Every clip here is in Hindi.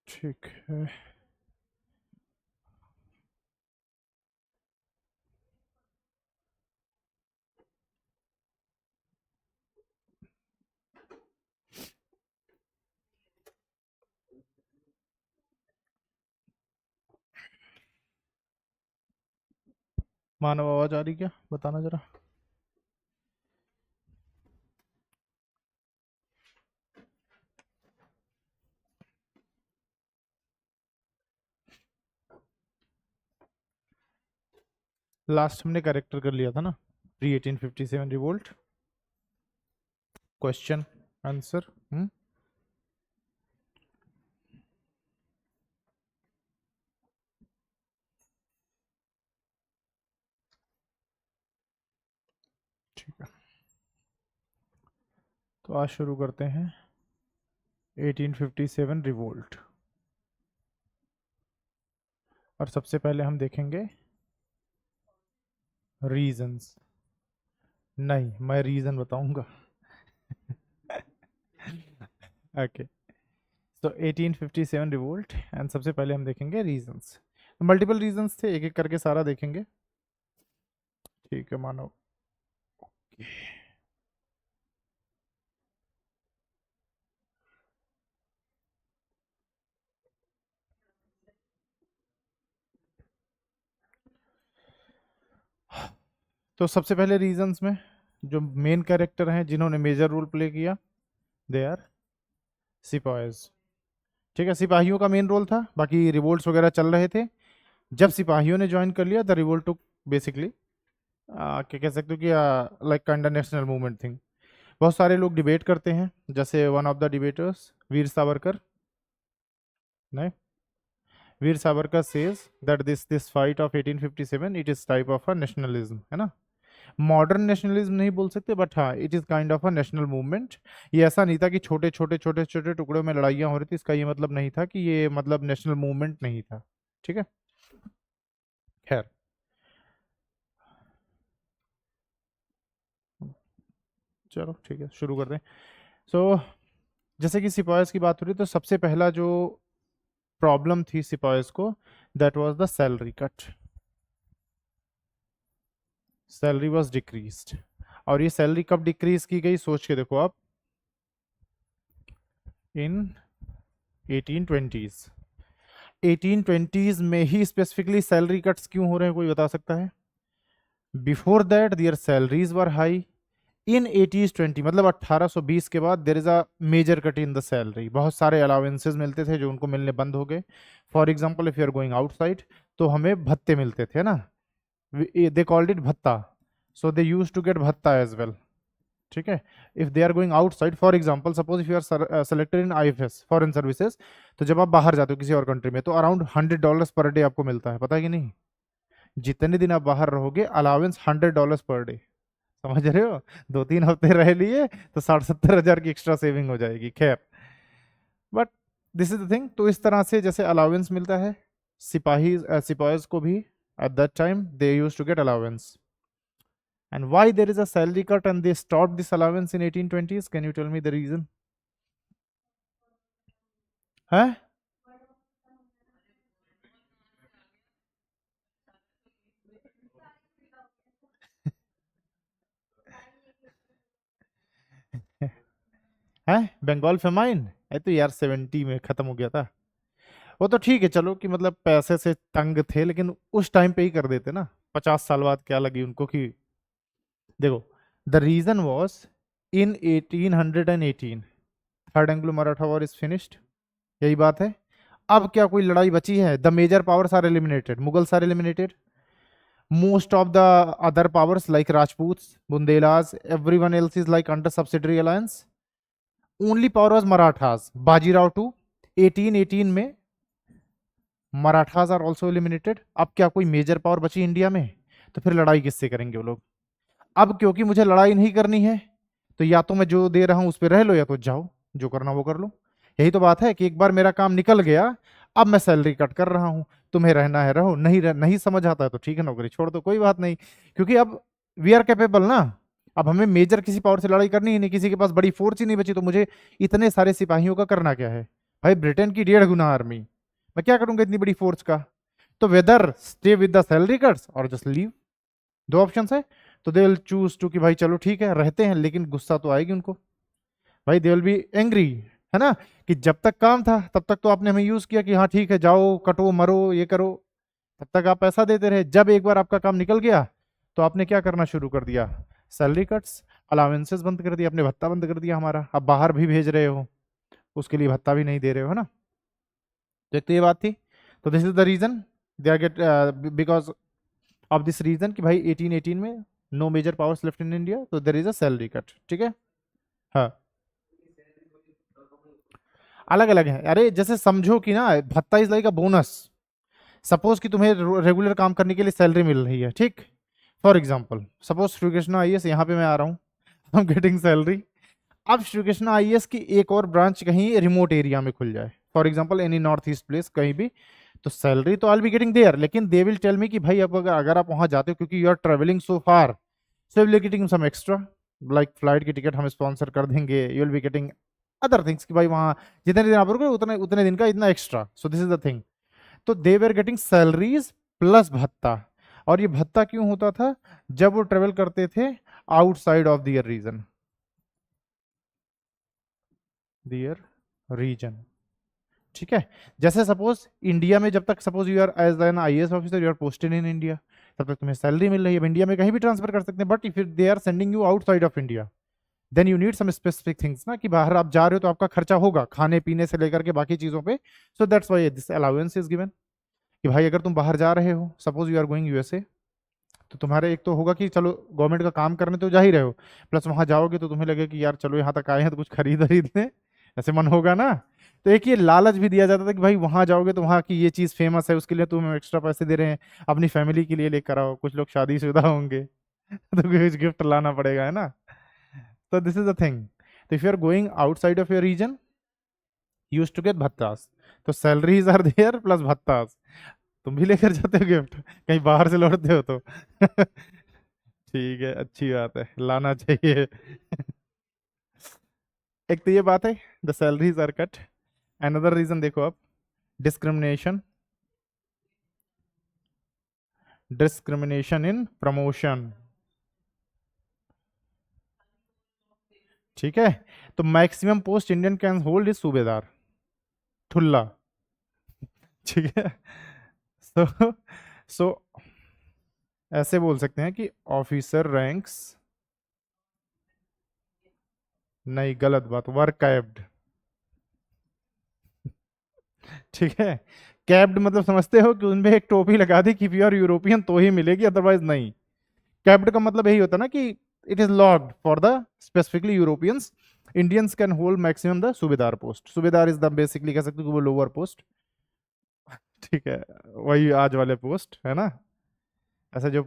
ठीक है। मानव आवाज आ रही क्या, बताना जरा। लास्ट हमने करेक्टर कर लिया था ना, प्री 1857 रिवोल्ट। Question answer. ठीक है, तो आज शुरू करते हैं 1857 रिवोल्ट। और सबसे पहले हम देखेंगे रीजंस। नहीं, मैं रीजन बताऊंगा। ओके, तो 1857 रिवोल्ट एंड सबसे पहले हम देखेंगे रीजंस। मल्टीपल रीजंस थे, एक एक करके सारा देखेंगे। ठीक है मानो। तो सबसे पहले रीजंस में जो मेन कैरेक्टर हैं जिन्होंने मेजर रोल प्ले किया, दे आर सिपाहीज। ठीक है, सिपाहियों का मेन रोल था, बाकी रिवोल्ट्स वगैरह चल रहे थे। जब सिपाहियों ने ज्वाइन कर लिया, द रिवोल्ट टुक बेसिकली क्या कह सकते हो कि like kind national movement thing. बहुत सारे लोग डिबेट करते हैं, जैसे one of the debaters Veer Savarkar. नहीं, Veer Savarkar says that this fight of 1857 it is type of a nationalism, है ना। मॉडर्न नेशनलिज्म नहीं बोल सकते, बट हाँ it is kind of a national movement. ये ऐसा नहीं था कि छोटे छोटे छोटे छोटे टुकड़ों में लड़ाइयाँ हो रही थी, इसका ये मतलब नहीं था कि ये मतलब नेशनल मूवमेंट नहीं था। ठीक है, खैर। चलो ठीक है, शुरू करते हैं। सो जैसे कि सिपाहीज की बात हो रही, तो सबसे पहला जो प्रॉब्लम थी सिपाहीज को, that was the salary cut. Salary was decreased. और ये सैलरी कब डिक्रीज की गई, सोच के देखो आप। इन 1820s। 1820s में ही स्पेसिफिकली सैलरी कट्स क्यों हो रहे हैं, कोई बता सकता है? Before that their salaries were high. In 1820 मतलब 1820 के बाद there is a major cut in the salary. बहुत सारे अलाउंसेस मिलते थे जो उनको मिलने बंद हो गए। For example if you are going outside, तो हमें भत्ते मिलते थे ना, दे कॉल्ड इट भत्ता। So they use to get भत्ता एज वेल। ठीक है, if they are going outside, for example suppose if you are selected in IFS foreign services, तो जब आप बाहर जाते हो किसी और कंट्री में, तो अराउंड $100 पर डे आपको मिलता है, पता है कि नहीं? जितने दिन आप बाहर रहोगे अलाउंस $100 पर डे। समझ रहे हो? 2-3 हफ्ते रह लिए तो 60-70 हज़ार की एक्स्ट्रा सेविंग हो जाएगी। खैर, but this is the thing. तो इस तरह से जैसे अलाउंस मिलता है, सिपाहीज को भी at that time they use to get allowance. And why there is a salary cut and they stopped this allowance in 1820s? Can you tell me the reason? है? है बंगाल फेमाइन है तो यार 70 में खत्म हो गया था। वो तो ठीक है, चलो कि मतलब पैसे से तंग थे, लेकिन उस टाइम पे ही कर देते ना। 50 साल बाद क्या लगी उनको कि देखो, the reason was in 1818 third Anglo Maratha war is finished. यही बात है। अब क्या कोई लड़ाई बची है? The major powers are eliminated, Mughals are eliminated, most of the other powers like Rajputs, Bundelas, everyone else is like under subsidiary alliance. Only power was Marathas. Bajirao too. 1818 में मराठास आर ऑल्सो एलिमिनेटेड। अब क्या कोई मेजर पावर बची इंडिया में? तो फिर लड़ाई किससे करेंगे वो लोग? अब क्योंकि मुझे लड़ाई नहीं करनी है, तो या तो मैं जो दे रहा हूं उस पर रह लो, या तो जाओ जो करना वो कर लो। यही तो बात है कि एक बार मेरा काम निकल गया, अब मैं सैलरी कट कर रहा हूं। तुम्हें रहना है रहो, नहीं समझ आता है तो ठीक है, नौकरी छोड़ दो, कोई बात नहीं। क्योंकि अब वी आर कैपेबल ना। अब हमें मेजर किसी पावर से लड़ाई करनी ही नहीं, किसी के पास बड़ी फोर्स ही नहीं बची, तो मुझे इतने सारे सिपाहियों का करना क्या है? भाई ब्रिटेन की 1.5 गुना आर्मी, मैं क्या करूंगा इतनी बड़ी फोर्स का? तो whether stay with the salary cuts और जस्ट लीव, दो ऑप्शन है। तो दे विल चूज टू कि भाई चलो ठीक है रहते हैं, लेकिन गुस्सा तो आएगी उनको भाई, दे विल बी एंग्री, है ना, कि जब तक काम था तब तक तो आपने हमें यूज किया कि हाँ ठीक है जाओ कटो मरो ये करो, तब तक आप पैसा देते रहे। जब एक बार आपका काम निकल गया तो आपने क्या करना शुरू कर दिया? सैलरी कट्स, अलाउंसेस बंद कर दिया, अपने भत्ता बंद कर दिया हमारा। अब बाहर भी भेज रहे हो उसके लिए भत्ता भी नहीं दे रहे हो, है ना। तो एक तो ये बात थी। तो this is the reason they are get, because of this reason कि भाई 1818 में no major powers left in India, तो there is a salary cut, ठीक है। हाँ अलग अलग है, अरे जैसे समझो कि ना भत्ता is like a bonus. Suppose कि तुम्हें रेगुलर काम करने के लिए सैलरी मिल रही है, ठीक। For example suppose Shri Krishna IAS यहाँ पे मैं आ रहा हूँ, आई एम गेटिंग सैलरी। अब श्री कृष्णा आईएएस की एक और ब्रांच कहीं रिमोट एरिया में खुल जाए, for example any north east place कहीं भी, तो सैलरी तो आई बी गेटिंग देयर, लेकिन दे विल टेल मी कि भाई अब अगर आप वहां जाते हो क्योंकि you are travelling so far, so will getting some extra, like flight की टिकट हम स्पॉन्सर कर देंगे, you will be getting other things कि भाई वहाँ जितने दिन आप रुके उतने उतने दिन का इतना extra, so this is the thing. तो दे वर गेटिंग सैलरीज प्लस भत्ता। और ये भत्ता क्यों होता था? जब वो ट्रेवल करते थे outside of their region, their region, ठीक है। जैसे सपोज इंडिया में जब तक suppose you are as an IAS officer you are posted in India, तब तक तुम्हें सैलरी मिल रही है, इंडिया में कहीं भी ट्रांसफर कर सकते हैं। But if they are sending you outside of India then you need some specific things ना, कि बाहर आप जा रहे हो तो आपका खर्चा होगा खाने पीने से लेकर के बाकी चीजों पे। So that's why this allowance is given कि भाई अगर तुम बाहर जा रहे हो, suppose you are going USA, तो तुम्हारे एक तो होगा कि चलो गवर्नमेंट का काम करने तो जा ही रहे हो, प्लस वहां जाओगे तो तुम्हें लगे कि यार चलो यहाँ तक आए हैं तो कुछ खरीद खरीद लें, ऐसे मन होगा ना। तो एक ये लालच भी दिया जाता था कि भाई वहां जाओगे तो वहां की ये चीज फेमस है, उसके लिए तुम्हें एक्स्ट्रा पैसे दे रहे हैं, अपनी फैमिली के लिए लेकर आओ, कुछ लोग शादीशुदा होंगे तो कुछ गिफ्ट लाना पड़ेगा, है ना। तो दिस इज द थिंग। तो if you are going outside of your region use to get bhattas, तो salaries are there plus bhattas. तुम भी लेकर जाते हो गिफ्ट कहीं बाहर से लौटते हो तो ठीक है अच्छी बात है, लाना चाहिए एक तो ये बात है, the salaries are cut. Another reason देखो आप, डिस्क्रिमिनेशन, डिस्क्रिमिनेशन इन प्रमोशन, ठीक है। तो maximum post Indian can hold is सूबेदार, ठुल्ला, ठीक है। सो सो ऐसे बोल सकते हैं कि ऑफिसर रैंक्स, नहीं गलत बात, वर्क कैप्ड, ठीक है। कैप्ड मतलब समझते हो कि उनमें एक टोपी लगा दी कि यू आर यूरोपियन तो ही मिलेगी अदरवाइज नहीं। कैप्ड का मतलब यही होता है ना कि it is locked for the specifically Europeans. Indians can hold maximum the सूबेदार पोस्ट, सूबेदार इज द बेसिकली कह सकते हो कि वो लोअर पोस्ट, ठीक है, वही आज वाले पोस्ट है ना। ऐसा जो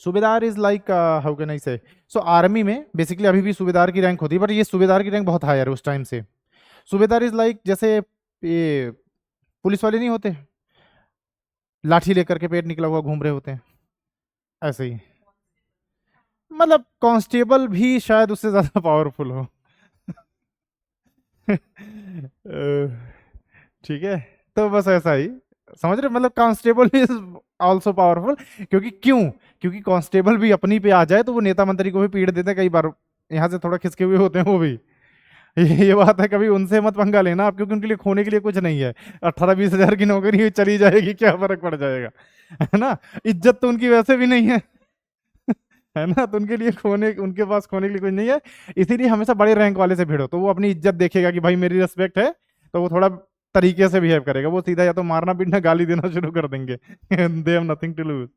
सूबेदार is like how can I से, सो आर्मी में बेसिकली अभी भी सूबेदार की रैंक होती है, बट ये सूबेदार की रैंक बहुत हायर है उस टाइम से। सूबेदार इज लाइक जैसे ये पुलिस वाले नहीं होते लाठी लेकर के पेट निकला हुआ घूम रहे होते हैं, ऐसे ही। मतलब कांस्टेबल भी शायद उससे ज्यादा पावरफुल हो ठीक है। तो बस ऐसा ही समझ रहे, मतलब कांस्टेबल इज आल्सो पावरफुल। क्योंकि क्यों? क्योंकि कांस्टेबल भी अपनी पे आ जाए तो वो नेता मंत्री को भी पीट देते हैं कई बार, यहाँ से थोड़ा खिसके हुए होते हैं वो भी ये बात है, कभी उनसे मत पंगा लेना आप, क्योंकि उनके लिए खोने के लिए कुछ नहीं है। 18-20 हजार की नौकरी चली जाएगी, क्या फर्क पड़ जाएगा, है ना। इज्जत तो उनकी वैसे भी नहीं है है ना, तो उनके लिए खोने, उनके पास खोने के लिए कुछ नहीं है। इसीलिए हमेशा बड़े रैंक वाले से भिड़ो, तो वो अपनी इज्जत देखेगा कि भाई मेरी रिस्पेक्ट है, तो वो थोड़ा तरीके से बिहेव करेगा, वो सीधा या तो मारना पीटना गाली देना शुरू कर देंगे they have nothing to lose.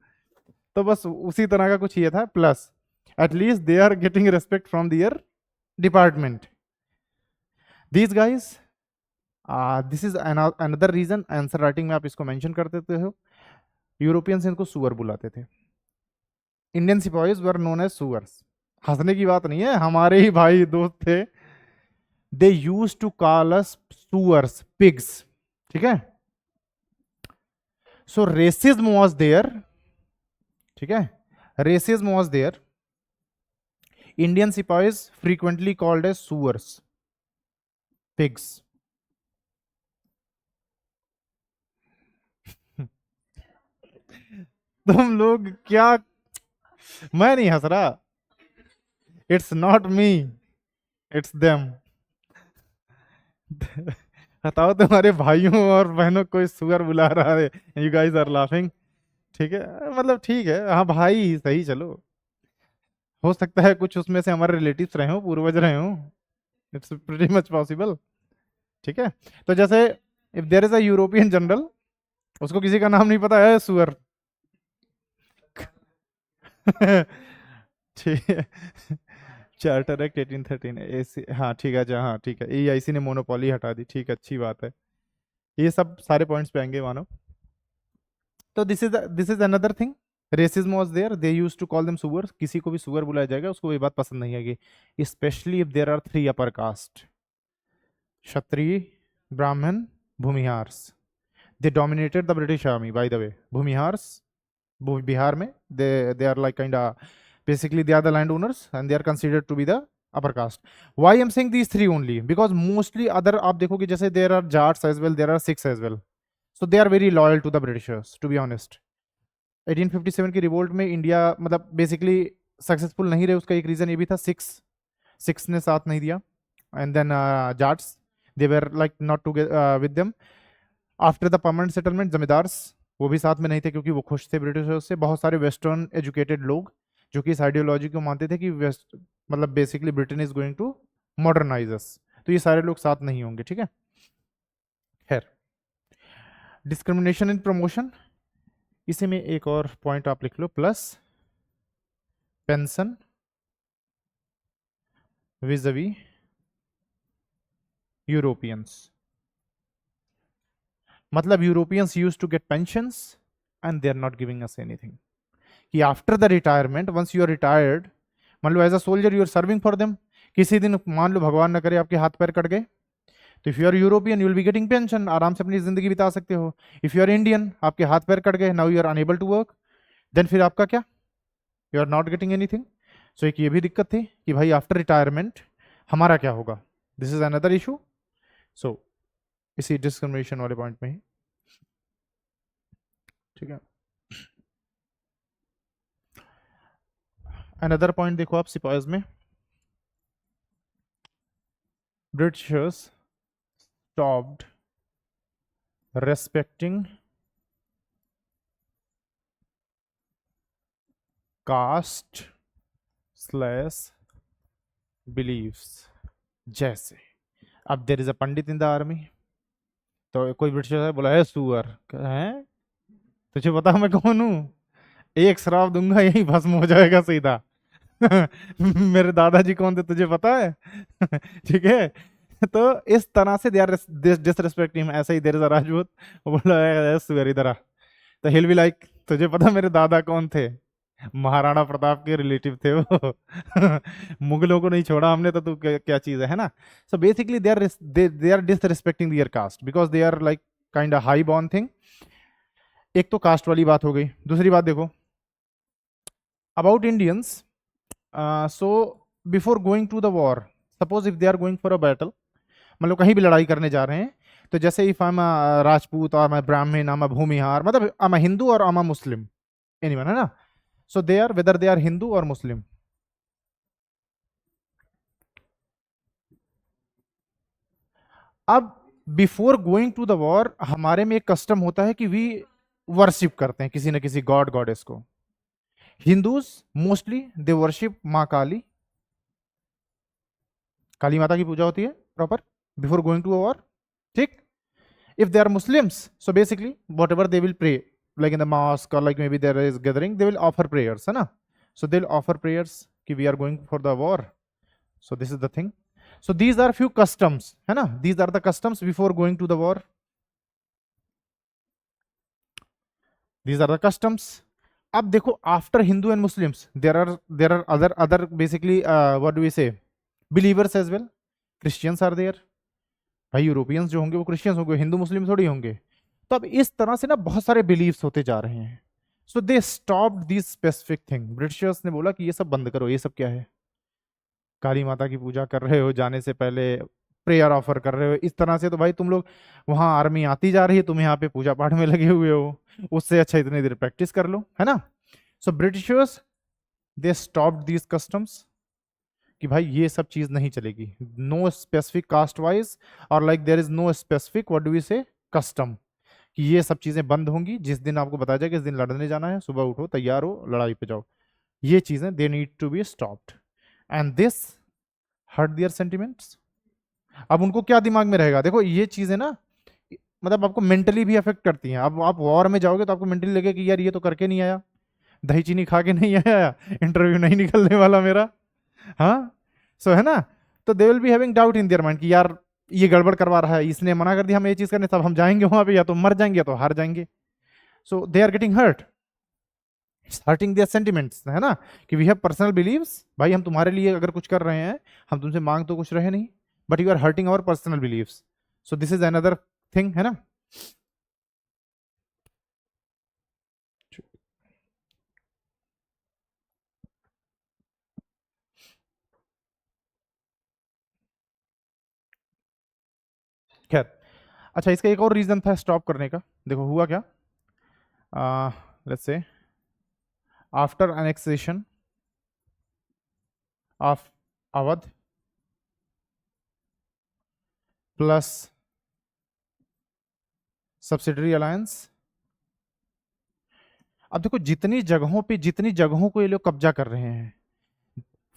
तो बस उसी तरह का कुछ ये था, plus at least they are getting respect from their department, these guys. This is another reason, answer writing में आप इसको मेंशन कर देते हो। यूरोपियंस इनको सुअर बुलाते थे, इंडियन सिपाहीज वर नोन एज सुअर्स। हंसने की बात नहीं है, हमारे ही भाई दोस्त थे, they use to call us suars, pigs, ठीक है। सो रेसिज्म वॉज देयर, ठीक है, racism was there, Indian sipahis frequently called as suars, pigs. तुम लोग क्या, मैं नहीं हंस रहा, it's not me, it's them. बताओ तुम्हारे भाइयों और बहनों को कोई सुअर बुला रहा है, यू गाइस आर लाफिंग। ठीक है, मतलब ठीक है, हाँ भाई सही, चलो हो सकता है कुछ उसमें से हमारे रिलेटिव्स रहे हो, पूर्वज रहे हो, इट्स प्रीटी मच पॉसिबल। ठीक है, तो जैसे if there is a European general, उसको किसी का नाम नहीं पता है सुअर। ठीक है, चार्टर एक्ट 1813 एसी, हाँ ठीक है, अच्छा हाँ ठीक है, EIC ने मोनोपोली हटा दी, ठीक है अच्छी बात है। ये सब सारे पॉइंट्स पे आएंगे मानो। तो this is another thing, racism was there, they used to call them सुअर, किसी को भी सुअर बुलाया जाएगा उसको ये बात पसंद नहीं आएगी, specially if there are 3 upper caste, Kshatriya, Brahmin, Bhumihars. They dominated the British army by the way, Bhumihars, Bihar में, they are like kind, basically they are the landowners and they are considered to be the upper caste. Why I'm saying these three only, because mostly other आप देखोगे जैसे there are Jats as well, there are Sikhs as well, so they are very loyal to the Britishers, to be honest. 1857 की रिवोल्ट में इंडिया मतलब बेसिकली सक्सेसफुल नहीं रहे, उसका एक रीजन ये भी था, सिक्स सिक्स ने साथ नहीं दिया, and then Jats, they were like not to with them. After the permanent settlement zamindars वो भी साथ में नहीं थे क्योंकि वो खुश थे ब्रिटिशर्स से। बहुत सारे वेस्टर्न एजुकेटेड लोग जो कि इस आइडियोलॉजी को मानते थे कि वेस्ट मतलब basically Britain is going to modernize us, तो ये सारे लोग साथ नहीं होंगे। ठीक है, खैर, डिस्क्रिमिनेशन इन प्रमोशन, इसी में एक और पॉइंट आप लिख लो, प्लस पेंशन विजवी यूरोपियंस, मतलब Europeans use to get pensions and they are not giving us anything, कि after the retirement, once you are retired, मान लो as a soldier you are serving for them, किसी दिन मान लो भगवान न करे आपके हाथ पैर कट गए, तो if you are European you will be getting pension, आराम से अपनी जिंदगी बिता सकते हो। इफ यू आर इंडियन, आपके हाथ पैर कट गए, now you are unable to work, then फिर आपका क्या, you are not getting anything. So एक ये भी दिक्कत थी कि भाई आफ्टर रिटायरमेंट हमारा क्या होगा, दिस इज अनदर इशू। सो इसी डिस्क्रिमिनेशन वाले पॉइंट में ही, ठीक है। अनदर पॉइंट देखो आप सिपाहीज में, Britishers stopped respecting caste slash beliefs। जैसे अब देर is a Pandit in the army, तो कोई ब्रिटिशर है बोला है सुअर है, तुझे पता मैं कौन हूँ, एक शराब दूंगा यही भस्म हो जाएगा सीधा। मेरे दादाजी कौन थे तुझे पता है? ठीक है, तो इस तरह से दे आर डिसरिस्पेक्ट हिम। ऐसे ही देयर इज अ राजपूत, वो बोला है सुअर इधर आ, तो हिल बी लाइक तुझे पता मेरे दादा कौन थे? महाराणा प्रताप के रिलेटिव थे वो। मुगलों को नहीं छोड़ा हमने, तो तू क्या, क्या चीज है ना। So basically they are disrespecting their caste because they are like kind of high born thing. एक तो कास्ट वाली बात हो गई, दूसरी बात देखो about Indians. So before going to the war, suppose if they are going for a battle, मतलब कहीं भी लड़ाई करने जा रहे हैं, तो जैसे इफ आई एम राजपूत और मैं ब्राह्मण, आई एम भूमिहार, मतलब आई एम हिंदू और आई एम मुस्लिम, एनीवन है ना, so they are whether they are Hindu और मुस्लिम। अब before going to the war हमारे में एक कस्टम होता है कि वी वर्शिप करते हैं किसी न किसी गॉड गॉडेस को। हिंदूज मोस्टली दे वर्शिप माँ काली, काली माता की पूजा होती है proper before going to a war. ठीक, if they are Muslims, so basically whatever they will pray, like in the mosque or like maybe there is gathering, they will offer prayers, है ना, so they'll offer prayers कि we are going for the war, so this is the thing, so these are few customs, है ना, these are the customs before going to the war, these are the customs। अब देखो after Hindu and Muslims there are other basically what do we say, believers as well, Christians are there, भाई यूरोपियंस जो होंगे वो क्रिश्चियंस होंगे, हिंदू मुस्लिम थोड़ी होंगे। तो अब इस तरह से ना बहुत सारे बिलीव्स होते जा रहे हैं। So they stopped this specific thing, Britishers ने बोला कि ये सब बंद करो, ये सब क्या है, काली माता की पूजा कर रहे हो जाने से पहले, प्रेयर ऑफर कर रहे हो इस तरह से, तो भाई तुम लोग वहां आर्मी आती जा रही है, तुम यहाँ पे पूजा पाठ में लगे हुए हो, उससे अच्छा इतनी देर प्रैक्टिस कर लो, है ना। So Britishers they stopped these customs कि भाई ये सब चीज नहीं चलेगी, नो स्पेसिफिक कास्ट वाइज और like there is no specific what do we say custom, कि ये सब चीजें बंद होंगी। जिस दिन आपको बताया जाए कि इस दिन लड़ने जाना है, सुबह उठो, तैयार हो, लड़ाई पे जाओ, ये चीजें they need to be stopped and this hurt their sentiments. अब उनको क्या दिमाग में रहेगा, देखो ये चीजें ना मतलब आपको मेंटली भी अफेक्ट करती हैं। अब आप वॉर में जाओगे तो आपको मेंटली लगेगा कि यार ये तो करके नहीं आया, दही चीनी खा के नहीं आया, इंटरव्यू नहीं निकलने वाला मेरा, हाँ। सो है ना, तो दे will be having doubt in their mind कि यार ये गड़बड़ करवा रहा है, इसने मना कर दिया हमें ये चीज करने, तब हम जाएंगे वहां पे, या तो मर जाएंगे या तो हार जाएंगे। So they are getting hurt, hurting their sentiments, है ना, कि वी हैव पर्सनल बिलीव्स, भाई हम तुम्हारे लिए अगर कुछ कर रहे हैं, हम तुमसे मांग तो कुछ रहे नहीं, but you are hurting our personal beliefs, so this is another thing, है ना। खैर, अच्छा इसका एक और रीजन था स्टॉप करने का, देखो हुआ क्या, let's say after annexation of Awadh plus subsidiary alliance। अब देखो जितनी जगहों को ये लोग कब्जा कर रहे हैं,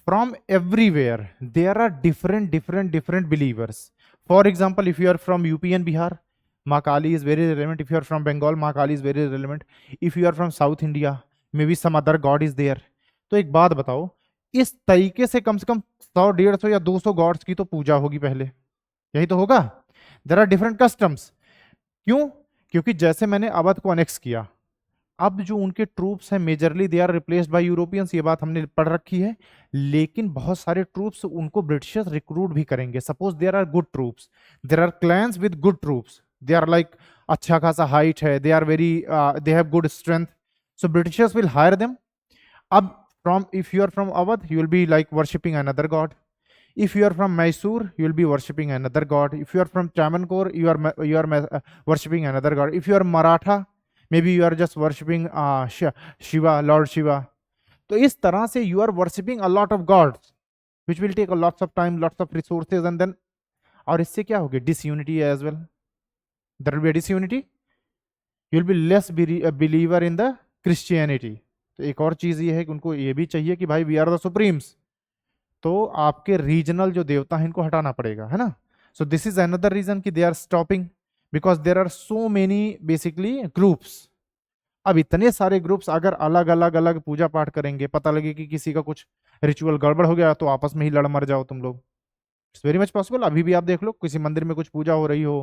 from everywhere there are different believers. For example if you are from UP and Bihar, Maa Kali is very relevant. If you are from Bengal, Maa Kali is very relevant. If you are from South India, may be some other god is there. तो एक बात बताओ, इस तरीके से कम 100, 150 या 200 गॉड्स की तो पूजा होगी पहले, यही तो होगा। देयर आर डिफरेंट कस्टम्स, क्यों? क्योंकि जैसे मैंने अवध को अनेक्स किया, अब जो उनके ट्रूप्स हैं majorly they are replaced by Europeans, ये बात हमने पढ़ रखी है। लेकिन बहुत सारे ट्रूप्स उनको ब्रिटिशर्स रिक्रूट भी करेंगे। Suppose there are good troops, there are clans with good troops, they are like अच्छा खासा हाइट है, they are very they have good strength, so Britishers will hire them. अब from if you are from Awadh you will be like worshipping another god. If you are from Mysore, you will be worshipping another god. If you are from Travancore, you are worshipping another god. If you are Maratha, maybe you are just worshipping Shiva, Lord Shiva. तो इस तरह से you are worshipping a lot of gods, which will take a lots of time, lots of resources, and then और इससे क्या होगी? Disunity as well. There will be a disunity. You will be less a believer in the Christianity. तो एक और चीज ये है कि उनको ये भी चाहिए कि भाई we are the supremes. तो आपके रीजनल जो देवता हैं इनको हटाना पड़ेगा, है ना। So this is another reason कि they are stopping, because there are so many basically groups. अब इतने सारे ग्रुप्स अगर अलग अलग पूजा पाठ करेंगे, पता लगे कि किसी का कुछ रिचुअल गड़बड़ हो गया, तो आपस में ही लड़ मर जाओ तुम लोग। It's very much possible. अभी भी आप देख लो, किसी मंदिर में कुछ पूजा हो रही हो,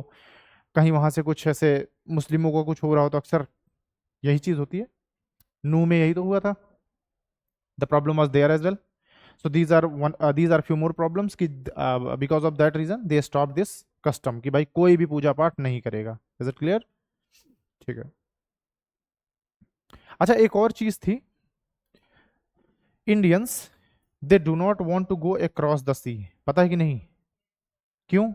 कहीं वहां से कुछ ऐसे मुस्लिमों को कुछ हो रहा हो, तो अक्सर यही चीज होती है। नू में यही तो हुआ था, the problem was there as well. So these are few more problems कि because of that reason they stopped this custom कि भाई कोई भी पूजा पाठ नहीं करेगा। Is it clear? ठीक है। अच्छा एक और चीज थी, Indians they do not want to go across the sea. पता है कि नहीं? क्यों?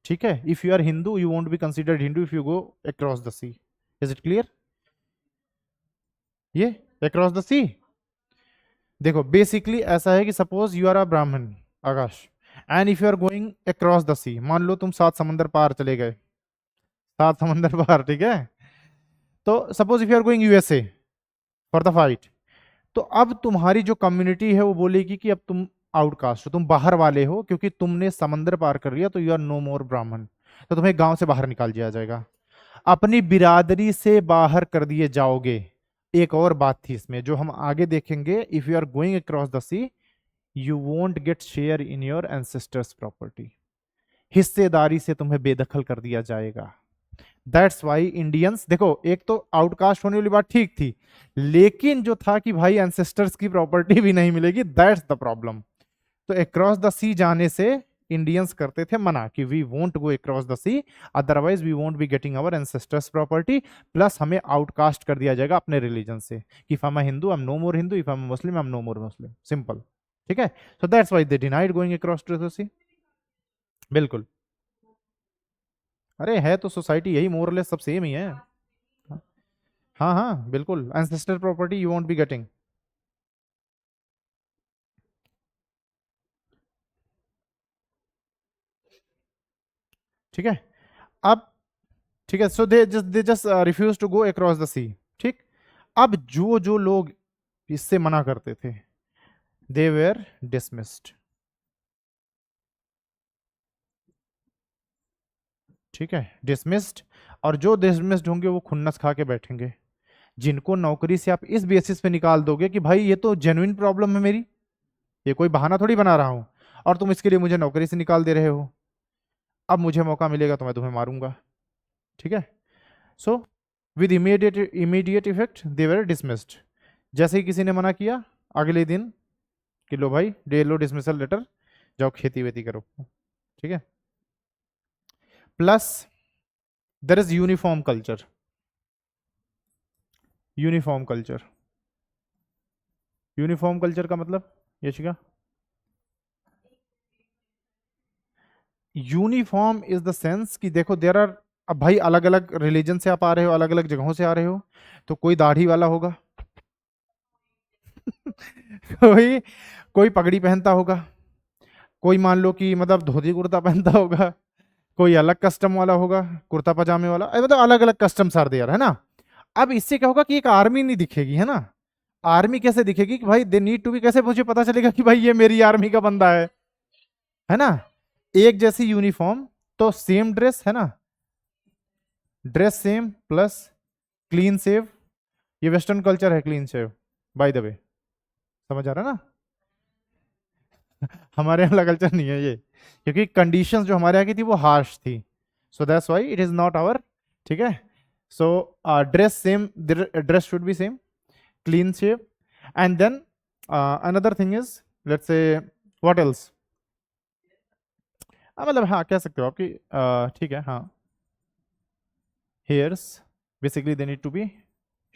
ठीक है, if you are Hindu you won't be considered Hindu if you go across the sea. Is it clear? ये अक्रॉस द सी, देखो बेसिकली ऐसा है कि suppose you are a Brahmin Akash, and if you are going across the sea, मान लो तुम 7 समंदर पार चले गए, 7 समंदर पार, ठीक है। तो suppose if you are going USA for the fight, तो अब तुम्हारी जो कम्युनिटी है वो बोलेगी कि अब तुम आउटकास्ट हो, तुम बाहर वाले हो, क्योंकि तुमने समंदर पार कर लिया, तो यू आर नो मोर ब्राह्मण, तो तुम्हें गांव से बाहर निकाल दिया जाएगा, अपनी बिरादरी से बाहर कर दिए जाओगे। एक और बात थी इसमें जो हम आगे देखेंगे, if you are going across the sea you won't get share in your ancestors property, हिस्सेदारी से तुम्हें बेदखल कर दिया जाएगा। दैट्स वाई इंडियंस, देखो एक तो आउटकास्ट होने वाली बात ठीक थी, लेकिन जो था कि भाई एंसेस्टर्स की प्रॉपर्टी भी नहीं मिलेगी, दैट्स द प्रॉब्लम। तो अक्रॉस द सी जाने से इंडियंस करते थे मना कि we won't go across the sea, otherwise we won't be getting our ancestors property, plus हमें आउटकास्ट कर दिया जाएगा अपने रिलीजन से कि if I am Hindu I am no more Hindu, if I am Muslim I am no more Muslim, simple. ठीक है, so that's why they denied going across to the सी। बिल्कुल। अरे है तो सोसाइटी यही मोरलेस सब सेम ही है। हाँ हाँ बिल्कुल, ancestor property you won't be getting. ठीक है। अब ठीक है, so they just refuse to go across the sea. ठीक। अब जो जो लोग इससे मना करते थे, दे वेर डिसमिस्ड। ठीक है, डिसमिस्ड। और जो डिसमिस्ड होंगे वो खुन्नस खा के बैठेंगे। जिनको नौकरी से आप इस बेसिस पे निकाल दोगे कि भाई ये तो जेन्युइन प्रॉब्लम है मेरी, ये कोई बहाना थोड़ी बना रहा हूं, और तुम इसके लिए मुझे नौकरी से निकाल दे रहे हो, अब मुझे मौका मिलेगा तो मैं तुम्हें मारूंगा। ठीक है। So with immediate effect they were dismissed. जैसे ही किसी ने मना किया, अगले दिन कि लो भाई, दे लो डिसमिसल लेटर, जाओ खेती वेती करो। ठीक है। Plus there is uniform culture. Uniform culture, uniform culture का मतलब Yashika, uniform is the sense कि देखो देर आर, अब भाई अलग अलग रिलीजन से आप आ रहे हो, अलग अलग जगहों से आ रहे हो, तो कोई दाढ़ी वाला होगा कोई कोई पगड़ी पहनता होगा, कोई मान लो कि मतलब धोती कुर्ता पहनता होगा, कोई अलग कस्टम वाला होगा, कुर्ता पजामे वाला, मतलब अलग अलग कस्टम्स आर देयर, है ना। अब इससे क्या होगा कि एक आर्मी नहीं दिखेगी, है ना। आर्मी कैसे दिखेगी कि भाई दे नीड टू बी, कैसे मुझे पता चलेगा कि भाई ये मेरी आर्मी का बंदा है ना। एक जैसी यूनिफॉर्म, तो सेम ड्रेस, है ना, dress same plus clean shave. ये वेस्टर्न कल्चर है, clean shave, by the way. समझ आ रहा है ना। हमारे यहाँ कल्चर नहीं है ये, क्योंकि कंडीशंस जो हमारे यहाँ की थी वो हार्श थी, so that's why it is not our. ठीक है। So dress same, dress should be same, clean shave, and then another thing is, let's say what else, मतलब हाँ कह सकते हो आपकी, ठीक है हाँ, hairs basically they need to be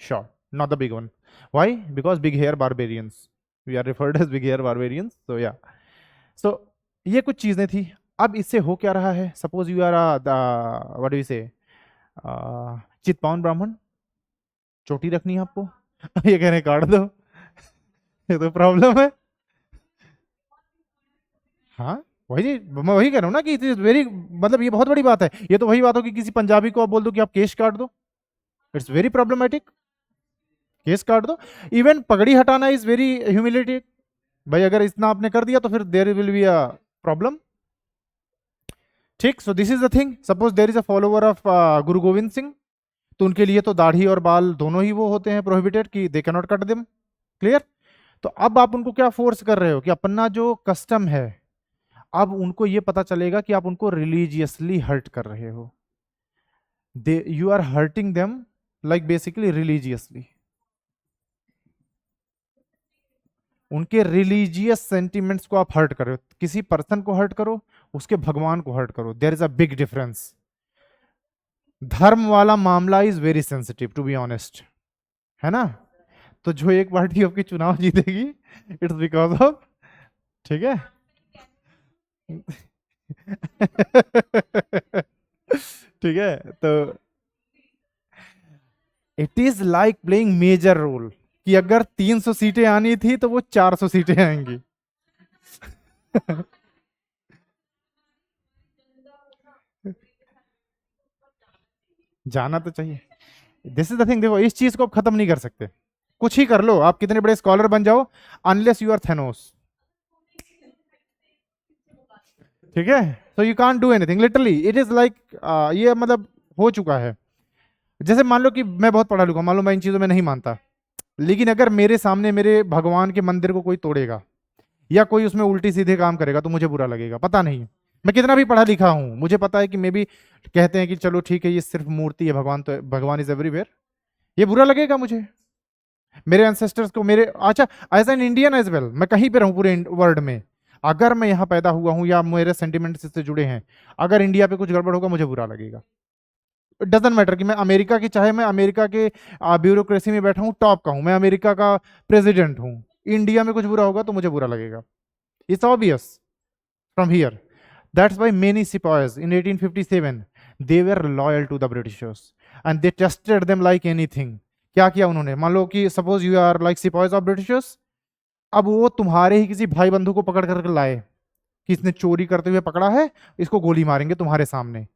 short, not the big one. Why? Because big hair barbarians, we are referred as big hair barbarians, so yeah. So ये कुछ चीजें थी। अब इससे हो क्या रहा है, suppose you are what do you say, Chitpavan ब्राह्मण, चोटी रखनी है आपको ये कह रहे हैं काट दो ये तो प्रॉब्लम है। हाँ वही मैं वही कह रहा हूँ ना कि इट इज वेरी, मतलब ये बहुत बड़ी बात है। ये तो वही बात हो कि किसी पंजाबी को आप बोल दो कि आप केश काट दो, इट्स वेरी प्रॉब्लमेटिक, केस काट दो। इवन पगड़ी हटाना इज वेरी ह्यूमिलेटिंग, भाई अगर इतना आपने कर दिया तो फिर there will be a problem. ठीक। So this is the thing, suppose there is a follower of Guru Gobind Singh, तो उनके लिए तो दाढ़ी और बाल दोनों ही वो होते हैं प्रोहिबिटेड, कि दे can not cut them. Clear. तो अब आप उनको क्या फोर्स कर रहे हो कि अपना जो कस्टम है, अब उनको ये पता चलेगा कि आप उनको रिलीजियसली हर्ट कर रहे हो, they you are hurting them like basically religiously, उनके रिलीजियस सेंटिमेंट्स को आप हर्ट करो। किसी पर्सन को हर्ट करो, उसके भगवान को हर्ट करो, there is a big difference. धर्म वाला मामला is very sensitive to be honest, है ना। तो जो एक पार्टी आपकी चुनाव जीतेगी, इट्स बिकॉज ऑफ, ठीक है ठीक है। तो it is like playing major role, कि अगर 300 सीटें आनी थी तो वो 400 सीटें आएंगी जाना तो चाहिए। दिस इज द थिंग, देखो इस चीज को आप खत्म नहीं कर सकते, कुछ ही कर लो, आप कितने बड़े स्कॉलर बन जाओ, अनलेस यू आर थेनोस। ठीक है। So you can't do anything literally, it is like, ये मतलब हो चुका है। जैसे मान लो कि मैं बहुत पढ़ा लिखा, मान लो मैं इन चीजों में नहीं मानता, लेकिन अगर मेरे सामने मेरे भगवान के मंदिर को कोई तोड़ेगा या कोई उसमें उल्टी सीधे काम करेगा तो मुझे बुरा लगेगा, पता नहीं, मैं कितना भी पढ़ा लिखा हूं, मुझे पता है कि मे भी कहते हैं कि चलो ठीक है ये सिर्फ मूर्ति है, भगवान तो भगवान इज एवरीवेयर, ये बुरा लगेगा मुझे, मेरे एंसेस्टर्स को, मेरे, अच्छा as an Indian as well, मैं कहीं पे रहूं पूरे वर्ल्ड में, अगर मैं यहाँ पैदा हुआ हूँ या मेरे सेंटिमेंट्स इससे जुड़े हैं, अगर इंडिया पे कुछ गड़बड़ होगा मुझे बुरा लगेगा। इट डजेंट मैटर कि मैं अमेरिका की, चाहे मैं अमेरिका के ब्यूरोक्रेसी में बैठा हूँ, टॉप का हूँ, मैं अमेरिका का प्रेसिडेंट हूँ, इंडिया में कुछ बुरा होगा तो मुझे बुरा लगेगा, it's obvious from here. That's why many sepoys in 1857 they were loyal to the Britishers and they trusted them like anything. क्या किया उन्होंने, मान लो कि suppose you are like sipahis of Britishers, अब वो तुम्हारे ही किसी भाई बंधु को पकड़ कर लाए कि इसने चोरी करते हुए पकड़ा है, इसको गोली मारेंगे तुम्हारे सामने।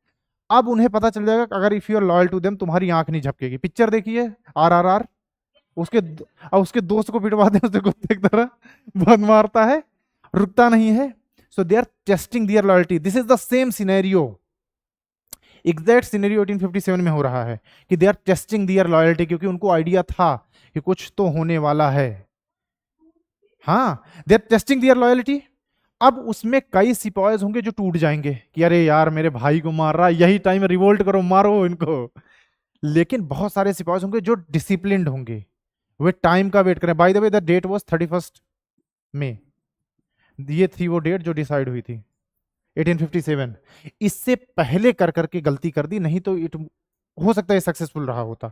अब उन्हें पता चल जाएगा अगर if you are loyal to them तुम्हारी आंख नहीं झपकेगी। पिक्चर देखिए RRR, उसके दोस्त को पिटवाते हैं उससे कुत्ते की तरह, बहुत मारता है, रुकता नहीं है। So they are testing their loyalty. This is the same scenario, exact scenario 1857 में हो रहा है कि they are testing their loyalty, क्योंकि उनको आइडिया था कि कुछ तो होने वाला है। हाँ, they are testing their loyalty. अब उसमें कई सिपाहीज होंगे जो टूट जाएंगे कि अरे यार मेरे भाई को मार रहा, यही टाइम रिवोल्ट करो, मारो इनको। लेकिन बहुत सारे सिपाहीज होंगे जो डिसिप्लिन्ड होंगे, वे टाइम का वेट करें। By the way the date was 31 मई, ये थी वो डेट जो डिसाइड हुई थी 1857। इससे पहले कर करके गलती कर दी, नहीं तो इट हो सकता है सक्सेसफुल रहा होता।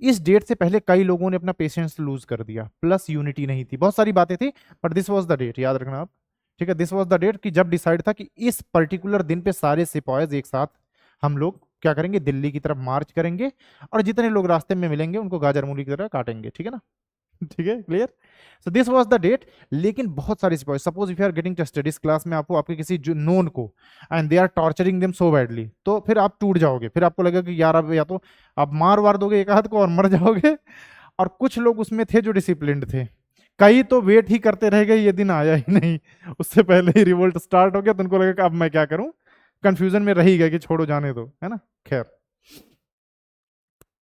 इस डेट से पहले कई लोगों ने अपना पेशेंस लूज कर दिया, प्लस यूनिटी नहीं थी, बहुत सारी बातें थी, but this was the date, याद रखना आप, ठीक है। दिस वाज द डेट कि जब डिसाइड था कि इस पर्टिकुलर दिन पे सारे सिपाहीज एक साथ हम लोग क्या करेंगे, दिल्ली की तरफ मार्च करेंगे और जितने लोग रास्ते में मिलेंगे उनको गाजर मूली की तरह काटेंगे, ठीक है ना, ठीक है, clear. So this was the date. लेकिन बहुत सारे सिपाही, suppose if you are getting tested इस क्लास में, आपको आपके किसी नोन को and they are torturing them so badly, तो फिर आप टूट जाओगे, फिर आपको लगेगा कि यार अब या तो आप मार वार दोगे एक हाथ को और मर जाओगे। और कुछ लोग उसमें थे जो डिसिप्लिन्ड थे, कई तो वेट ही करते रह गए, ये दिन आया ही नहीं, उससे पहले ही रिवोल्ट स्टार्ट हो गया, तो उनको लगेगा अब मैं क्या करूं, कंफ्यूजन में रह ही गया कि छोड़ो जाने दो, है ना। खैर,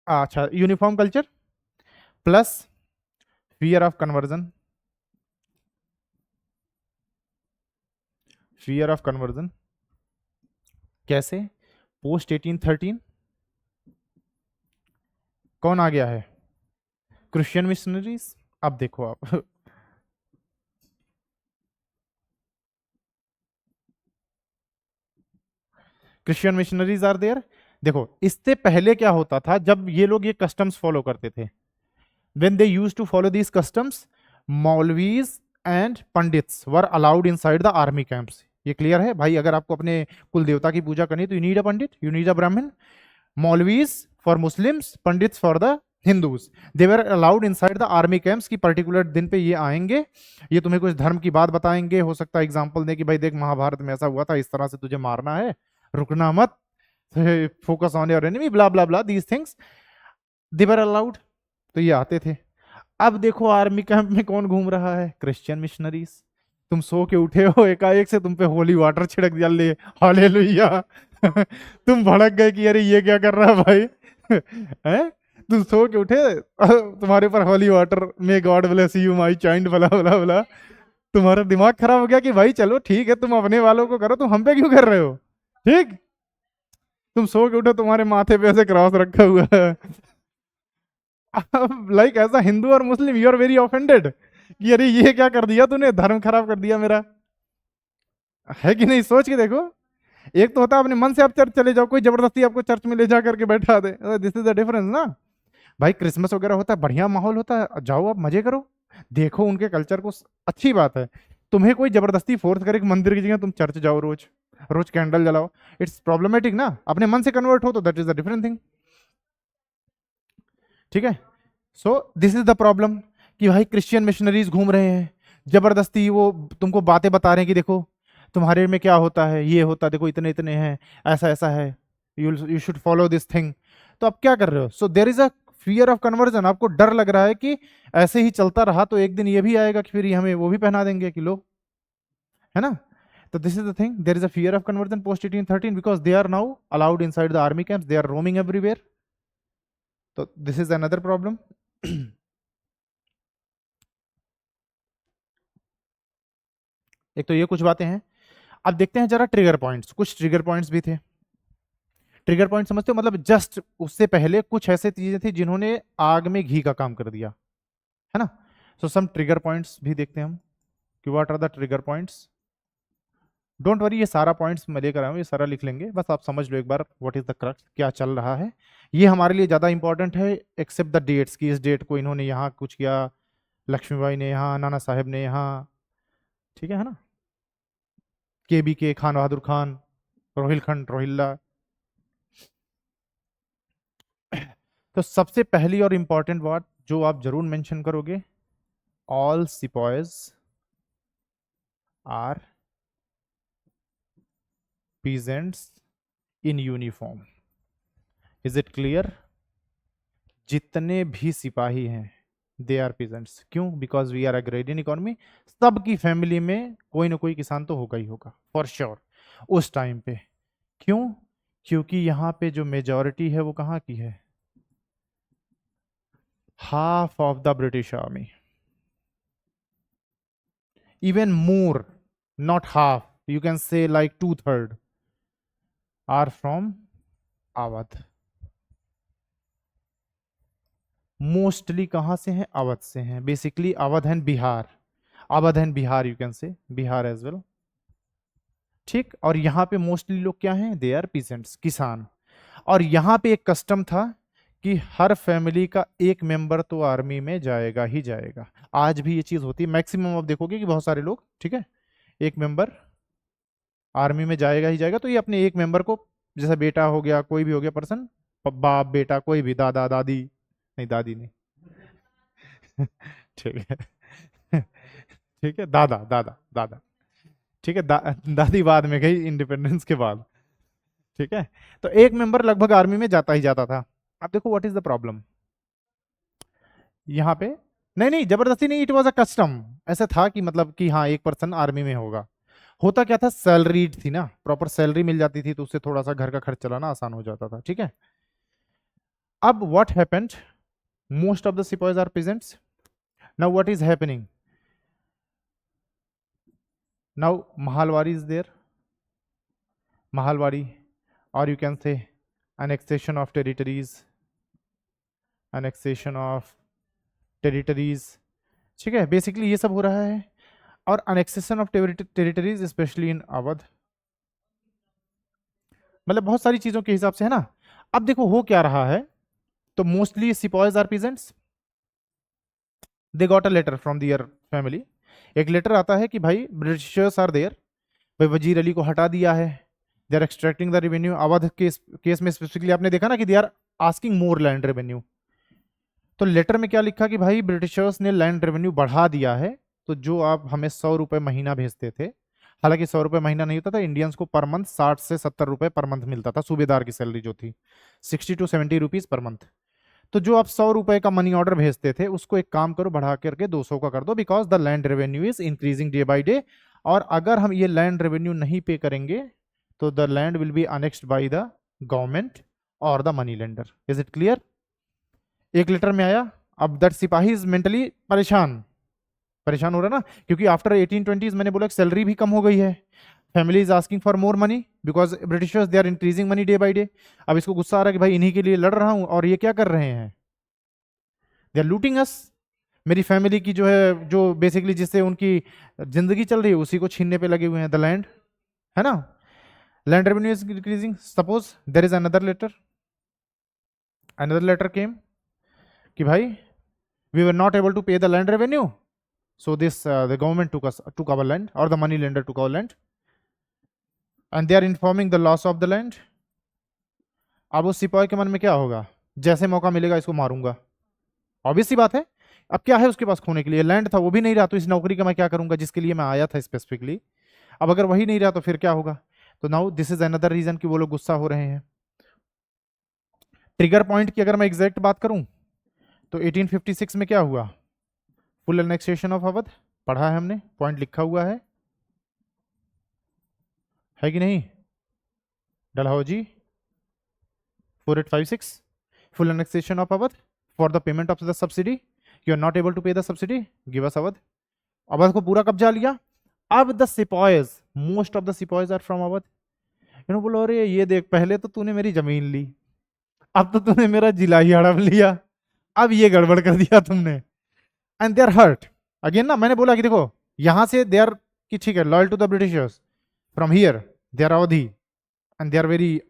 अच्छा, uniform culture plus fear of conversion, fear of conversion कैसे, पोस्ट 1813 कौन आ गया है, क्रिश्चियन मिशनरीज। अब देखो आप क्रिश्चियन मिशनरीज आर देयर। देखो इससे पहले क्या होता था, जब ये लोग ये कस्टम्स फॉलो करते थे, when they used to follow these customs, maulvis and pandits were allowed inside the army camps. ये क्लियर है भाई, अगर आपको अपने कुल देवता की पूजा करनी तो you need a pandit, you need a Brahmin. Maulvis for Muslims, pandits for the Hindus, they were allowed inside the army camps की पर्टिकुलर दिन पे ये आएंगे, ये तुम्हें कुछ धर्म की बात बताएंगे, हो सकता है एग्जाम्पल दे कि भाई देख महाभारत में ऐसा हुआ था, इस तरह से तुझे मारना है, रुकना मत, focus on your enemy, blah blah blah, these things they were allowed. तो ये आते थे। अब देखो आर्मी कैंप में कौन घूम रहा है, क्रिश्चियन मिशनरीज। तुम सो के उठे हो, एकाएक से तुम पे होली वाटर छिड़क दिया, ले हालेलुया तुम भड़क गए कि अरे ये क्या कर रहा है भाई हैं, तुम सो के उठे, तुम्हारे ऊपर holy water, may God bless you my child, भला भला भला, तुम्हारा दिमाग खराब हो गया कि भाई चलो ठीक है तुम अपने वालों को करो, तुम हम पे क्यों कर रहे हो, ठीक। तुम सो के उठो, तुम्हारे माथे पे ऐसे क्रॉस रखा हुआ है लाइक एज अ हिंदू और Muslim you are very offended कि अरे ये क्या कर दिया तूने, धर्म खराब कर दिया मेरा, है कि नहीं, सोच के देखो। एक तो होता है अपने मन से आप चर्च चले जाओ, कोई जबरदस्ती आपको चर्च में ले जा करके बैठा दे, दिस इज द डिफरेंस ना भाई। क्रिसमस वगैरह होता है, बढ़िया माहौल होता है, जाओ आप मजे करो, देखो उनके कल्चर को, अच्छी बात है। तुम्हें कोई जबरदस्ती फोर्स करे कि मंदिर की जगह तुम चर्च जाओ, रोज रोज कैंडल जलाओ, इट्स प्रॉब्लमेटिक ना। अपने मन से कन्वर्ट हो तो that is the different thing, ठीक है। So this is the problem कि भाई क्रिश्चियन मिशनरीज घूम रहे हैं, जबरदस्ती वो तुमको बातें बता रहे हैं कि देखो तुम्हारे में क्या होता है, ये होता है, देखो इतने इतने हैं, ऐसा ऐसा है, you should follow this thing. तो अब क्या कर रहे हो, so there is a fear of conversion, आपको डर लग रहा है कि ऐसे ही चलता रहा तो एक दिन ये भी आएगा कि फिर ये हमें वो भी पहना देंगे कि लो, है ना। तो this is the thing, there is a fear of conversion post 1813 because they are now allowed inside the army camps, they are roaming everywhere. तो दिस इज अनदर प्रॉब्लम एक तो ये कुछ बातें हैं। अब देखते हैं जरा ट्रिगर पॉइंट्स, कुछ ट्रिगर पॉइंट्स भी थे। ट्रिगर पॉइंट समझते हो, मतलब जस्ट उससे पहले कुछ ऐसे चीजें थी जिन्होंने आग में घी का काम कर दिया, है ना। सो सम ट्रिगर पॉइंट्स भी देखते हैं हम कि what are the trigger points. Don't worry, ये सारा पॉइंट्स मैं लेकर आया हूँ, ये सारा लिख लेंगे, बस आप समझ लो एक बार व्हाट इज द क्रक्स, क्या चल रहा है। ये हमारे लिए ज्यादा इंपॉर्टेंट है एक्सेप्ट द डेट्स की, इस डेट को इन्होंने यहाँ कुछ किया, लक्ष्मीबाई ने यहाँ, नाना साहेब ने यहाँ, ठीक है ना। KBK, खान बहादुर खान, रोहिलखंड, रोहिल्ला। तो सबसे पहली और इंपॉर्टेंट बात जो आप जरूर मेंशन करोगे, all sepoys are peasants in uniform. Is it clear? जितने भी सिपाही हैं दे आर पीजेंट्स। क्यों? Because we are agrarian economy. सबकी फैमिली में कोई ना कोई किसान तो होगा ही होगा फॉर श्योर उस टाइम पे। क्यों? क्योंकि यहाँ पे जो मेजॉरिटी है वो कहाँ की है? Half of the British army, even more, not half, you can say like 2/3 are from Awadh. Mostly कहां से हैं? अवध से हैं। Basically Awadh and Bihar, Awadh and Bihar, you can say Bihar as well. ठीक। और यहां पे मोस्टली लोग क्या हैं? दे आर पीसेंट्स, किसान। और यहां पे एक कस्टम था कि हर फैमिली का एक मेंबर तो आर्मी में जाएगा ही जाएगा। आज भी ये चीज होती है। मैक्सिमम आप देखोगे कि बहुत सारे लोग, ठीक है, एक मेंबर आर्मी में जाएगा ही जाएगा। तो ये अपने एक मेंबर को, जैसा बेटा हो गया, कोई भी हो गया पर्सन, बाप बेटा कोई भी, दादा दादी, नहीं दादी नहीं ठीक है ठीक है, दादा दादा दादा, ठीक है, दादी बाद में गई इंडिपेंडेंस के बाद। ठीक है। तो एक मेंबर लगभग आर्मी में जाता ही जाता था। अब देखो व्हाट इज द प्रॉब्लम यहाँ पे। नहीं नहीं, जबरदस्ती नहीं, इट वाज अ कस्टम। ऐसा था कि मतलब कि हाँ एक पर्सन आर्मी में होगा। होता क्या था? सैलरीड थी ना, प्रॉपर सैलरी मिल जाती थी, तो उससे थोड़ा सा घर का खर्च चलाना आसान हो जाता था। ठीक है। अब what happened, most of the sipahis are peasants. Now what is happening? Now Mahalwari is there, Mahalwari, or you can say annexation of territories, annexation of territories। ठीक है, बेसिकली ये सब हो रहा है। और annexation of territories specially in Awadh, मतलब बहुत सारी चीजों के हिसाब से, है ना। अब देखो हो क्या रहा है, तो mostly sepoys are peasants, they got a letter from their family. एक लेटर आता है कि भाई ब्रिटिशर्स आर देयर, भाई वजीर अली को हटा दिया है, they are extracting the revenue. Awadh case में स्पेसिफिकली आपने देखा ना कि they are asking more land revenue. तो लेटर में क्या लिखा कि भाई ब्रिटिशर्स ने लैंड रेवेन्यू बढ़ा दिया है, तो जो आप हमें 100 रुपए महीना भेजते थे, हालांकि 100 रुपए महीना नहीं होता था, इंडियंस को पर मंथ 60 से 70 रुपए पर मंथ मिलता था, सूबेदार की सैलरी जो थी 60 to 70 रुपीज पर मंथ। तो जो आप 100 रुपए का मनी ऑर्डर भेजते थे, उसको एक काम करो बढ़ा करके 200 का कर दो, because the land revenue is increasing day by day. और अगर हम ये लैंड रेवेन्यू नहीं पे करेंगे तो the land will be annexed by the government और the money lender. Is it clear? एक लेटर में आया। अब दैट सिपाही इज मेंटली परेशान, परेशान हो रहा ना, क्योंकि आफ्टर 1820 मैंने बोला सैलरी भी कम हो गई है, family is asking for more money because Britishers they are increasing money day by day. अब इसको गुस्सा आ रहा है कि भाई इन्हीं के लिए लड़ रहा हूं और ये क्या कर रहे हैं? दे आर लूटिंग अस। मेरी फैमिली की जो है, जो बेसिकली जिससे उनकी जिंदगी चल रही है, उसी को छीनने पे लगे हुए हैं, द लैंड, है ना। Land revenue is increasing. Suppose there is another letter, another letter came कि भाई we were not able to pay the land revenue, so this the government took our land, or the money lender took our land, and they are informing the loss of the land। अब उस सिपाही के मन में क्या होगा? जैसे मौका मिलेगा इसको मारूंगा, ऑब्वियस सी बात है। अब क्या है उसके पास खोने के लिए? लैंड था, वो भी नहीं रहा, तो इस नौकरी का मैं क्या करूंगा जिसके लिए मैं आया था स्पेसिफिकली। अब अगर वही नहीं रहा तो फिर क्या होगा? तो now this is another reason कि वो लोग गुस्सा हो रहे हैं। ट्रिगर पॉइंट की अगर मैं एग्जैक्ट बात करूं तो 1856 में क्या हुआ? फुल एनेक्सेशन ऑफ अवध, पढ़ा है हमने, पॉइंट लिखा हुआ है कि नहीं? Dalhousie ji 4856, full annexation of Awadh for the payment of the subsidy, you are not able to pay the subsidy, give us Awadh. Awadh को पूरा कब्जा लिया। अब the sepoys, most of the sepoys are from Awadh. इन्होंने बोला अरे ये देख, पहले तो तूने मेरी जमीन ली, अब तो तूने मेरा जिला ही हड़प लिया, अब ये गड़बड़ कर दिया तुमने। And they are hurt again ना। मैंने बोला कि देखो यहां से दे आर कि ठीक है loyal to the Britishers, from here they are Awadhi, and they are very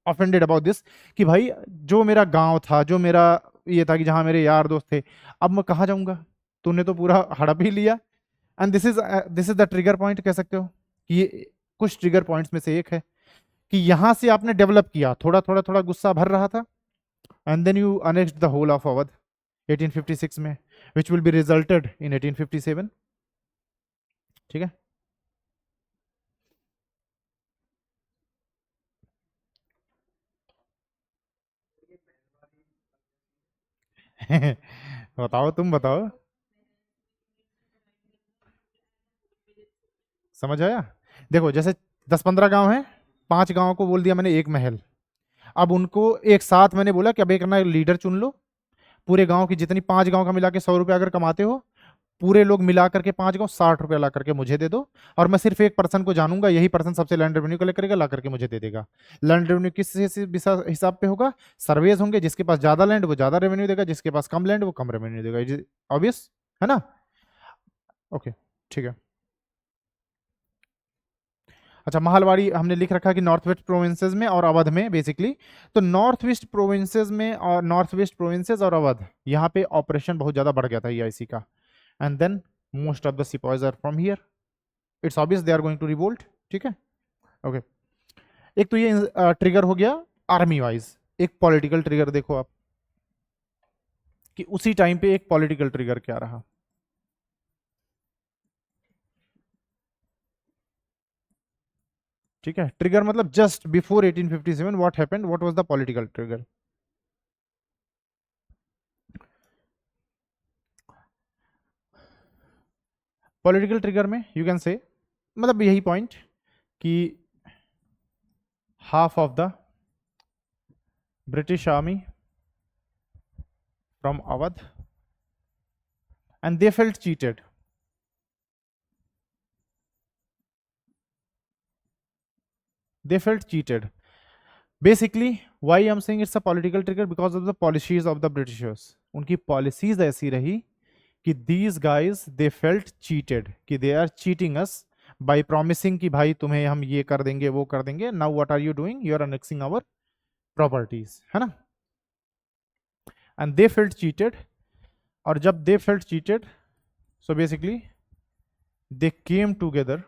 offended about this कि भाई जो मेरा गांव था, जो मेरा ये था कि जहां मेरे यार दोस्त थे, अब मैं कहाँ जाऊंगा? तूने तो पूरा हड़प ही लिया। And this is the trigger point कह सकते हो कि कुछ ट्रिगर पॉइंट्स में से एक है कि यहां से आपने डेवलप किया, थोड़ा थोड़ा थोड़ा गुस्सा भर रहा था, and then you annexed the whole of Awadh 1856 में, which will be resulted in 1857। ठीक है। बताओ, तुम बताओ, समझ आया? देखो जैसे 10-15 गांव हैं, 5 गांव को बोल दिया मैंने एक महल। अब उनको एक साथ मैंने बोला कि अब एक ना लीडर चुन लो, पूरे गांव की जितनी 5 गांव का मिला के 100 रुपये अगर कमाते हो, पूरे लोग मिला करके 5 गांव 60 रुपये ला करके मुझे दे दो, और मैं सिर्फ एक पर्सन को जानूंगा, यही पर्सन सबसे लैंड रेवेन्यू कलेक्ट करेगा, ला करके मुझे दे देगा। लैंड रेवेन्यू किस हिसाब पे होगा? सर्वेज होंगे, जिसके पास ज्यादा लैंड वो ज्यादा रेवेन्यू देगा, जिसके पास कम लैंड वो कम रेवेन्यू देगा। ऑब्वियस है ना? ओके, ठीक है। अच्छा, महलवाड़ी हमने लिख रखा है कि नॉर्थ वेस्ट प्रोविंसेस में और अवध में बेसिकली। तो नॉर्थ वेस्ट प्रोविंसेस में और नॉर्थ वेस्ट प्रोविंसेस और अवध, यहाँ पे ऑपरेशन बहुत ज्यादा बढ़ गया था ईआईसी का, and then most of the sepoys are from here, it's obvious they are going to revolt. ठीक है, ओके। एक तो ये ट्रिगर हो गया आर्मी वाइज। एक पॉलिटिकल ट्रिगर देखो आप कि उसी टाइम पे एक पॉलिटिकल ट्रिगर क्या रहा। ठीक है, ट्रिगर मतलब just before 1857 what happened, what was the political trigger. Political trigger में यू कैन से, मतलब यही पॉइंट कि half of the British army from Awadh and they felt cheated. They felt cheated. Basically, why I'm saying it's a political trigger, because of the policies of the Britishers. उनकी policies ऐसी रही कि these guys they felt cheated, कि they are cheating us by promising कि भाई तुम्हें हम ये कर देंगे वो कर देंगे। Now what are you doing? You are annexing our properties, है ना? And they felt cheated, और जब they felt cheated, so basically they came together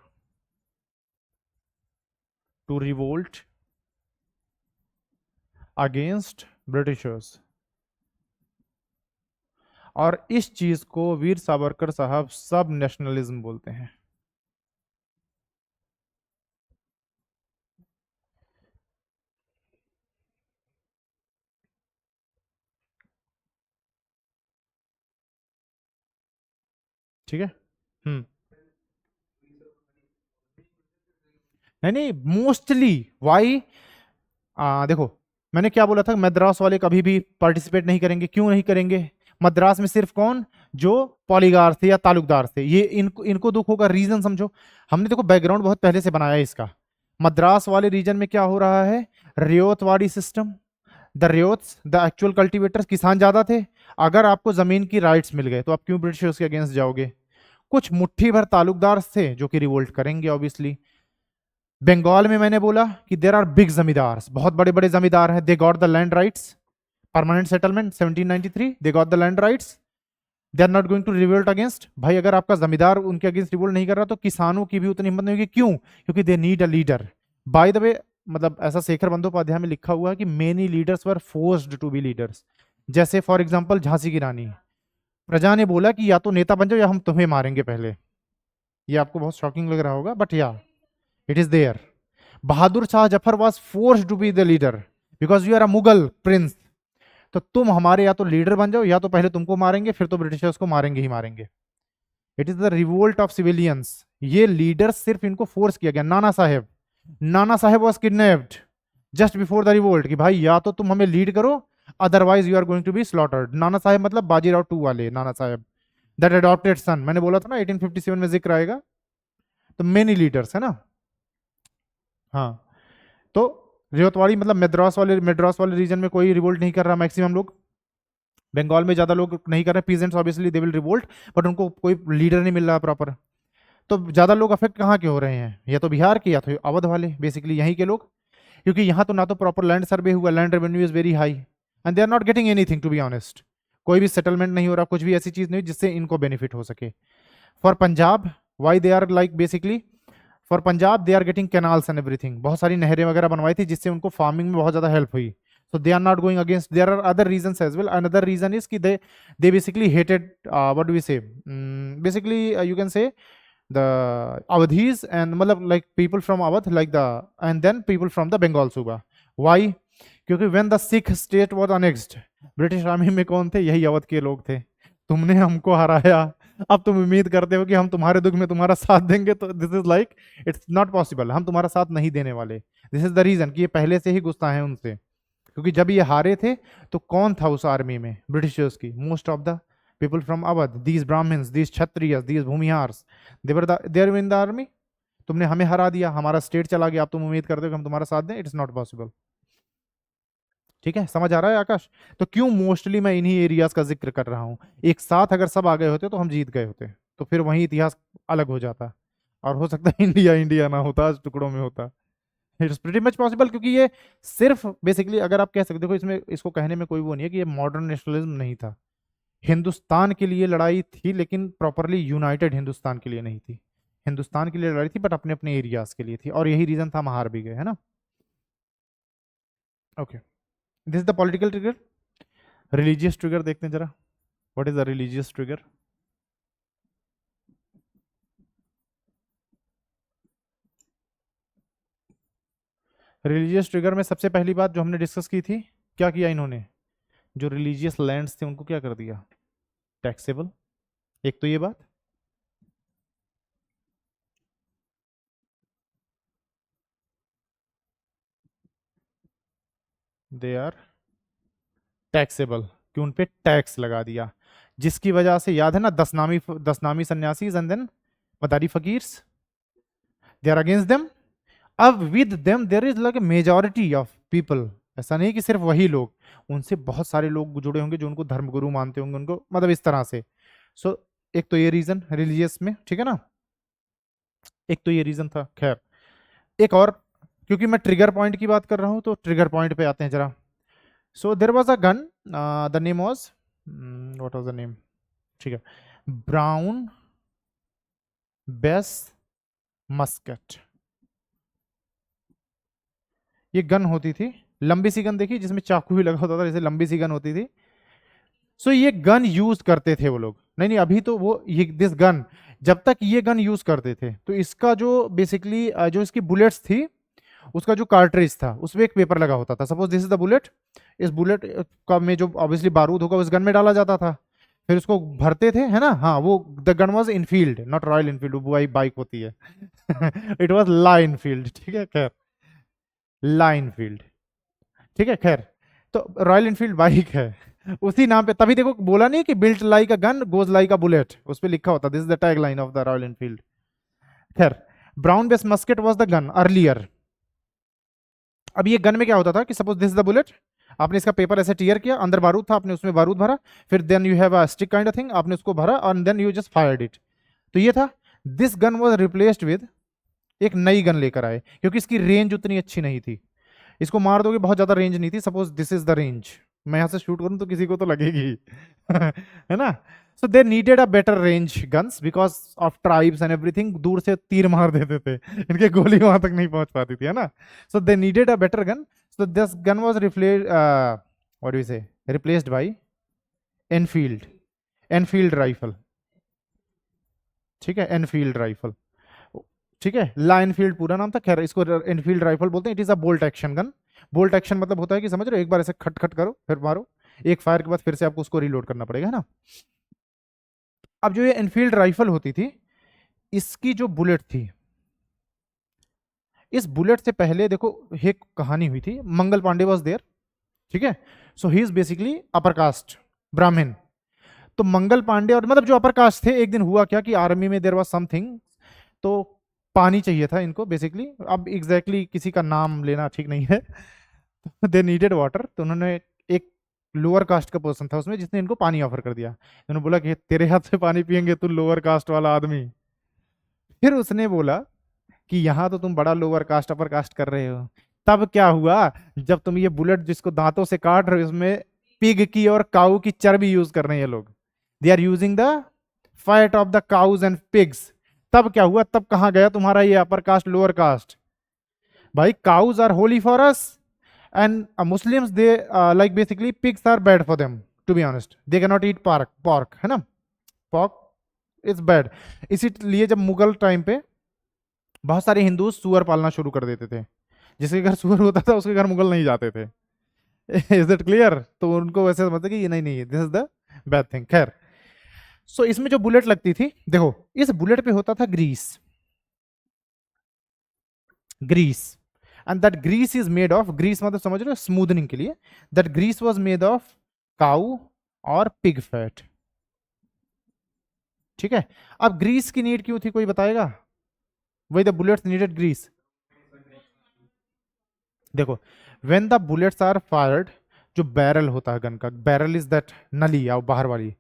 to revolt against Britishers. और इस चीज को वीर सावरकर साहब सब नेशनलिज्म बोलते हैं। ठीक है, नहीं मोस्टली वाई, देखो मैंने क्या बोला था, मद्रास वाले कभी भी पार्टिसिपेट नहीं करेंगे। क्यों नहीं करेंगे? मद्रास में सिर्फ कौन, जो पॉलीगार थे या तालुकदार थे, ये इनको दुख होगा। रीजन समझो, हमने देखो बैकग्राउंड बहुत पहले से बनाया है इसका। मद्रास वाले रीजन में क्या हो रहा है? Ryotwari system. The ryots, the actual cultivators, किसान ज्यादा थे। अगर आपको जमीन की राइट्स मिल गए तो आप क्यों ब्रिटिशर्स के अगेंस्ट जाओगे? कुछ मुट्ठी भर तालुकदार थे जो कि रिवोल्ट करेंगे ऑब्वियसली। बंगाल में मैंने बोला कि देर आर बिग जमींदार, बहुत बड़े बड़े जमींदार हैं। They got the land rights, permanent settlement 1793, they got the land rights, they are not going to revolt against. भाई अगर आपका जमींदार उनके अगेंस्ट रिवोल्ट नहीं कर रहा तो किसानों की भी उतनी हिम्मत नहीं होगी। क्यों? क्योंकि they need a leader. By the way, मतलब ऐसा शेखर बंदोपाध्याय में लिखा हुआ है कि many leaders were forced to be leaders. जैसे फॉर एग्जांपल झांसी की रानी, प्रजा ने बोला कि या तो नेता बन जाओ या हम तुम्हें मारेंगे पहले। ये आपको बहुत शॉकिंग लग रहा होगा, but yeah it is there. Bahadur Shah Zafar was forced to be the leader because you are a Mughal prince. तो तुम हमारे या तो लीडर बन जाओ या तो पहले तुमको मारेंगे, फिर तो ब्रिटिशर्स को मारेंगे ही मारेंगे। It is the revolt of civilians. ये लीडर सिर्फ इनको फोर्स किया गया। Nana Saheb was kidnapped just before the revolt कि भाई या तो तुम हमें लीड करो, otherwise you are going to be slaughtered. Nana Saheb मतलब बाजीराव 2 वाले नाना साहेब, दैट अडॉप्टेड सन। मैंने बोला था ना 1857 में जिक्र आएगा। तो मेनी लीडर्स है ना। हाँ, तो रियोतवाड़ी मतलब मद्रास वाले रीजन में कोई रिवोल्ट नहीं कर रहा, मैक्सिमम लोग। बंगाल में ज्यादा लोग नहीं कर रहे, peasants obviously they will revolt, but उनको कोई लीडर नहीं मिल रहा प्रॉपर। तो ज्यादा लोग अफेक्ट कहाँ के हो रहे हैं? या तो बिहार के या तो अवध वाले, बेसिकली यहीं के लोग। क्योंकि यहाँ तो ना तो प्रॉपर लैंड सर्वे हुआ, land revenue is very high and they are not getting anything to be honest. कोई भी सेटलमेंट नहीं हो रहा, कुछ भी ऐसी चीज नहीं जिससे इनको बेनिफिट हो सके। For Punjab, why they are like basically for Punjab they are getting canals and everything, बहुत सारी नहरें वगैरह बनवाई थी जिससे उनको फार्मिंग में बहुत ज्यादा हेल्प हुई. So they are not going against. There are other reasons as well. Another reason is कि they basically hated what do we say? Basically you can say the Awadhis and मतलब like people from Awadh like the and then people from the Bengal Suba. Why? क्योंकि when the Sikh state was annexed, British army में कौन थे? यही अवध के लोग थे. तुमने हमको हराया, अब तुम उम्मीद करते हो कि हम तुम्हारे दुख में तुम्हारा साथ देंगे, तो this is like it's not possible. हम तुम्हारा साथ नहीं देने वाले. दिस इज द रीजन कि ये पहले से ही गुस्सा है उनसे, क्योंकि जब ये हारे थे तो कौन था उस आर्मी में ब्रिटिशर्स की? Most of the people from Awadh, these Brahmins, these Kshatriyas, these Bhumihars, there in the army. तुमने हमें हरा दिया, हमारा स्टेट चला गया, अब तुम उम्मीद करते हो कि हम तुम्हारा साथ दें? It's not possible. ठीक है, समझ आ रहा है आकाश? तो क्यों मोस्टली मैं इन्हीं एरियाज का जिक्र कर रहा हूं. एक साथ अगर सब आ गए होते तो हम जीत गए होते, तो फिर वही इतिहास अलग हो जाता, और हो सकता है इंडिया इंडिया ना होता, आज टुकड़ों में होता. इट्स प्रीटी मच पॉसिबल, क्योंकि ये सिर्फ बेसिकली अगर आप कह सकते हो, इसमें इसको कहने में कोई वो नहीं है कि ये मॉडर्न नेशनलिज्म नहीं था. हिंदुस्तान के लिए लड़ाई थी, लेकिन प्रॉपरली यूनाइटेड हिंदुस्तान के लिए नहीं थी. हिंदुस्तान के लिए लड़ाई थी, बट अपने अपने एरियाज के लिए थी, और यही रीजन था हम हार भी गए, है ना. Okay, this is the political trigger. Religious trigger देखते हैं जरा. What is the religious trigger? Religious trigger में सबसे पहली बात जो हमने डिस्कस की थी, क्या किया इन्होंने? जो रिलीजियस लैंड्स थे उनको क्या कर दिया? टैक्सेबल. एक तो ये बात. दे आर टैक्सेबल, कि उन पे टैक्स लगा दिया, जिसकी वजह से याद है ना, दस नामी sannyasis and then Madari fakirs, they are against them. अब with them there is like a majority of people. ऐसा नहीं कि सिर्फ वही लोग, उनसे बहुत सारे लोग जुड़े होंगे जो उनको धर्मगुरु मानते होंगे उनको, मतलब इस तरह से. सो एक तो ये रीजन रिलीजियस में, ठीक है ना, एक तो ये रीजन था. खैर, एक और, क्योंकि मैं ट्रिगर पॉइंट की बात कर रहा हूं तो ट्रिगर पॉइंट पे आते हैं जरा. So there was a gun, the name was, what was the name, ठीक है, ब्राउन बेस मस्केट. ये गन होती थी, लंबी सी गन, देखी जिसमें चाकू भी लगा होता था, जैसे लंबी सी गन होती थी. सो ये गन यूज करते थे वो लोग. नहीं नहीं, अभी तो वो ये दिस गन, जब तक ये गन यूज करते थे तो इसका जो बेसिकली जो इसकी बुलेट्स थी, उसका जो कार्ट्रिज था उसमें एक पेपर लगा होता था. सपोज दिस इज द बुलेट. इस बुलेट का में जो ऑब्वियसली बारूद होगा उस गन में डाला जाता था, फिर उसको भरते थे, है ना. हाँ, वो the gun was Enfield, not Royal Enfield, वो बाइक होती है. It was la Enfield. ठीक है, खैर, ला इनफील्ड. ठीक है, खैर, तो रॉयल इनफील्ड बाइक है उसी नाम पे. तभी देखो बोला नहीं कि built like a gun goes like a bullet, उस पे लिखा होता, this is the tag line of the Royal Enfield. खैर, Brown Bess musket was the gun earlier. अब ये गन में क्या होता था कि सपोज दिस इज द बुलेट, आपने इसका पेपर ऐसे टीयर किया, अंदर बारूद था, आपने उसमें बारूद भरा, फिर then you have a stick kind of thing, आपने उसको भरा और then you just fired it. तो ये था. This gun was replaced with एक नई गन लेकर आए, क्योंकि इसकी रेंज उतनी अच्छी नहीं थी. इसको मार दोगे, बहुत ज्यादा रेंज नहीं थी. Suppose this is the range, मैं यहाँ से शूट करूँ तो किसी को तो लगेगी है ना. So they needed a better range guns because of tribes and everything. दूर से तीर मार देते थे, इनके गोली वहां तक नहीं पहुंच पाती थी, है ना. So they needed a better gun. So this gun was what do we say replaced by Enfield, Enfield rifle. ठीक है, एनफील्ड राइफल. ठीक है, ला एनफील्ड पूरा नाम था. खैर, इसको एनफील्ड राइफल बोलते हैं. It is a bolt action gun. Bolt action मतलब होता है कि समझ रहे हो, एक बार ऐसे खट खट करो फिर मारो, एक फायर के बाद फिर से आपको उसको रीलोड करना पड़ेगा, है ना. अब जो ये एनफील्ड राइफल होती थी, इसकी जो बुलेट थी, इस बुलेट से पहले देखो एक कहानी हुई थी. Mangal Pandey was there. ठीक है, so he is basically upper caste Brahmin. तो मंगल पांडे और मतलब जो अपर कास्ट थे, एक दिन हुआ क्या कि आर्मी में देयर वाज समथिंग, तो पानी चाहिए था इनको बेसिकली. अब एग्जैक्टली किसी का नाम लेना ठीक नहीं है. दे नीडेड वाटर, तो उन्होंने एक लोअर कास्ट का पर्सन था उसमें जिसने इनको पानी ऑफर कर दिया. उन्होंने बोला कि तेरे हाथ से पानी पियेंगे तू लोअर कास्ट वाला आदमी. फिर उसने बोला कि यहाँ तो तुम बड़ा लोअर कास्ट अपर कास्ट कर रहे हो. तब क्या हुआ, जब तुम ये बुलेट जिसको दांतों से काट रहे हो, उसमें पिग की और काऊ की चर्बी यूज कर रहे हैं ये लोग. They are using the fat of the cows and pigs तब क्या हुआ, तब कहाँ गया तुम्हारा ये अपर कास्ट लोअर कास्ट? भाई cows are holy for us and Muslims they like basically pigs are bad for them, to be honest they can not eat park pork, है ना, पॉर्क इज बैड। इसीलिए जब मुगल टाइम पे बहुत सारे हिंदू सुअर पालना शुरू कर देते थे, जिसके घर सुअर होता था उसके घर मुगल नहीं जाते थे। Is it clear? तो उनको वैसे समझते कि ये नहीं नहीं this is the bad thing. खैर, सो इसमें जो बुलेट लगती थी, देखो इस बुलेट पे होता था grease, grease, and that grease is made of, grease मतलब समझ रहे हो स्मूथनिंग के लिए, that grease was made of cow और पिग फैट। ठीक है, अब ग्रीस की नीड क्यों थी, कोई बताएगा? वही द बुलेट्स नीडेड ग्रीस। देखो when the bullets are fired, जो बैरल होता है गन का, बैरल इज दैट नली या बाहर वाली,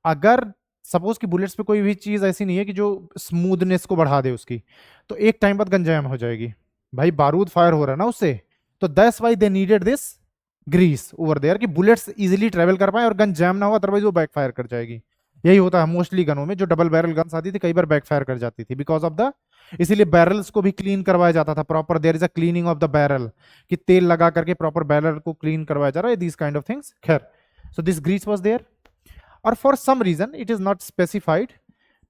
अगर सपोज कि बुलेट्स पे कोई भी चीज ऐसी नहीं है कि जो स्मूथनेस को बढ़ा दे उसकी, तो एक टाइम बाद गन जैम हो जाएगी। भाई बारूद फायर हो रहा है ना उससे, तो that's why they needed this grease over there कि बुलेट्स इजीली ट्रेवल कर पाए और गन जैम ना हो, अदरवाइज वो बैक फायर कर जाएगी। यही होता है मोस्टली गनों में, जो डबल बैरल गन्स आती थी कई बार बैक फायर कर जाती थी बिकॉज ऑफ द, इसीलिए बैरल्स को भी क्लीन करवाया जाता था proper, there is a cleaning of the barrel, कि तेल लगा करके प्रॉपर बैरल को क्लीन करवाया जा रहा है, दिस काइंड ऑफ थिंग्स। खैर, so this grease was there और for some reason it is not specified,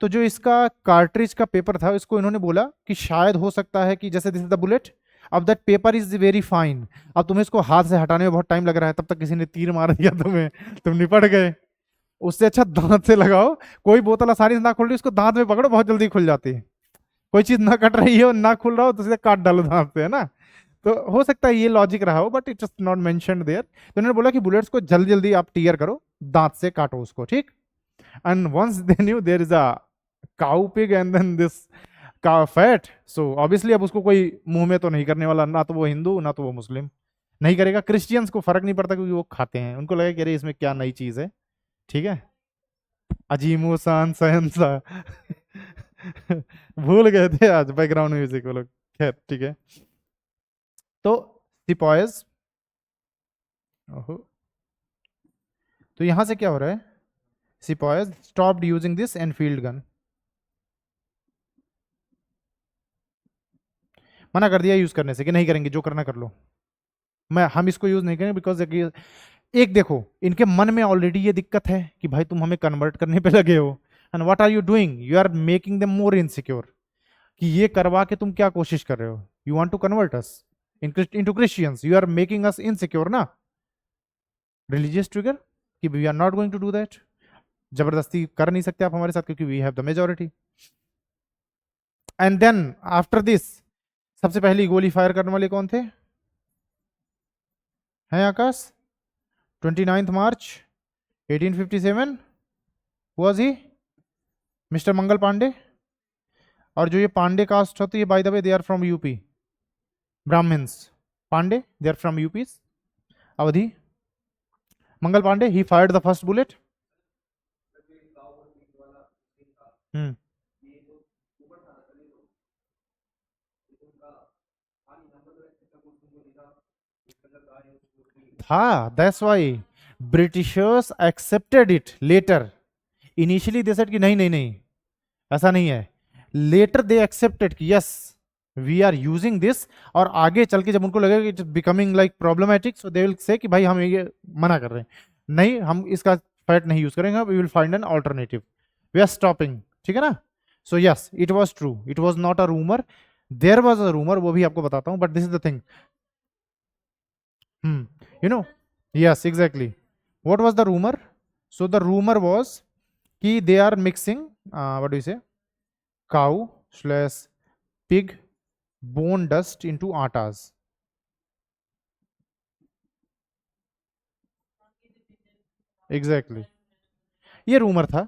तो जो इसका कार्ट्रिज का पेपर था इसको इन्होंने बोला कि शायद हो सकता है कि जैसे दिस इज द बुलेट, अब that paper is very fine, अब तुम्हें इसको हाथ से हटाने में बहुत टाइम लग रहा है, तब तक किसी ने तीर मार दिया तुम्हें, तुम निपट गए। उससे अच्छा दांत से लगाओ, कोई बोतल आसानी से ना खुल रही उसको दांत में पकड़ो, बहुत जल्दी खुल जाती है। कोई चीज ना कट रही हो ना खुल रहा हो तो सीधे काट डालो दांत से, है ना। तो हो सकता है ये लॉजिक रहा हो, but it is not mentioned there. तो उन्होंने बोला कि बुलेट्स को जल्दी जल्दी आप टीयर करो, दांत से काटो उसको, ठीक। And once they knew there is a cow pig and then this का फैट, सो ऑब्वियसली अब उसको कोई मुंह में तो नहीं करने वाला, ना तो वो हिंदू ना तो वो मुस्लिम, नहीं करेगा। क्रिश्चियंस को फर्क नहीं पड़ता क्योंकि वो खाते हैं, उनको लगा कि अरे इसमें क्या नई चीज है, ठीक है, अजीमो शान शहंशाह भूल गए थे आज बैकग्राउंड म्यूजिक वो लोग। खैर ठीक है, तो सिपॉयज, ओहो, तो यहां से क्या हो रहा है, sepoys stopped using this Enfield gun, मना कर दिया यूज करने से कि नहीं करेंगे, जो करना कर लो, हम इसको यूज नहीं करेंगे बिकॉज एक देखो इनके मन में ऑलरेडी ये दिक्कत है कि भाई तुम हमें कन्वर्ट करने पे लगे हो, and what are you doing, you are making them more insecure, कि ये करवा के तुम क्या कोशिश कर रहे हो, you want to convert us into Christians, you are making us insecure ना, रिलीजियस ट्रिगर, कि we are not going to do that, जबरदस्ती कर नहीं सकते आप हमारे साथ क्योंकि we have the majority. And then after this सबसे पहली गोली फायर करने वाले कौन थे, हैं Akash? 29 March 1857 was he Mister Mangal Pandey. और जो ये पांडे कास्ट होती है, by the way they are from UP, Brahmins, Pandey they are from UP, Awadhi. Mangal Pandey he fired the first bullet. Hmm, था, that's why Britishers accepted it later, initially they said कि नहीं नहीं नहीं ऐसा नहीं है, लेटर दे एक्सेप्टेड कि yes we are using this, और आगे चल के जब उनको लगेगा कि it's becoming like problematic, so they will say कि भाई हम ये मना कर रहे हैं, नहीं हम इसका फैट नहीं यूज करेंगे, we will find an alternative, we are stopping, ठीक है ना। So yes it was true, it was not a rumour, there was a rumour, वो भी आपको बताता हूं, but this is the thing. You know, yes exactly, what was the rumor, so the rumor was कि they are mixing what do you say, cow slash pig bone dust into आटास, exactly, ये रूमर था,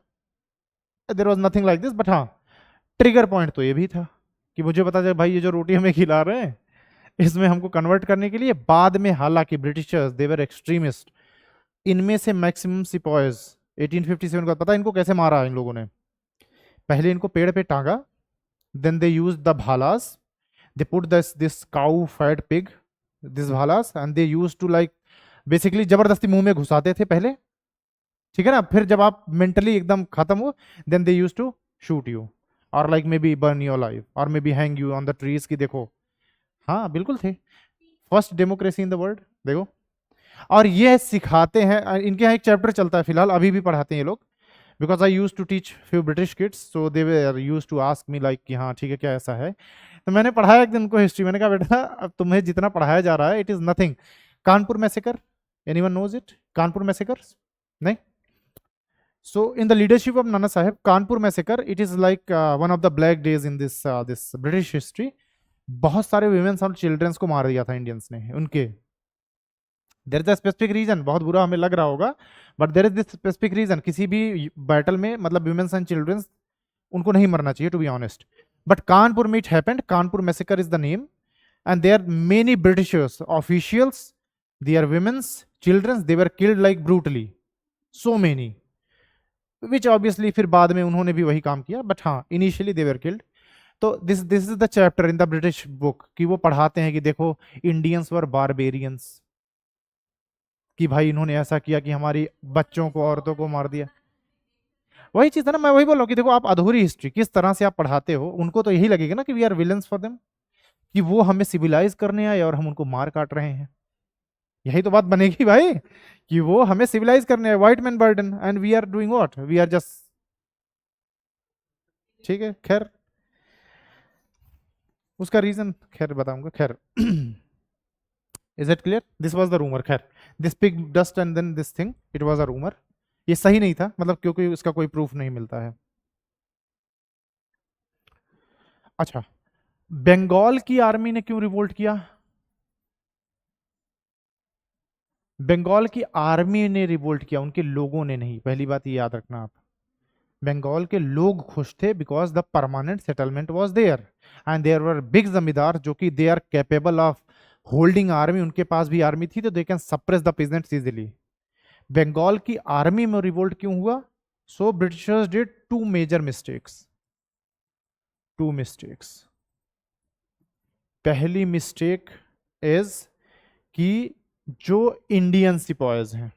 there was nothing like this, but हाँ ट्रिगर पॉइंट तो ये भी था कि मुझे पता चला भाई ये जो रोटी हमें खिला रहे हैं इसमें हमको कन्वर्ट करने के लिए, बाद में हालांकि ब्रिटिशर्स दे वर एक्सट्रीमिस्ट, इनमें से मैक्सिमम सिपॉयज 1857 का पता इनको कैसे मारा इन लोगों ने, पहले इनको पेड़ पे टांगा, then they use the bhalas, they put this cow fat pig, this bhalas, and they used to like basically जबरदस्ती मुंह में घुसाते थे पहले, ठीक है ना, फिर जब आप मेंटली एकदम खत्म हो then they use to shoot you, और like may be burn you alive और may be hang you on the trees की देखो। हाँ बिल्कुल थे, first democracy in the world देखो। और ये सिखाते हैं, इनके यहाँ एक चैप्टर चलता है फिलहाल, अभी भी पढ़ाते हैं ये लोग, because I used to teach few British kids, so they were used to ask me like कि हाँ ठीक है क्या ऐसा है। तो मैंने पढ़ाया एक दिन उनको हिस्ट्री, मैंने कहा बेटा अब तुम्हें जितना पढ़ाया जा रहा है it is nothing. Kanpur massacre, anyone knows it? Kanpur massacre? नहीं? So in the leadership of Nana Sahib, Kanpur massacre, it is like one of the black days in this British history. बहुत सारे women's और childrens को मार दिया था इंडियंस ने उनके। There is a specific reason, बहुत बुरा हमें लग रहा होगा, but there is this specific reason. किसी भी बैटल में मतलब women's and childrens उनको नहीं मरना चाहिए, to be honest, but Kanpur में it happened. Kanpur massacre is the name, and there many Britishers officials, there women's, childrens, they were killed like brutally, so many, which obviously फिर बाद में उन्होंने भी वही काम किया, बट हाँ इनिशियली दे वर किल्ड। तो this is the chapter in the British book कि वो पढ़ाते हैं कि देखो इंडियंस वर बारबेरियंस, कि भाई इन्होंने ऐसा किया कि हमारी बच्चों को, औरतों को मार दिया। वही चीज है ना, मैं वही बोल रहा हूँ कि देखो आप अधूरी हिस्ट्री किस तरह से आप पढ़ाते हो, उनको तो यही लगेगा ना कि we are villains for them, कि वो हमें सिविलाइज करने आए और हम उनको मार काट रहे हैं। यही तो बात बनेगी भाई, कि वो हमें सिविलाइज करने आए, white man burden, and we are doing what, we are just, ठीक है खैर उसका रीजन खैर बताऊंगा खैर। Is it clear? This was the rumour, खैर this pig dust and then this thing, it was a rumour. ये सही नहीं था मतलब, क्योंकि उसका कोई प्रूफ नहीं मिलता है। अच्छा, बंगाल की आर्मी ने क्यों रिवोल्ट किया? बंगाल की आर्मी ने रिवोल्ट किया, उनके लोगों ने नहीं, पहली बात ये याद रखना आप। बंगाल के लोग खुश थे because the permanent settlement was there, and there were big zamindar जो कि they are capable of holding army, उनके पास भी आर्मी थी, तो they can suppress the peasants easily. Bengal की आर्मी में रिवोल्ट क्यों हुआ? So Britishers did two major mistakes, two mistakes. पहली मिस्टेक इज कि जो इंडियन सिपॉयज हैं,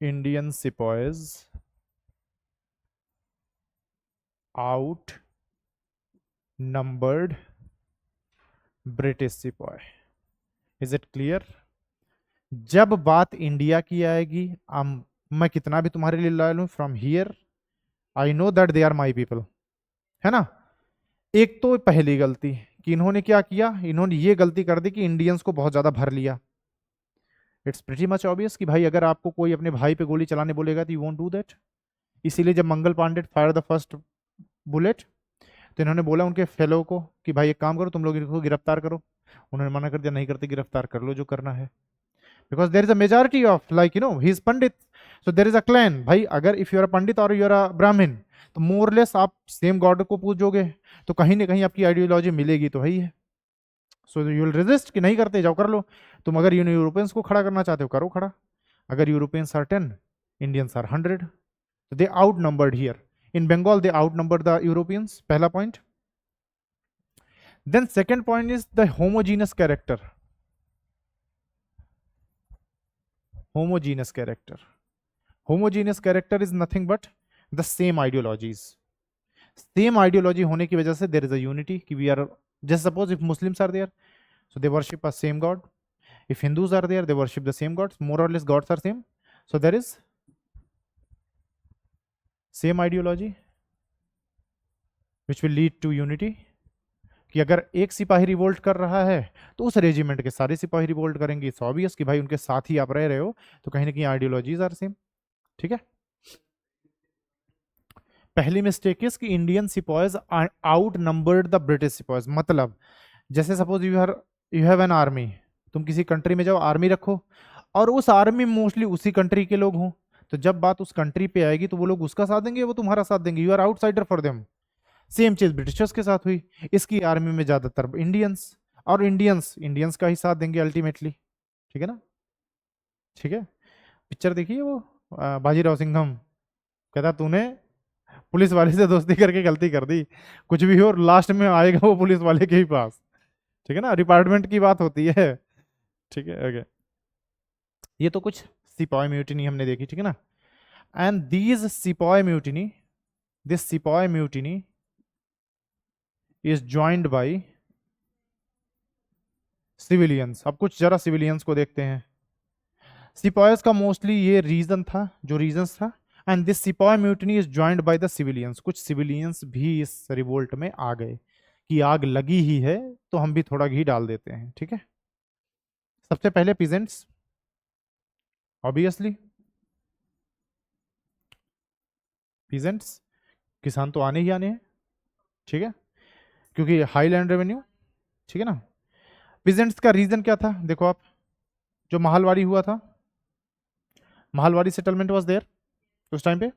Indian sepoys outnumbered British sepoy. Is it clear? जब बात इंडिया की आएगी, मैं कितना भी तुम्हारे लिए लॉयल हूं, from here I know that they are my people, है ना। एक तो पहली गलती कि इन्होंने क्या किया, इन्होंने ये गलती कर दी कि इंडियंस को बहुत ज्यादा भर लिया। इट्स प्रीटी मच ऑब्वियस कि भाई अगर आपको कोई अपने भाई पे गोली चलाने बोलेगा तो यू वोंट डू दैट। इसीलिए जब Mangal Pandey fire the first bullet, तो इन्होंने बोला उनके फेलो को कि भाई एक काम करो, तुम लोग इनको गिरफ्तार करो। उन्होंने मना कर दिया, नहीं करते, गिरफ्तार कर लो जो करना है, because there is a majority of like you know he is Pandit, so there is a clan. भाई अगर इफ यू आर पंडित और यू आर अ ब्राह्मण, तो मोरलेस आप सेम गॉड को पूजोगे, तो कहीं ना कहीं आपकी आइडियोलॉजी मिलेगी तो वही है। सो यू विल रेजिस्ट कि नहीं करते, जाओ कर लो। तुम अगर यूरोपियंस को खड़ा करना चाहते हो करो खड़ा। अगर Europeans are 10, Indians are 100, they outnumbered here in Bengal, they outnumber the Europeans, पहला point. Then second point is the homogeneous character, homogeneous character. Homogeneous character is nothing but the same ideologies. Same ideology होने की वजह से there is a unity कि we are, just suppose if Muslims are there, so they worship a same God. If Hindus are there, they worship the same gods. More or less gods are same. So there is same ideology which will lead to unity. कि अगर एक सिपाही रिवोल्ट कर रहा है तो उस रेजिमेंट के सारे सिपाही रिवोल्ट करेंगे। इट्स ऑब्वियस कि भाई उनके साथ ही आप रह रहे हो, तो कहीं ना कहीं आइडियोलॉजीज आर सेम, ठीक है। पहली मिस्टेक इज कि Indian sepoys out numbered the British sepoys. मतलब जैसे suppose you have an army, तुम किसी कंट्री में जाओ, आर्मी रखो, और उस आर्मी में मोस्टली उसी कंट्री के लोग हों, तो जब बात उस कंट्री पे आएगी तो वो लोग उसका साथ देंगे, वो तुम्हारा साथ देंगे, you are outsider for them. Same चीज ब्रिटिशर्स के साथ हुई, इसकी आर्मी में ज्यादातर इंडियंस, और इंडियंस का ही साथ देंगे अल्टीमेटली, ठीक है ना। ठीक है, पिक्चर देखिए वो बाजीराव सिंघम, कहता तूने पुलिस वाले से दोस्ती करके गलती कर दी, कुछ भी हो और लास्ट में आएगा वो पुलिस वाले के ही पास, ठीक है ना, डिपार्टमेंट की बात होती है, ठीक है। ओके, ये तो कुछ सिपाही म्यूटिनी हमने देखी, ठीक है ना। एंड दीज सिपाही म्यूटिनी दिस सिपाही mutiny is joined bye civilians. अब कुछ जरा सिविलियंस को देखते हैं। सिपाहीज का मोस्टली ये रीजन था, जो रीजंस था, एंड दिस सिपाही mutiny is joined by the civilians. कुछ सिविलियंस भी इस रिवोल्ट में आ गए कि आग लगी ही है तो हम भी थोड़ा घी डाल देते हैं, ठीक है। सबसे पहले पीजेंट्स, ऑब्वियसली पीजेंट्स, किसान तो आने ही आने हैं, ठीक है, क्योंकि हाई लैंड रेवेन्यू, ठीक है ना। पीजेंट्स का रीजन क्या था, देखो आप, जो महालवाड़ी हुआ था, महालवाड़ी सेटलमेंट वाज देयर उस टाइम पे।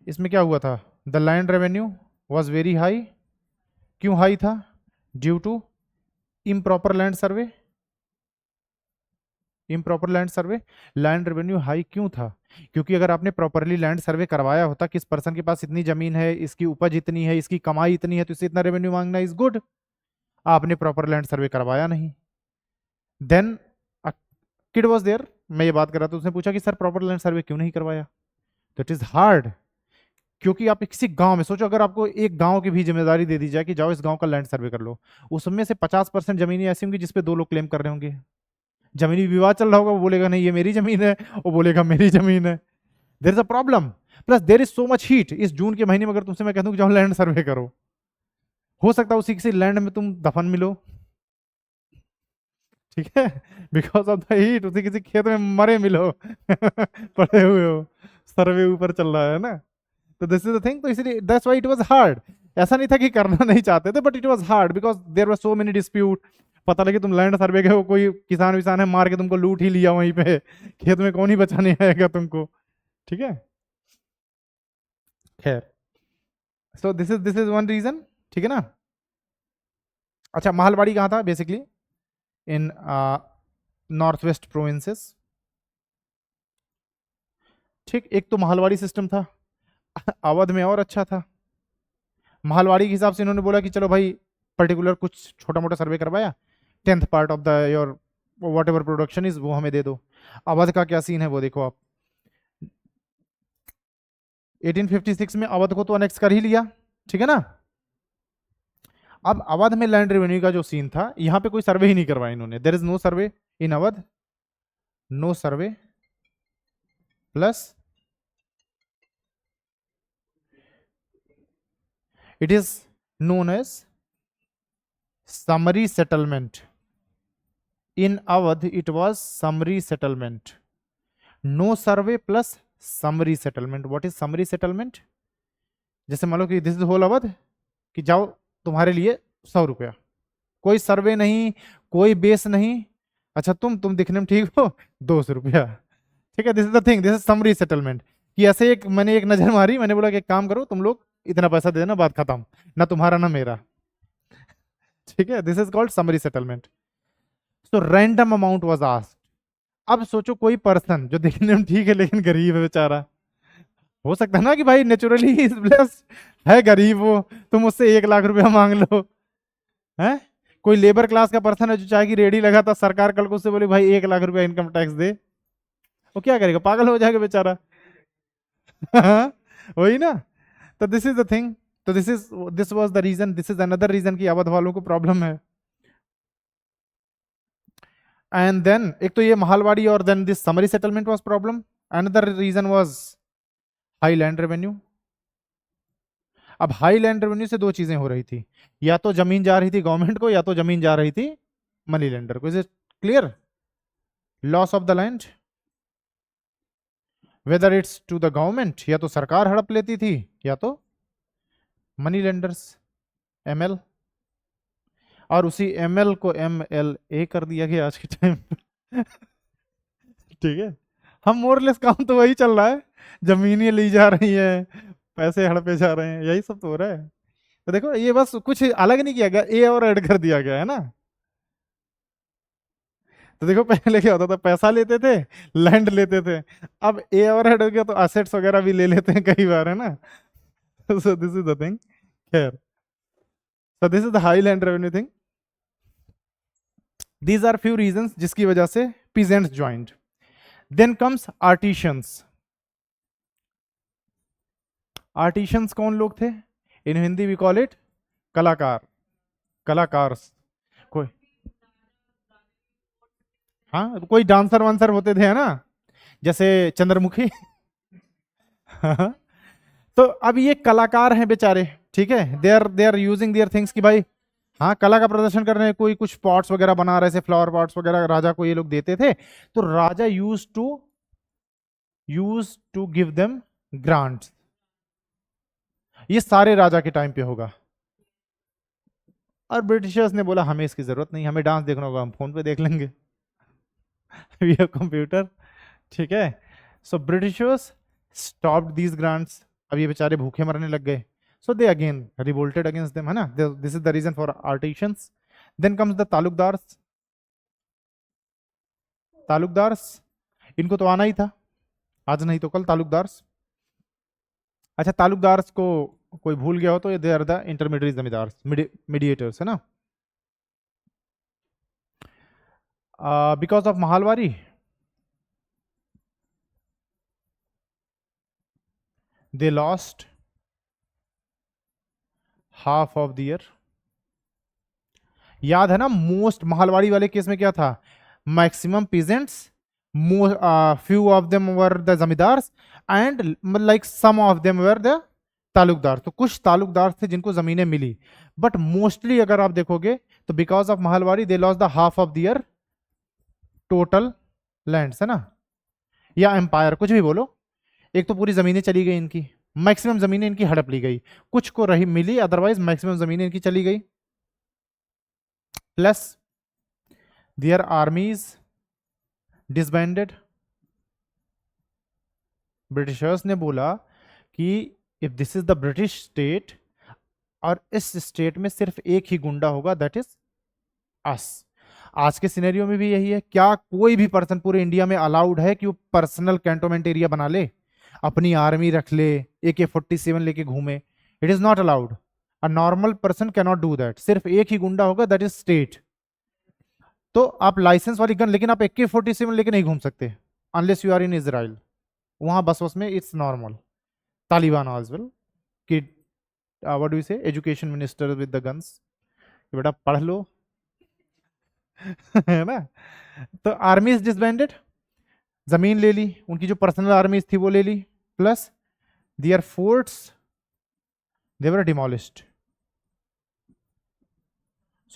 इसमें क्या हुआ था, the land revenue was very high. क्यों हाई था, due to improper land survey. Improper land survey, land revenue high क्यों था, क्योंकि अगर आपने प्रॉपरली लैंड सर्वे करवाया होता, किस पर्सन के पास इतनी जमीन है, इसकी उपज इतनी है, इसकी कमाई इतनी है, तो इसे इतना रेवेन्यू मांगना इज गुड। आपने प्रॉपर लैंड सर्वे करवाया नहीं। देन किड वॉज देयर, मैं ये बात कर रहा था, उसने पूछा कि सर प्रॉपर लैंड सर्वे क्यों नहीं करवाया, तो इट इज हार्ड। क्योंकि आप किसी गांव में सोचो, अगर आपको एक गांव की भी जिम्मेदारी दे दी जाए कि जाओ इस गांव का लैंड सर्वे कर लो, उसमें से 50% जमीनें ऐसी होंगी जिसपे 2 लोग क्लेम कर रहे होंगे, जमीनी विवाद चल रहा होगा, वो बोलेगा नहीं ये मेरी जमीन है, वो बोलेगा मेरी जमीन है। There is a problem, plus there is so much heat. इस जून के महीने में अगर तुमसे मैं कहूं कि जाओ लैंड सर्वे करो, हो सकता है उसी किसी लैंड में तुम दफन मिलो, ठीक है, बिकॉज ऑफ द हीट, उसी किसी खेत में मरे मिलो पड़े हुए हो, सर्वे ऊपर चल रहा है ना। तो दिस इज द थिंग, तो इसलिए that's why it was hard. ऐसा नहीं था कि करना नहीं चाहते थे, but it was hard because there were so many dispute. पता लगे तुम लैंड सर्वे गए हो, कोई किसान विसान है, मार के तुमको लूट ही लिया वहीं पे, खेत में कौन ही बचाने आएगा तुमको, ठीक है। खैर, so this is one reason, ठीक है ना। अच्छा, महलवाड़ी कहाँ था, basically in North West Provinces, ठीक। एक तो महलवाड़ी सिस्टम था, अवध में और अच्छा था। महलवाड़ी के हिसाब से इन्होंने बोला कि चलो भाई पर्टिकुलर कुछ छोटा मोटा सर्वे करवाया, 10th part of the your what ever production is वो हमें दे दो। अवध का क्या सीन है वो देखो आप, 1856 में अवध को तो अनेक्स कर ही लिया, ठीक है ना। अब अवध में लैंड रेवेन्यू का जो सीन था, यहां पे कोई सर्वे ही नहीं करवाया इन्होंने। There is no survey in Awadh, no survey, plus it is known as summary settlement. In Awadh, it was summary settlement. No survey plus summary settlement. What is summary settlement? जैसे मान लो कि दिस इज होल अवध, कि जाओ तुम्हारे लिए 100 रुपया, कोई सर्वे नहीं, कोई बेस नहीं, अच्छा तुम दिखने में ठीक हो, 200 रुपया, ठीक है। This is the thing, this is summary settlement. कि ऐसे एक मैंने एक नजर मारी, मैंने बोला कि एक काम करो तुम लोग इतना पैसा दे देना, बात खत्म, ना तुम्हारा ना मेरा, ठीक है। This is called summary settlement. So random amount was asked. अब सोचो कोई पर्सन जो दिखने में ठीक है लेकिन गरीब है बेचारा, हो सकता है ना कि भाई नेचुरली इज ब्लेस्ड है, गरीब हो, तुम उससे 1 लाख रुपया मांग लो, है। कोई लेबर क्लास का पर्सन है जो चाय की रेडी लगा था, सरकार कल को उससे बोले भाई 1 लाख रुपया इनकम टैक्स दे, वो क्या करेगा, पागल हो जाएगा बेचारा वही ना। तो दिस इज द थिंग, तो this was the reason, this is another reason कि अवध वालों को प्रॉब्लम है। एंड देन एक तो ये महालवाड़ी, और then this summary settlement was problem. Another reason was high land revenue. अब हाई लैंड रेवेन्यू से 2 चीजें हो रही थी, या तो जमीन जा रही थी गवर्नमेंट को, या तो जमीन जा रही थी मनी लेंडर को। Is it clear? Loss of the land, whether it's to the government, या तो सरकार हड़प लेती थी, या तो मनी लेंडर्स, एमएल। और उसी एमएल को एमएलए कर दिया गया आज के टाइम ठीक है। हम मोरलेस काम तो वही चल रहा है, जमीनें ली जा रही है, पैसे हड़पे जा रहे हैं, यही सब तो हो रहा है। तो देखो ये बस कुछ अलग नहीं किया गया, ए और ऐड कर दिया गया है ना। तो देखो पहले क्या होता था, पैसा लेते थे, लैंड लेते थे, अब ए और ऐड हो गया तो असेट्स वगैरह भी ले लेते हैं कई बार, है ना so this is the thing. खैर, so this is the high land revenue thing. These are few reasons जिसकी वजह से peasants joint. Then comes artisans. Artisans कौन लोग थे? In Hindi we call it kalakar, kalakars. कोई, हाँ कोई डांसर वांसर होते थे है ना, जैसे चंद्रमुखी। हाँ, तो अब ये कलाकार हैं बेचारे, ठीक है, they are using their things कि भाई हाँ कला का प्रदर्शन कर रहे हैं, कोई कुछ पॉट्स वगैरह बना रहे थे, फ्लावर पॉट्स वगैरह राजा को ये लोग देते थे, तो raja used to give them grants. ये सारे राजा के टाइम पे होगा। और ब्रिटिशर्स ने बोला हमें इसकी जरूरत नहीं, हमें डांस देखना होगा हम फोन पे देख लेंगे। वी हैव कंप्यूटर, ठीक है। So Britishers stopped these grants. अब ये बेचारे भूखे मरने लग गए, so they again revolted against them, है ना, this is the reason for artisans. Then comes the talukdars. Talukdars, इनको तो आना ही था, आज नहीं तो कल तालुकदार्स। अच्छा, तालुकदार्स को कोई भूल गया हो तो ये they are the intermediate zamindars, mediators, है ना। Because of Mahalwari they lost half of the year। याद है ना, मोस्ट महालवाड़ी वाले केस में क्या था, maximum peasants, few of them were the zamindars and like some of them were the taluqdar. तो कुछ तालुकदार थे जिनको जमीनें मिली, बट मोस्टली अगर आप देखोगे तो because of Mahalwari they lost the half of their total lands, है ना, या एम्पायर, कुछ भी बोलो। एक तो पूरी जमीनें चली गई इनकी, मैक्सिमम जमीनें इनकी हड़प ली गई, कुछ को रही मिली, अदरवाइज मैक्सिमम जमीनें इनकी चली गई। Plus there आर्मीज disbanded. ब्रिटिशर्स ने बोला कि if this is the British state, और इस स्टेट में सिर्फ एक ही गुंडा होगा, दैट इज अस। आज के सिनेरियो में भी यही है, क्या कोई भी पर्सन पूरे इंडिया में अलाउड है कि वो पर्सनल कैंटोनमेंट एरिया बना ले, अपनी आर्मी रख ले, AK-47 लेके घूमे? It is not allowed. A normal person can not do that. सिर्फ एक ही गुंडा होगा, दैट इज स्टेट। तो आप लाइसेंस वाली गन, लेकिन आप AK-47 लेके नहीं घूम सकते unless you are in Israel. वहां बस में it's normal. Taliban as well कि what do you say, education minister with the guns, बेटा पढ़ लो। है ना। तो आर्मी इज डिसबैंडेड, जमीन ले ली, उनकी जो पर्सनल आर्मीज थी वो ले ली, plus their forts they were demolished.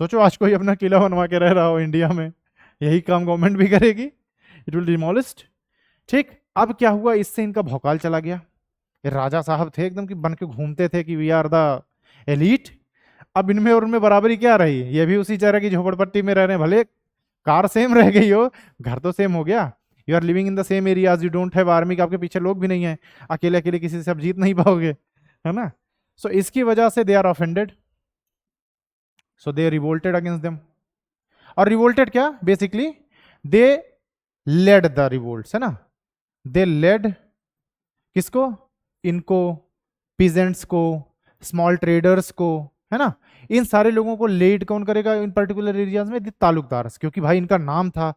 सोचो आज कोई अपना किला बनवा के रह रहा हो इंडिया में, यही काम गवर्नमेंट भी करेगी, इट विल डिमोलिश्ड। ठीक, अब क्या हुआ, इससे इनका भौकाल चला गया। ये राजा साहब थे एकदम कि बन के घूमते थे कि वी आर द एलीट। अब इनमें और उनमें बराबरी क्या रही, ये भी उसी तरह की झोपड़पट्टी में रह रहे हैं, भले कार सेम रह गई हो, घर तो सेम हो गया। You are living in the same areas, you don't have army, आपके पीछे लोग भी नहीं है, अकेले अकेले किसी से आप जीत नहीं पाओगे, है ना। सो इसकी वजह से they are offended, so they revolted against them. और रिवोल्टेड क्या, basically they led the revolts, है ना, दे लेड किसको, इनको, पीजेंट्स को, स्मॉल ट्रेडर्स को, है ना, इन सारे लोगों को लीड कौन करेगा इन पर्टिकुलर एरियाज में, तालुकदार, क्योंकि भाई इनका नाम था,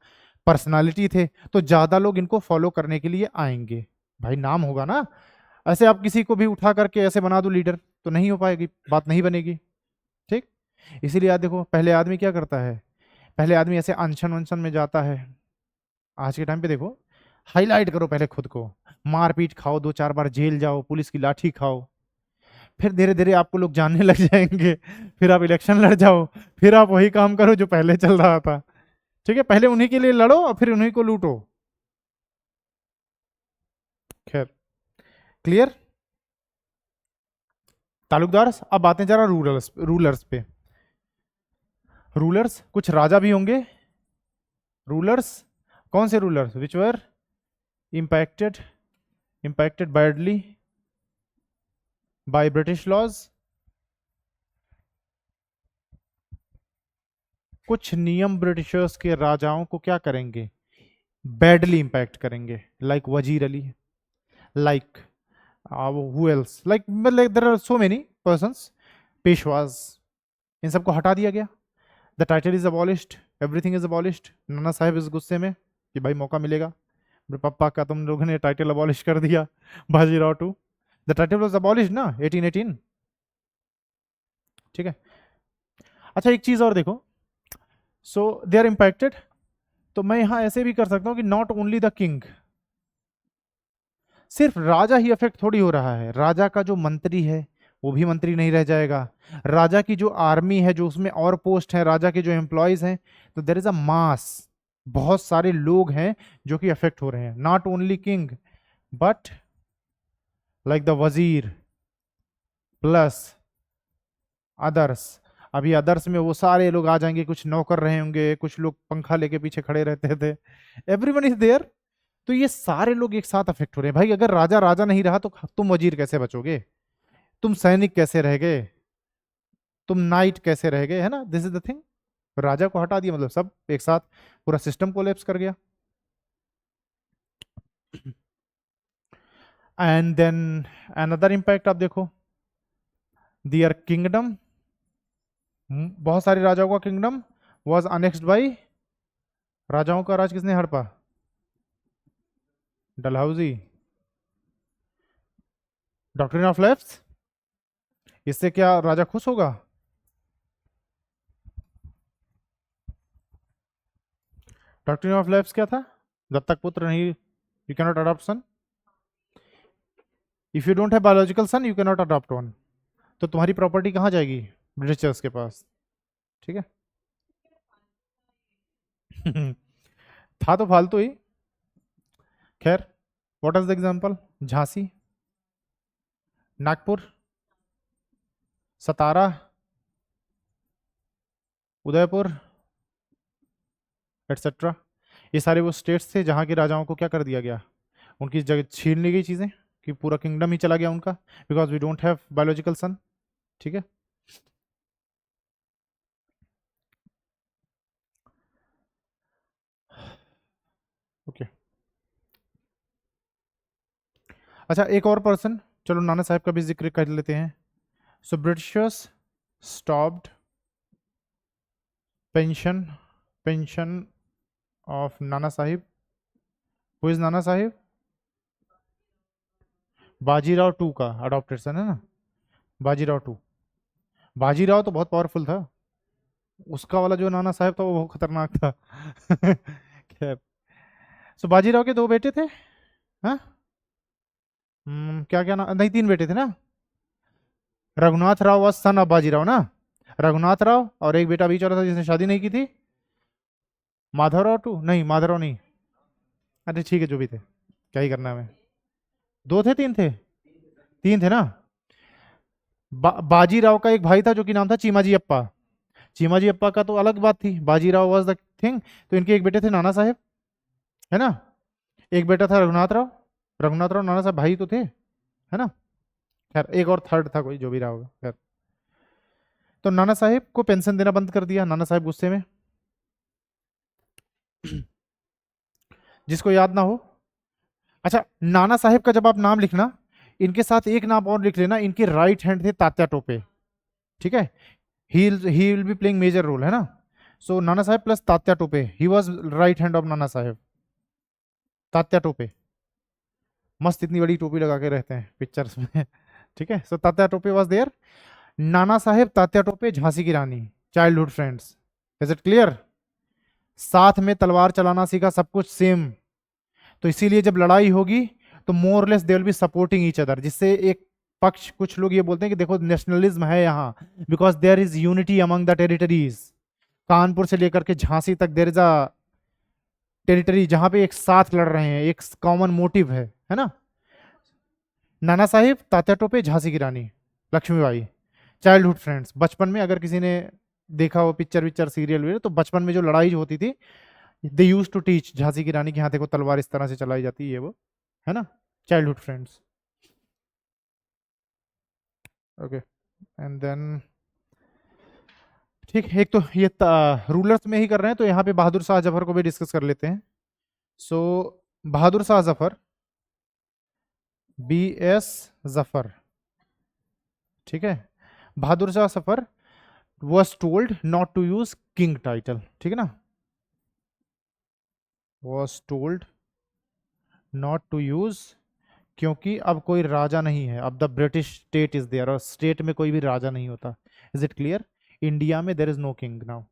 पर्सनालिटी थे, तो ज्यादा लोग इनको फॉलो करने के लिए आएंगे। भाई नाम होगा ना, ऐसे आप किसी को भी उठा करके ऐसे बना दो लीडर तो नहीं हो पाएगी, बात नहीं बनेगी। ठीक, इसीलिए याद देखो, पहले आदमी क्या करता है, पहले आदमी ऐसे अनशन वंशन में जाता है। आज के टाइम पे देखो, हाईलाइट करो पहले खुद को, मारपीट खाओ, 2-4 बार जेल जाओ, पुलिस की लाठी खाओ, फिर धीरे धीरे आपको लोग जानने लग जाएंगे, फिर आप इलेक्शन लड़ जाओ, फिर आप वही काम करो जो पहले चल रहा था। ठीक है, पहले उन्हीं के लिए लड़ो और फिर उन्हीं को लूटो। खैर, क्लियर। तालुकदार। अब बातें जरा रूलर्स रूलर्स पे। रूलर्स, कुछ राजा भी होंगे। रूलर्स, कौन से rulers, which were impacted impacted badly by British laws। कुछ नियम ब्रिटिशर्स के राजाओं को क्या करेंगे, बैडली इंपैक्ट करेंगे, लाइक वजीर Ali, like who else, like there are so many persons, पेशवाज, इन सबको हटा दिया गया। The title is abolished, everything is abolished. नाना साहब इस गुस्से में कि भाई मौका मिलेगा, पापा का तुम लोगों ने टाइटल अबॉलिश कर दिया, Bajirao two, the title was abolished ना 1818, ठीक है। अच्छा एक चीज और देखो, सो दे आर इम्पैक्टेड, तो मैं यहां ऐसे भी कर सकता हूं कि नॉट ओनली द किंग, सिर्फ राजा ही इफेक्ट थोड़ी हो रहा है, राजा का जो मंत्री है वो भी मंत्री नहीं रह जाएगा, राजा की जो आर्मी है, जो उसमें और पोस्ट है, राजा के जो एम्प्लॉयज हैं, तो देर इज अ मास, बहुत सारे लोग हैं जो कि अफेक्ट हो रहे हैं, not only king but like the वजीर प्लस अदर्स। अभी अदर्स में वो सारे लोग आ जाएंगे, कुछ नौकर रहे होंगे, कुछ लोग पंखा लेके पीछे खड़े रहते थे, एवरीवन इज देयर। तो ये सारे लोग एक साथ अफेक्ट हो रहे हैं भाई। अगर राजा राजा नहीं रहा तो तुम वजीर कैसे बचोगे, तुम सैनिक कैसे रह गए, तुम नाइट कैसे रह गए, है ना। दिस इज द थिंग, राजा को हटा दिया मतलब सब एक साथ पूरा सिस्टम कोलैप्स कर गया। एंड देन अनदर इंपैक्ट आप देखो, दियर किंगडम, बहुत सारे राजाओं का किंगडम वाज अनेक्स्ड बाय, राजाओं का राज किसने हड़पा, डलहौजी, डॉक्ट्रिन ऑफ लैप्स। इससे क्या राजा खुश होगा, डॉक्ट्रिन ऑफ लैप्स क्या था, दत्तक पुत्र नहीं, you cannot adopt son, if you don't have biological son you cannot adopt one. तो तुम्हारी प्रॉपर्टी कहाँ जाएगी, ब्रिटिशर्स के पास, ठीक है। था तो फालतू ही, खैर। What is the example, Jhansi, Nagpur, Satara, Udaipur etcetera, ये सारे वो स्टेट्स थे जहां के राजाओं को क्या कर दिया गया, उनकी जगह छीन ली गई चीजें, कि पूरा किंगडम ही चला गया उनका, because we don't have biological son, ठीक है। ओके अच्छा एक और पर्सन, चलो नाना साहब का भी जिक्र कर लेते हैं। So Britishers stopped pension, pension of Nana Sahib, who is Nana Sahib, Bajirao two का अडॉप्टेड सन है ना, बाजीराव टू। बाजीराव तो बहुत पावरफुल था, उसका वाला जो नाना साहब था वो बहुत खतरनाक था। खैर, सो बाजीराव के दो बेटे थे, हाँ, क्या क्या ना, नहीं तीन बेटे थे ना, Raghunath Rao was son of Bajirao ना, रघुनाथ राव और एक बेटा बीच वाला था जिसने शादी नहीं की थी, माधवराव टू, नहीं माधवराव नहीं, अरे ठीक है जो भी थे, क्या ही करना है हमें, दो थे तीन थे, तीन थे ना। बाजीराव का एक भाई था जो कि नाम था चीमाजी अप्पा, चीमाजी अप्पा का तो अलग बात थी, बाजीराव वाज द थिंग। तो इनके एक बेटे थे नाना साहेब, है ना, एक बेटा था रघुनाथ राव, रघुनाथ राव नाना साहब भाई तो थे, है ना। खैर एक और थर्ड था कोई, जो भी रहा होगा, खैर। तो नाना साहेब को पेंशन देना बंद कर दिया, नाना साहेब गुस्से में, जिसको याद ना हो। अच्छा नाना साहेब का जब आप नाम लिखना, इनके साथ एक नाम और लिख लेना, इनके राइट हैंड थे तात्या टोपे, ठीक है, he will be playing major role, है ना। So Nana Saheb plus Tatya Tope, he was right hand of Nana Saheb, Tatya Tope, मस्त इतनी बड़ी टोपी लगा के रहते हैं पिक्चर्स में। ठीक है, so Tatya Tope was there, Nana Saheb, Tatya Tope, Jhansi की रानी, childhood friends, is it clear. साथ में तलवार चलाना सीखा, सब कुछ सेम, तो इसीलिए जब लड़ाई होगी तो more less they will be supporting each other, जिससे एक पक्ष, कुछ लोग ये बोलते हैं कि देखो नेशनलिज्म है यहाँ, because there is unity among the territories, Kanpur से लेकर के झांसी तक देयर इज अ टेरिटरी जहां पे एक साथ लड़ रहे हैं, एक कॉमन मोटिव है ना। नाना साहिब, तात्या टोपे, झांसी की रानी लक्ष्मीबाई, चाइल्डहुड फ्रेंड्स, बचपन में अगर किसी ने देखा हो पिक्चर विक्चर सीरियल तो बचपन में जो लड़ाई होती थी, दे यूज टू टीच झांसी की रानी की, हाथे को तलवार इस तरह से चलाई जाती है वो, है ना, childhood friends. Okay and then ठीक, एक तो ये रूलर्स में ही कर रहे हैं, तो यहाँ पे बहादुर शाह जफर को भी डिस्कस कर लेते हैं। सो बहादुर शाह जफर, बी एस जफर, ठीक है, Bahadur Shah Zafar was told not to use king title, ठीक है ना, was told not to use क्योंकि अब कोई राजा नहीं है, अब the British state is there, और स्टेट में कोई भी राजा नहीं होता। Is it clear? इंडिया में there is no king now.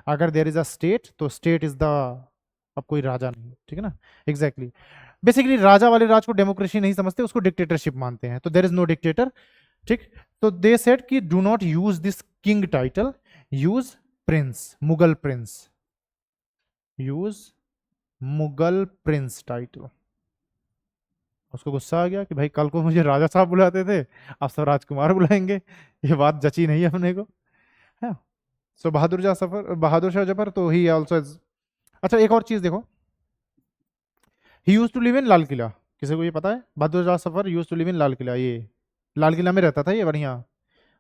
अगर देर इज अ स्टेट तो स्टेट इज द, अब कोई राजा नहीं, ठीक है ना। एग्जैक्टली बेसिकली राजा वाले राज को डेमोक्रेसी नहीं समझते, उसको डिक्टेटरशिप मानते हैं, तो देर इज नो डिक्टेटर। ठीक, तो दे सेड कि do not use this king title, use prince, Mughal prince, use Mughal prince title. उसको गुस्सा आ गया कि भाई कल को मुझे राजा साहब बुलाते थे, अब सब राजकुमार बुलाएंगे, ये बात जची नहीं है अपने को, है। सो बहादुर शाह जफर, तो ही आल्सो। अच्छा एक और चीज देखो, he used to live in Lal Qila. किसी को ये पता है? Bahadur Shah Zafar used to live in Lal Qila, ये लाल किला में रहता था ये, बढ़िया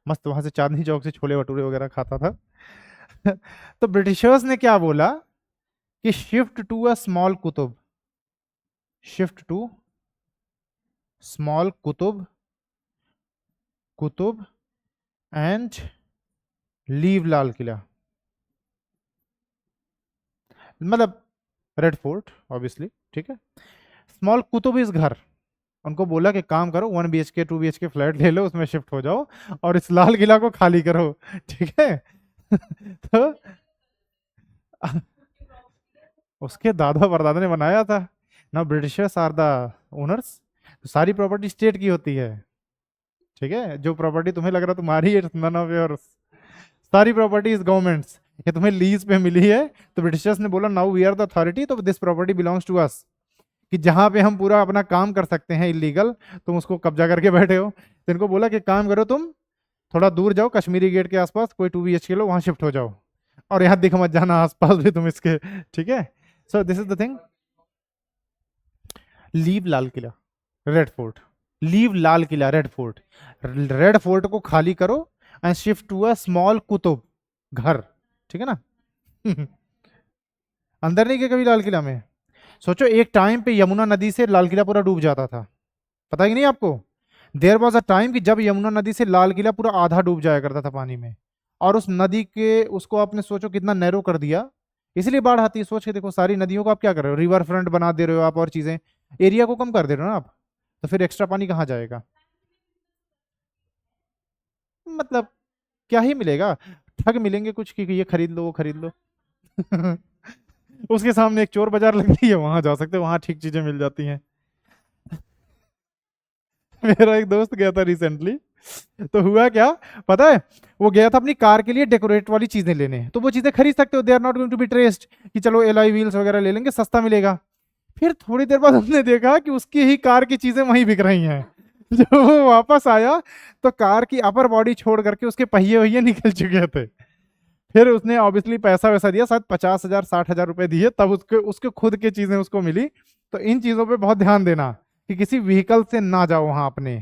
मस्त, वहां से चांदनी चौक से छोले भटूरे वगैरह खाता था। तो ब्रिटिशर्स ने क्या बोला कि shift to a small Qutub, shift to small Qutub, Qutub and leave Lal Qila, मतलब रेड फोर्ट ऑब्वियसली, ठीक है। स्मॉल कुतुब इस घर, उनको बोला कि काम करो 1 BHK 2 BHK फ्लैट ले लो, उसमें शिफ्ट हो जाओ और इस लाल किला को खाली करो, ठीक है। तो उसके दादा परदादा ने बनाया था ना, ब्रिटिशर्स आर द ओनर्स, सारी प्रॉपर्टी स्टेट की होती है, ठीक है। जो प्रॉपर्टी तुम्हें लग रहा तुम्हारी है, नन ऑफ योर्स, सारी प्रॉपर्टी इज गवर्नमेंट्स, ये तुम्हें लीज पे मिली है। तो ब्रिटिशर्स ने बोला now we are the authority, तो this property belongs to us, कि जहां पे हम पूरा अपना काम कर सकते हैं इलीगल, तुम उसको कब्जा करके बैठे हो। तो इनको बोला कि काम करो, तुम थोड़ा दूर जाओ, कश्मीरी गेट के आसपास कोई 2 BHK लो, वहां शिफ्ट हो जाओ, और यहाँ दिख मत जाना आसपास भी तुम इसके, ठीक है। So this is the thing, leave Lal Qila, red fort, leave Lal Qila, red fort, red fort को खाली करो and shift to a small कुतुब, घर, ठीक है ना। अंदर नहीं गए कभी लाल किला में? सोचो एक टाइम पे यमुना नदी से लाल किला पूरा डूब जाता था, पता है कि नहीं आपको? देयर वॉज अ टाइम कि जब यमुना नदी से लाल किला पूरा आधा डूब जाया करता था पानी में, और उस नदी के उसको आपने सोचो कितना नैरो कर दिया, इसलिए बाढ़ आती है। सोच के देखो, सारी नदियों को आप क्या कर रहे हो, रिवर फ्रंट बना दे रहे हो आप, और चीजें, एरिया को कम कर दे रहे हो ना आप, तो फिर एक्स्ट्रा पानी कहाँ जाएगा? मतलब क्या ही मिलेगा, ठग मिलेंगे कुछ कि ये खरीद लो वो खरीद लो। उसके सामने एक चोर बाजार लगती है, वहां जा सकते हो, वहां ठीक चीजें मिल जाती हैं। मेरा एक दोस्त गया था रिसेंटली, तो हुआ क्या पता है, वो गया था अपनी कार के लिए डेकोरेट वाली चीजें लेने, तो वो चीजें खरीद सकते हो, they are not going to be traced, कि चलो एलॉय व्हील्स वगैरह ले लेंगे, सस्ता मिलेगा। फिर थोड़ी देर बाद हमने देखा कि उसकी ही कार की चीजें वहीं बिक रही हैं। जब वो वापस आया तो कार की अपर बॉडी छोड़ करके उसके पहिए वहिए निकल चुके थे। फिर उसने ऑब्वियसली पैसा वैसा दिया, शायद 50,000 60,000 रुपए दिए, तब उसके उसके खुद की चीजें उसको मिली। तो इन चीजों पे बहुत ध्यान देना कि किसी व्हीकल से ना जाओ वहां अपने,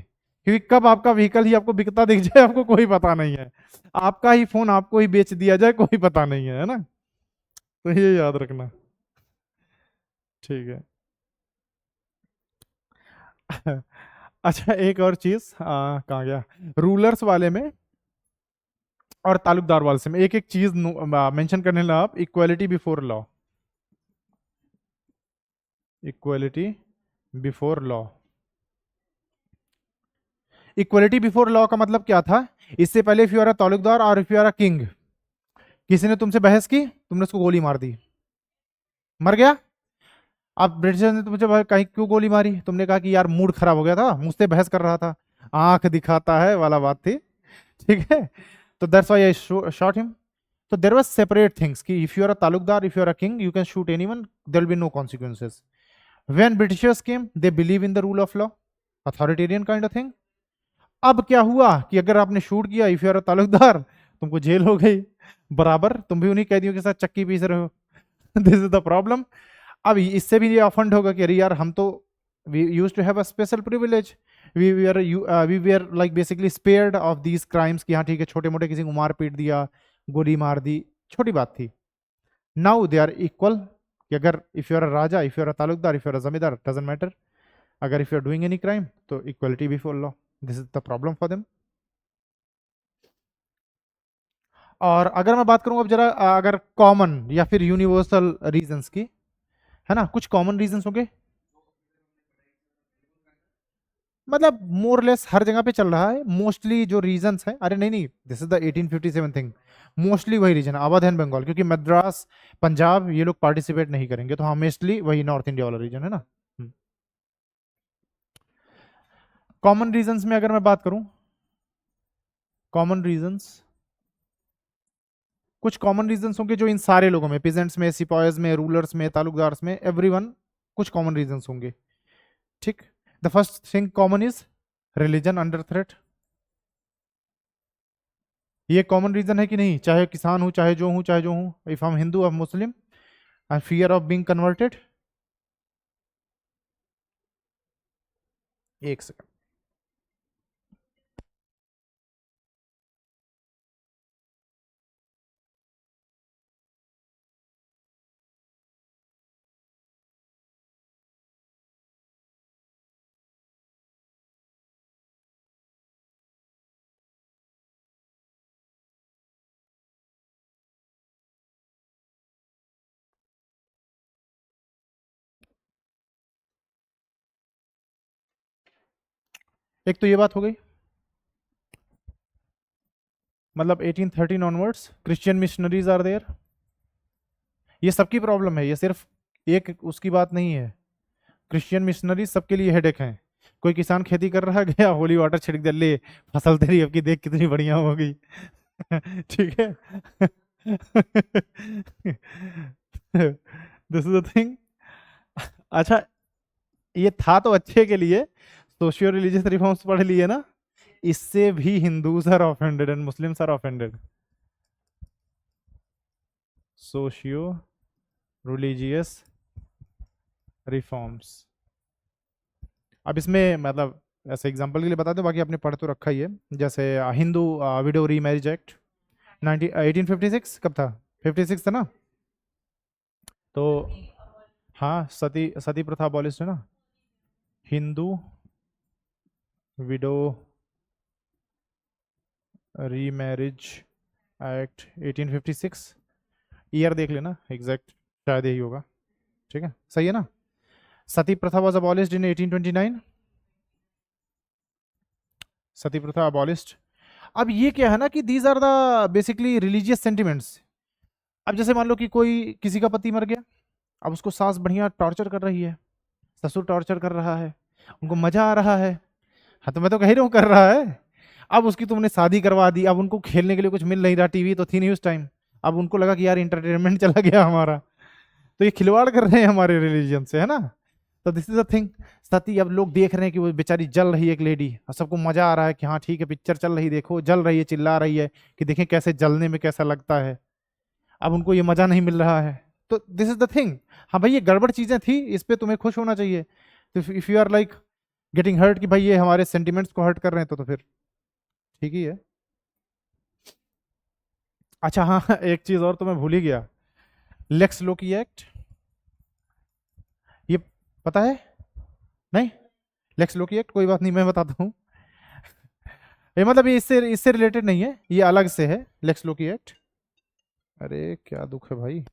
क्योंकि कब आपका व्हीकल ही आपको बिकता दिख जाए आपको कोई पता नहीं है, आपका ही फोन आपको ही बेच दिया जाए कोई पता नहीं है ना। तो ये याद रखना, ठीक है। अच्छा एक और चीज, कहाँ गया, रूलर्स वाले में और तालुकदार वाले में एक एक चीज मेंशन करने लगा आप, equality before law, equality before law. Equality before law का मतलब क्या था? इससे पहले if you are a talukdar और if you are a king, किसी ने तुमसे बहस की, तुमने उसको गोली मार दी, मर गया। अब ब्रिटिशर ने तुमसे कहीं क्यों गोली मारी? तुमने कहा कि यार मूड खराब हो गया था, मुझसे बहस कर रहा था, आंख दिखाता है वाला बात थी, ठीक है। तो that's why I shot him. So there was separate things कि if you are a Talukdar, if you are a king, you can shoot anyone, there will be no consequences. When Britishers came, they believe in the rule of law, authoritarian kind of thing. अब क्या हुआ कि अगर आपने शूट किया, if you are a Talukdar, तुमको जेल हो गई, बराबर तुम भी उन्हीं कैदियों के साथ चक्की पीस रहे हो। This is the problem. अब इससे भी ये ऑफेंड होगा कि अरे यार हम तो we used to have a special privilege, we were like basically spared of these crimes, कि हाँ ठीक है छोटे मोटे किसी को मार पीट दिया, गोली मार दी, छोटी बात थी। नाउ दे आर इक्वल, कि अगर if you are a raja, if you are a talukdar, if you are a zamindar, doesn't matter, अगर if you are doing any crime तो equality before law, this is the problem for them. और अगर मैं बात करूं अब जरा अगर कॉमन या फिर यूनिवर्सल रीजंस की, है ना, कुछ कॉमन रीजंस होंगे। मतलब मोरलेस हर जगह पे चल रहा है। मोस्टली जो रीजन्स है, अरे नहीं नहीं, this is the 1857 thing, mostly वही रीजन अवध एंड बंगाल, क्योंकि मद्रास पंजाब ये लोग पार्टिसिपेट नहीं करेंगे, तो हाँ मोस्टली वही नॉर्थ इंडिया वाला रीजन है ना। कॉमन रीजंस में अगर मैं बात करूं, कॉमन रीजंस, कुछ कॉमन रीजंस होंगे जो इन सारे लोगों में, पिजेंट्स में, सिपाहीज में, रूलर्स में, तालुकदार्स में, एवरीवन, कुछ कॉमन रीजंस होंगे। ठीक। The first thing common is religion under threat. ये कॉमन रीजन है कि नहीं, चाहे किसान हूं, चाहे जो हूं, चाहे जो हूं, इफ हम हिंदू और Muslim, I fear of being converted. एक सेकंड। एक तो ये बात हो गई, मतलब 1813 onwards Christian missionaries are there. ये सबकी प्रॉब्लम है, ये सिर्फ एक उसकी बात नहीं है। क्रिश्चियन मिशनरी सबके लिए हेडेक हैं। कोई किसान खेती कर रहा गया, होली वाटर छिड़क दिया, ले फसल तेरी अब की देख कितनी बढ़िया हो गई। ठीक है। This is the thing. अच्छा, ये था तो अच्छे के लिए, सोशियो रिलीजियस रिफॉर्म्स पढ़ लिए ना, इससे भी Hindus are offended and Muslims are offended. Socio religious reforms, अब इसमें मतलब ऐसे एग्जांपल के लिए बता दो, बाकी आपने पढ़ तो रखा ही है। जैसे हिंदू विडो रीमैरिज एक्ट 1856 कब था, 56 था ना। तो हाँ, सती सती प्रथा अबॉलिश है ना। Hindu window remarriage act 1856, year देख लेना एग्जैक्ट, शायद यही होगा। ठीक है, सही है ना। सती प्रथा वॉज अबॉलिश्ड इन 1829, सती प्रथा अबॉलिश्ड। अब ये क्या है ना कि these are the basically religious sentiments. अब जैसे मान लो कि कोई किसी का पति मर गया, अब उसको सास बढ़िया टॉर्चर कर रही है, ससुर टॉर्चर कर रहा है, उनको मजा आ रहा है। हाँ तो मैं तो कह रही हूँ कर रहा है। अब उसकी तुमने शादी करवा दी, अब उनको खेलने के लिए कुछ मिल नहीं रहा, टीवी तो थी नहीं उस टाइम, अब उनको लगा कि यार इंटरटेनमेंट चला गया हमारा, तो ये खिलवाड़ कर रहे हैं हमारे रिलीजन से, है ना। तो दिस इज द थिंग। सती, अब लोग देख रहे हैं कि वो बेचारी जल रही है एक लेडी, और सबको मजा आ रहा है कि हाँ ठीक है पिक्चर चल रही, देखो जल रही है, चिल्ला रही है कि देखें कैसे जलने में कैसा लगता है। अब उनको ये मजा नहीं मिल रहा है, तो दिस इज द थिंग। हाँ भाई ये गड़बड़ चीजें थी, इस पे तुम्हें खुश होना चाहिए। तो if you are like getting hurt कि भाई ये हमारे सेंटिमेंट्स को हर्ट कर रहे हैं, तो फिर ठीक ही है। अच्छा हाँ, एक चीज और तो मैं भूल ही गया, लेक्स लोकी एक्ट, ये पता है? नहीं, लेक्स लोकी एक्ट कोई बात नहीं, मैं बताता हूँ। ये मतलब ये इससे रिलेटेड नहीं है, ये अलग से है लेक्स लोकी एक्ट। अरे क्या दुख है भाई।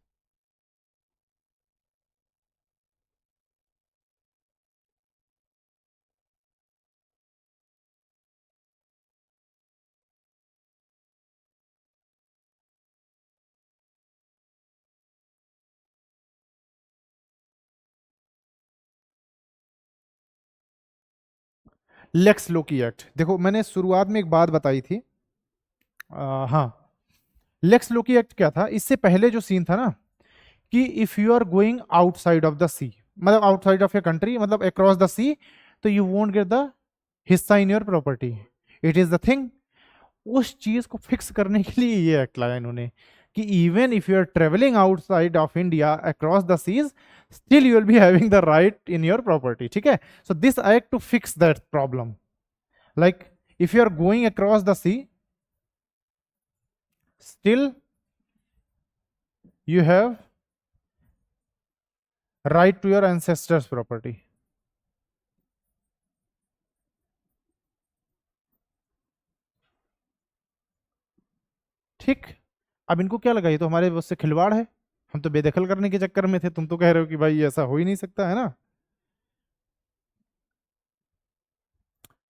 लेक्स लोकी एक्ट, देखो मैंने शुरुआत में एक बात बताई थी। हाँ, लेक्स लोकी एक्ट क्या था, इससे पहले जो सीन था ना, कि if you are going outside of the sea, मतलब आउटसाइड ऑफ योर कंट्री, मतलब अक्रॉस द सी, तो you won't get the hissa in your property. It is the thing. उस चीज को फिक्स करने के लिए ये एक्ट लाया इन्होंने, कि even if you are travelling outside of India across the seas, still you will be having the right in your property. ठीक है, so this act to fix that problem, like if you are going across the sea, still you have right to your ancestors property. ठीक। अब इनको क्या लगा, ये तो हमारे उससे खिलवाड़ है, हम तो बेदखल करने के चक्कर में थे, तुम तो कह रहे हो कि भाई ऐसा हो ही नहीं सकता, है ना।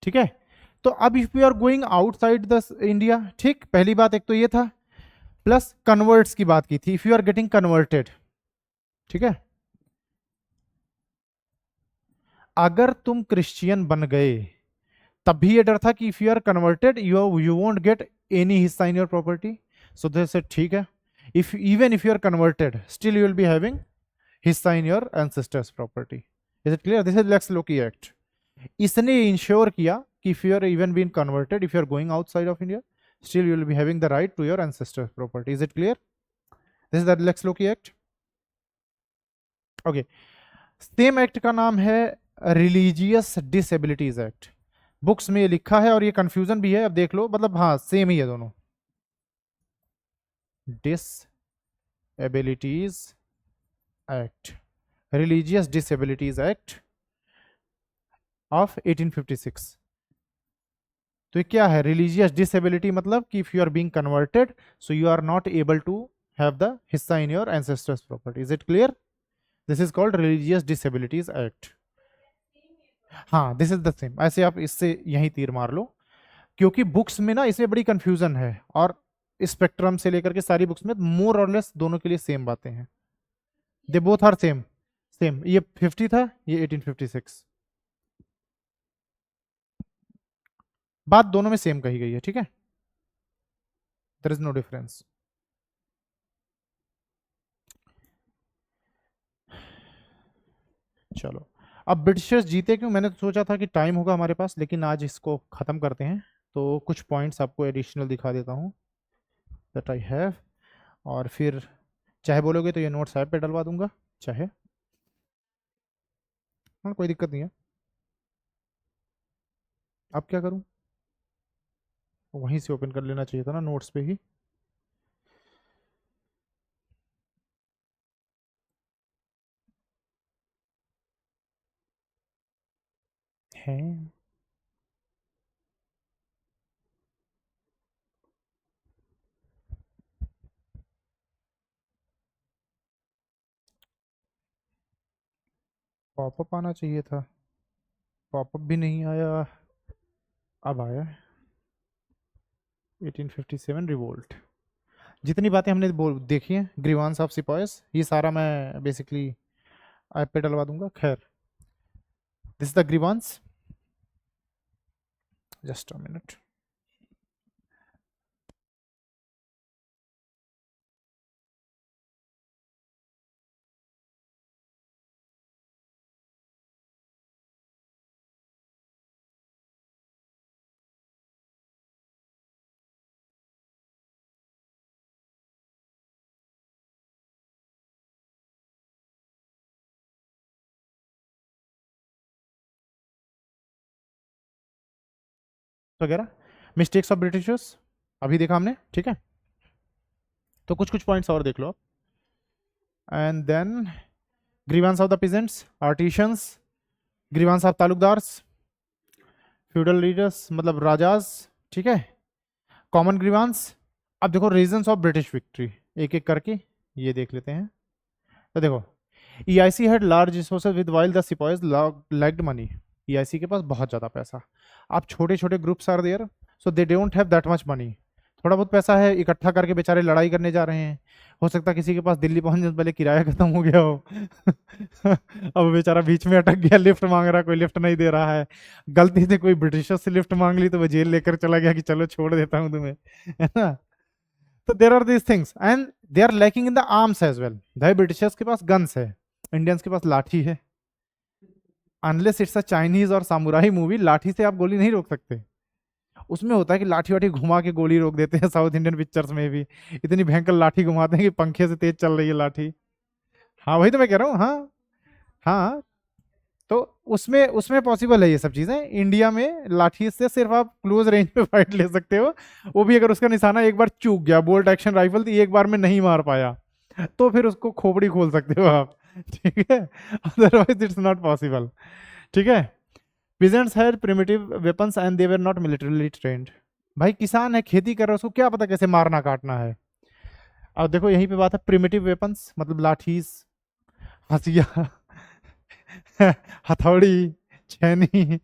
ठीक है। तो अब if you are going outside the India, ठीक, पहली बात एक तो ये था, प्लस कन्वर्ट्स की बात की थी, if you are getting converted, ठीक है, अगर तुम क्रिश्चियन बन गए तब भी ये डर था कि if you are converted you won't get any hissa in your property, so they said ठीक है, if even if you are converted still you will be having hissa in your ancestors property. Is it clear? This is Lex Loci Act. इसने इंश्योर किया कि if you are even being converted, if you are going outside of India, still you will be having the right to your ancestors' property. Is it clear? This is the Lex Loki Act. Okay. Same act का नाम है रिलीजियस डिसेबिलिटीज एक्ट। बुक्स में ये लिखा है और ये कंफ्यूजन भी है, अब देख लो, मतलब हाँ सेम ही है दोनों। Disabilities act, religious disabilities act of 1856। तो ये क्या है? रिलीजियस डिसेबिलिटी मतलब कि if you are being converted so you are not able to have the hissa in your ancestors property. Is it clear? This is called religious disabilities act. हाँ, दिस इज द सेम। ऐसे आप इससे यही तीर मार लो, क्योंकि बुक्स में ना इसमें बड़ी कंफ्यूजन है, और स्पेक्ट्रम से लेकर के सारी बुक्स में मोर और लेस दोनों के लिए सेम बातें हैं। They both are same. Same, ये 50 था, ये 1856। बात दोनों में सेम कही गई है, ठीक है, देयर इज नो डिफरेंस। चलो, अब ब्रिटिशर्स जीते क्यों? मैंने तो सोचा था कि टाइम होगा हमारे पास, लेकिन आज इसको ख़त्म करते हैं। तो कुछ पॉइंट्स आपको एडिशनल दिखा देता हूँ दैट आई हैव, और फिर चाहे बोलोगे तो ये नोट्स ऐप पे डलवा दूंगा, चाहे, हाँ कोई दिक्कत नहीं है। अब क्या करूँ? वहीं से ओपन कर लेना चाहिए था ना, नोट्स पे ही। है पॉपअप आना चाहिए था, पॉपअप भी नहीं आया, अब आया 1857 रिवोल्ट। जितनी बातें हमने देखी हैं, ग्रीवांस ऑफ सिपॉयस, ये सारा मैं बेसिकली ऐप पे डलवा दूंगा। खैर, this is the grievance, just a minute. वगैरह मिस्टेक्स ऑफ ब्रिटिशर्स अभी देखा हमने, ठीक है, तो कुछ कुछ पॉइंट्स और देख लो आप। And then grievance of the peasants, artisans, grievance of talukdars, feudal leaders मतलब राजाज, ठीक है, कॉमन ग्रीवांस। अब देखो रीजंस ऑफ ब्रिटिश विक्ट्री, एक एक करके ये देख लेते हैं। तो देखो, EIC had large resources with while the sepoys lacked money. EIC के पास बहुत ज़्यादा पैसा, आप छोटे छोटे groups are there, so they don't have that much money. थोड़ा बहुत पैसा है, इकट्ठा करके बेचारे लड़ाई करने जा रहे हैं। हो सकता है किसी के पास दिल्ली पहुंचने से पहले किराया खत्म हो गया हो अब बेचारा बीच में अटक गया, लिफ्ट मांग रहा, कोई लिफ्ट नहीं दे रहा है, गलती से कोई ब्रिटिशर से लिफ्ट मांग ली तो वो जेल लेकर चला गया कि चलो छोड़ देता हूँ तुम्हें, है ना। तो there are these things and they are lacking in the arms as well. भाई ब्रिटिशर्स के पास गन्स है, इंडियंस के पास लाठी है। अनलेस इट्स अ चाइनीज और सामुराई मूवी, लाठी से आप गोली नहीं रोक सकते। उसमें होता है कि लाठी वाठी घुमा के गोली रोक देते हैं, साउथ इंडियन पिक्चर्स में भी इतनी भयंकर लाठी घुमाते हैं कि पंखे से तेज चल रही है लाठी। हाँ वही तो मैं कह रहा हूँ, हाँ हाँ। तो उसमें उसमें पॉसिबल है ये सब चीजें। इंडिया में लाठी से सिर्फ आप क्लोज रेंज पे फाइट ले सकते हो, वो भी अगर उसका निशाना एक बार चूक गया, बोल्ट एक्शन राइफल थी, एक बार में नहीं मार पाया, तो फिर उसको खोपड़ी खोल सकते हो आप, ठीक है, अदरवाइज इट्स नॉट पॉसिबल, ठीक है। Peasants had primitive weapons and they were not militarily trained। भाई किसान है, खेती कर रहा है, उसको क्या पता कैसे मारना काटना है। अब देखो यहीं पे बात है, प्रिमिटिव वेपन्स मतलब लाठीज, हसिया हथौड़ी, छैनी,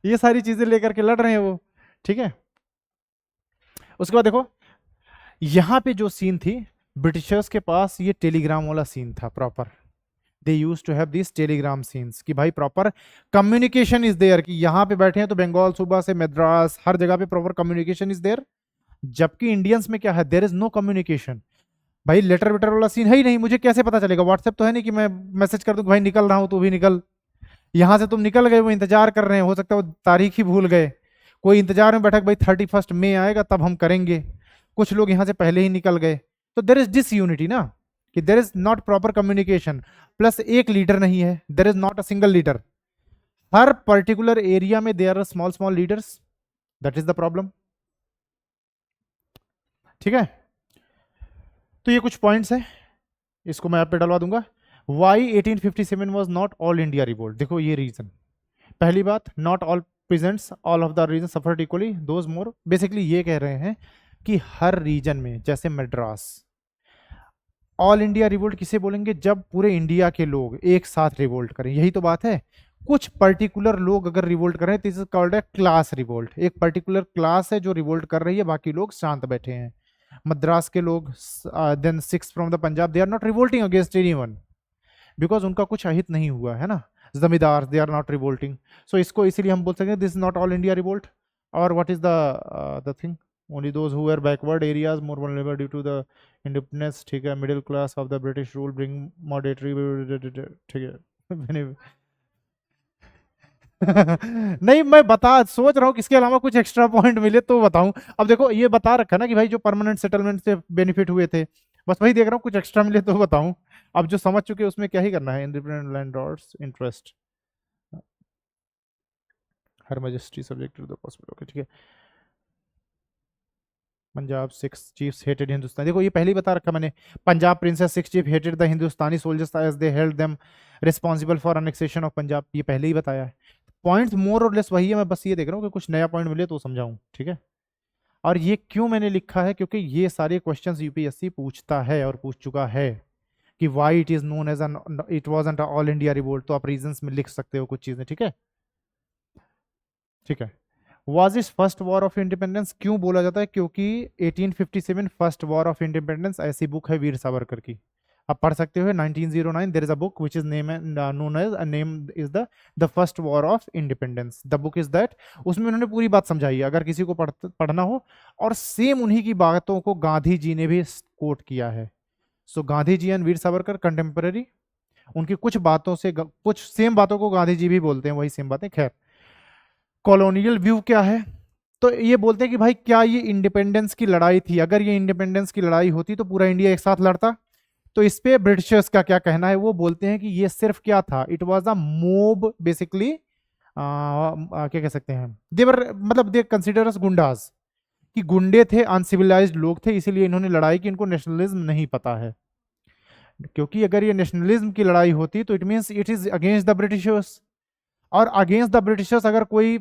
ये सारी चीजें लेकर के लड़ रहे हैं वो, ठीक है। उसके बाद देखो यहां पे जो सीन थी, ब्रिटिशर्स के पास ये टेलीग्राम वाला सीन था proper. They use to have this telegram scenes कि भाई प्रॉपर कम्युनिकेशन इज देयर, कि यहाँ पे बैठे हैं तो बंगाल सूबा से मद्रास हर जगह पे प्रॉपर कम्युनिकेशन इज देयर। जबकि इंडियंस में क्या है, देयर इज नो कम्युनिकेशन। भाई लेटर वेटर वाला सीन है ही नहीं, मुझे कैसे पता चलेगा, व्हाट्सएप तो है नहीं कि मैं मैसेज कर दूं कि भाई निकल रहा हूं तू भी निकल। यहां से तुम निकल गए, वो इंतजार कर रहे हैं, हो सकता है वो तारीख ही भूल गए, कोई इंतजार में बैठा भाई 31 मई आएगा तब हम करेंगे, कुछ लोग यहां से पहले ही निकल गए। तो देर इज डिस यूनिटी ना, कि there is not proper communication, plus एक लीडर नहीं है, there is not a single leader. हर पर्टिकुलर एरिया में there are small small leaders, that is the problem, ठीक है। तो ये कुछ पॉइंट्स है, इसको मैं ऐप पे डलवा दूंगा। Why 1857 was not all India revolt, देखो ये रीजन। पहली बात, not all presents all of the region suffered equally, those more, basically ये कह रहे हैं कि हर रीजन में, जैसे मद्रास, ऑल इंडिया रिवोल्ट किसे बोलेंगे, जब पूरे इंडिया के लोग एक साथ रिवोल्ट करें, यही तो बात है। कुछ पर्टिकुलर लोग अगर रिवोल्ट करें तो इज कॉल्ड है क्लास रिवोल्ट, एक पर्टिकुलर क्लास है जो रिवोल्ट कर रही है, बाकी लोग शांत बैठे हैं। मद्रास के लोग, then Sikhs from the Punjab, they are not revolting against anyone, because उनका कुछ अहित नहीं हुआ है ना, zamindar, they are not revolting. So इसको इसीलिए हम बोल सकते हैं this is not all India revolt. और what is the thing, only those who are backward areas more vulnerable due to the independence, ठीक है, middle class of the British rule bring modernity, ठीक है। नहीं, मैं बता सोच रहा हूँ किसके अलावा कुछ एक्स्ट्रा पॉइंट मिले तो बताऊं। अब देखो ये बता रखा ना कि भाई जो परमानेंट सेटलमेंट से बेनिफिट हुए थे, बस वही देख रहा हूँ, कुछ एक्स्ट्रा मिले तो बताऊं। अब जो समझ चुके उसमें क्या ही करना है, independent landlords interest, her majesty subject to the possible, okay ठीक है। पंजाब सिक्स चीफ्स हेटेड हिंदुस्तान, देखो ये पहले ही बता रखा मैंने, Punjab princes Sikhs chief hated the Hindustani soldiers as they held them responsible for annexation of Punjab, ये पहले ही बताया है। पॉइंट्स मोर और लेस वही है, मैं बस ये देख रहा हूँ कि कुछ नया पॉइंट मिले तो समझाऊं, ठीक है। और ये क्यों मैंने लिखा है, क्योंकि ये सारे क्वेश्चंस यूपीएससी पूछता है और पूछ चुका है कि why it is known as an, it wasn't all India revolt, तो आप रीजंस में लिख सकते हो कुछ चीजें, ठीक है, ठीक है। Was is first war of independence क्यों बोला जाता है, क्योंकि 1857 फर्स्ट वॉर ऑफ इंडिपेंडेंस, ऐसी बुक है वीर सावरकर की, आप पढ़ सकते हो, 1909 there is a book which is name known as name is the first war of independence, the book is that. उसमें उन्होंने पूरी बात समझाई है, अगर किसी को पढ़ना हो। और सेम उन्हीं की बातों को गांधी जी ने भी कोट किया है। सो गांधी जी एंड वीर सावरकर कंटेम्पररी, उनकी कुछ बातों से कुछ सेम बातों को गांधी जी भी बोलते हैं, वही सेम बातें। खैर, कॉलोनियल व्यू क्या है, तो ये बोलते हैं कि भाई क्या ये इंडिपेंडेंस की लड़ाई थी, अगर ये इंडिपेंडेंस की लड़ाई होती तो पूरा इंडिया एक साथ लड़ता। तो इस पे ब्रिटिशर्स का क्या कहना है, वो बोलते हैं कि ये सिर्फ क्या था, it was a mob basically, क्या कह सकते हैं, देवर मतलब दे कंसिडर अस गुंडाज, कि गुंडे थे, अनसिविलाइज्ड लोग थे, इसीलिए इन्होंने लड़ाई की, इनको नेशनलिज्म नहीं पता है। क्योंकि अगर ये नेशनलिज्म की लड़ाई होती तो it means it is against the Britishers, और अगेंस्ट द ब्रिटिशर्स अगर कोई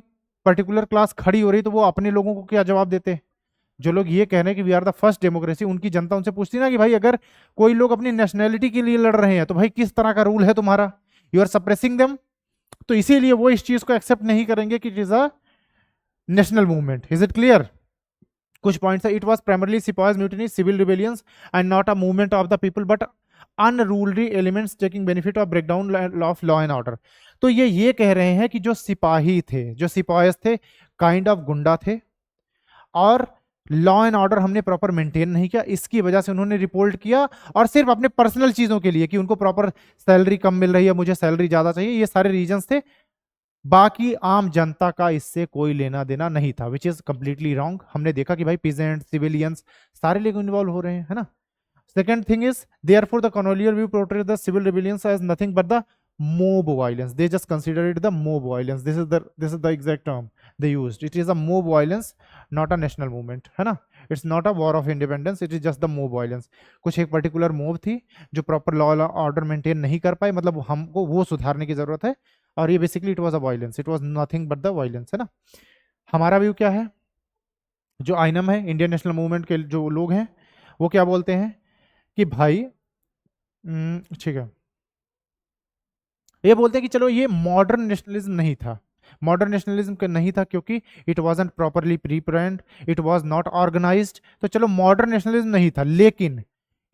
पर्टिकुलर क्लास खड़ी हो रही तो वो अपने लोगों को क्या जवाब देते। जो लोग ये कह रहे हैं कि we are the first democracy, उनकी जनता उनसे पूछती ना कि भाई अगर कोई लोग अपनी नेशनैलिटी के लिए लड़ रहे हैं तो भाई किस तरह का रूल है तुम्हारा, यू आर सप्रेसिंग देम। तो इसीलिए वो इस चीज को एक्सेप्ट नहीं करेंगे कि it is a national movement. Is it clear? कुछ पॉइंट्स है, it was primarily sipahis mutiny, civil rebellions and not a movement of the people but unruly elements taking benefit of breakdown of law and order. तो ये कह रहे हैं कि जो सिपाही थे, जो सिपाहीज थे, काइंड ऑफ गुंडा थे, और लॉ एंड ऑर्डर हमने प्रॉपर मेंटेन नहीं किया, इसकी वजह से उन्होंने रिपोर्ट किया, और सिर्फ अपने पर्सनल चीजों के लिए कि उनको प्रॉपर सैलरी कम मिल रही है, मुझे सैलरी ज्यादा चाहिए, ये सारे रीजंस थे। बाकी आम जनता का इससे कोई लेना देना नहीं था, विच इज कंप्लीटली रॉन्ग। हमने देखा कि भाई पीजेंट, सिविलियंस, सारे लोग इन्वॉल्व हो रहे हैं, है ना। Second thing is, therefore, the colonial view portrays the civil rebellions as nothing but the mob violence. They just consider it the mob violence. This is the exact term they used. It is a mob violence, not a national movement, है ना. It's not a war of independence. It is just the mob violence. कुछ एक particular mob थी जो proper law order maintain नहीं कर पाई, मतलब हमको वो सुधारने की जरूरत है, और ये basically it was a violence. It was nothing but the violence, है ना. हमारा व्यू क्या है, जो आइनम है, इंडियन नेशनल मूवमेंट के जो लोग हैं, वो क्या बोलते हैं कि भाई ठीक है, ये बोलते हैं कि चलो ये मॉडर्न नेशनलिज्म नहीं था, मॉडर्न नेशनलिज्म का नहीं था क्योंकि it wasn't properly pre planned, it was not organised. तो चलो मॉडर्न नेशनलिज्म नहीं था, लेकिन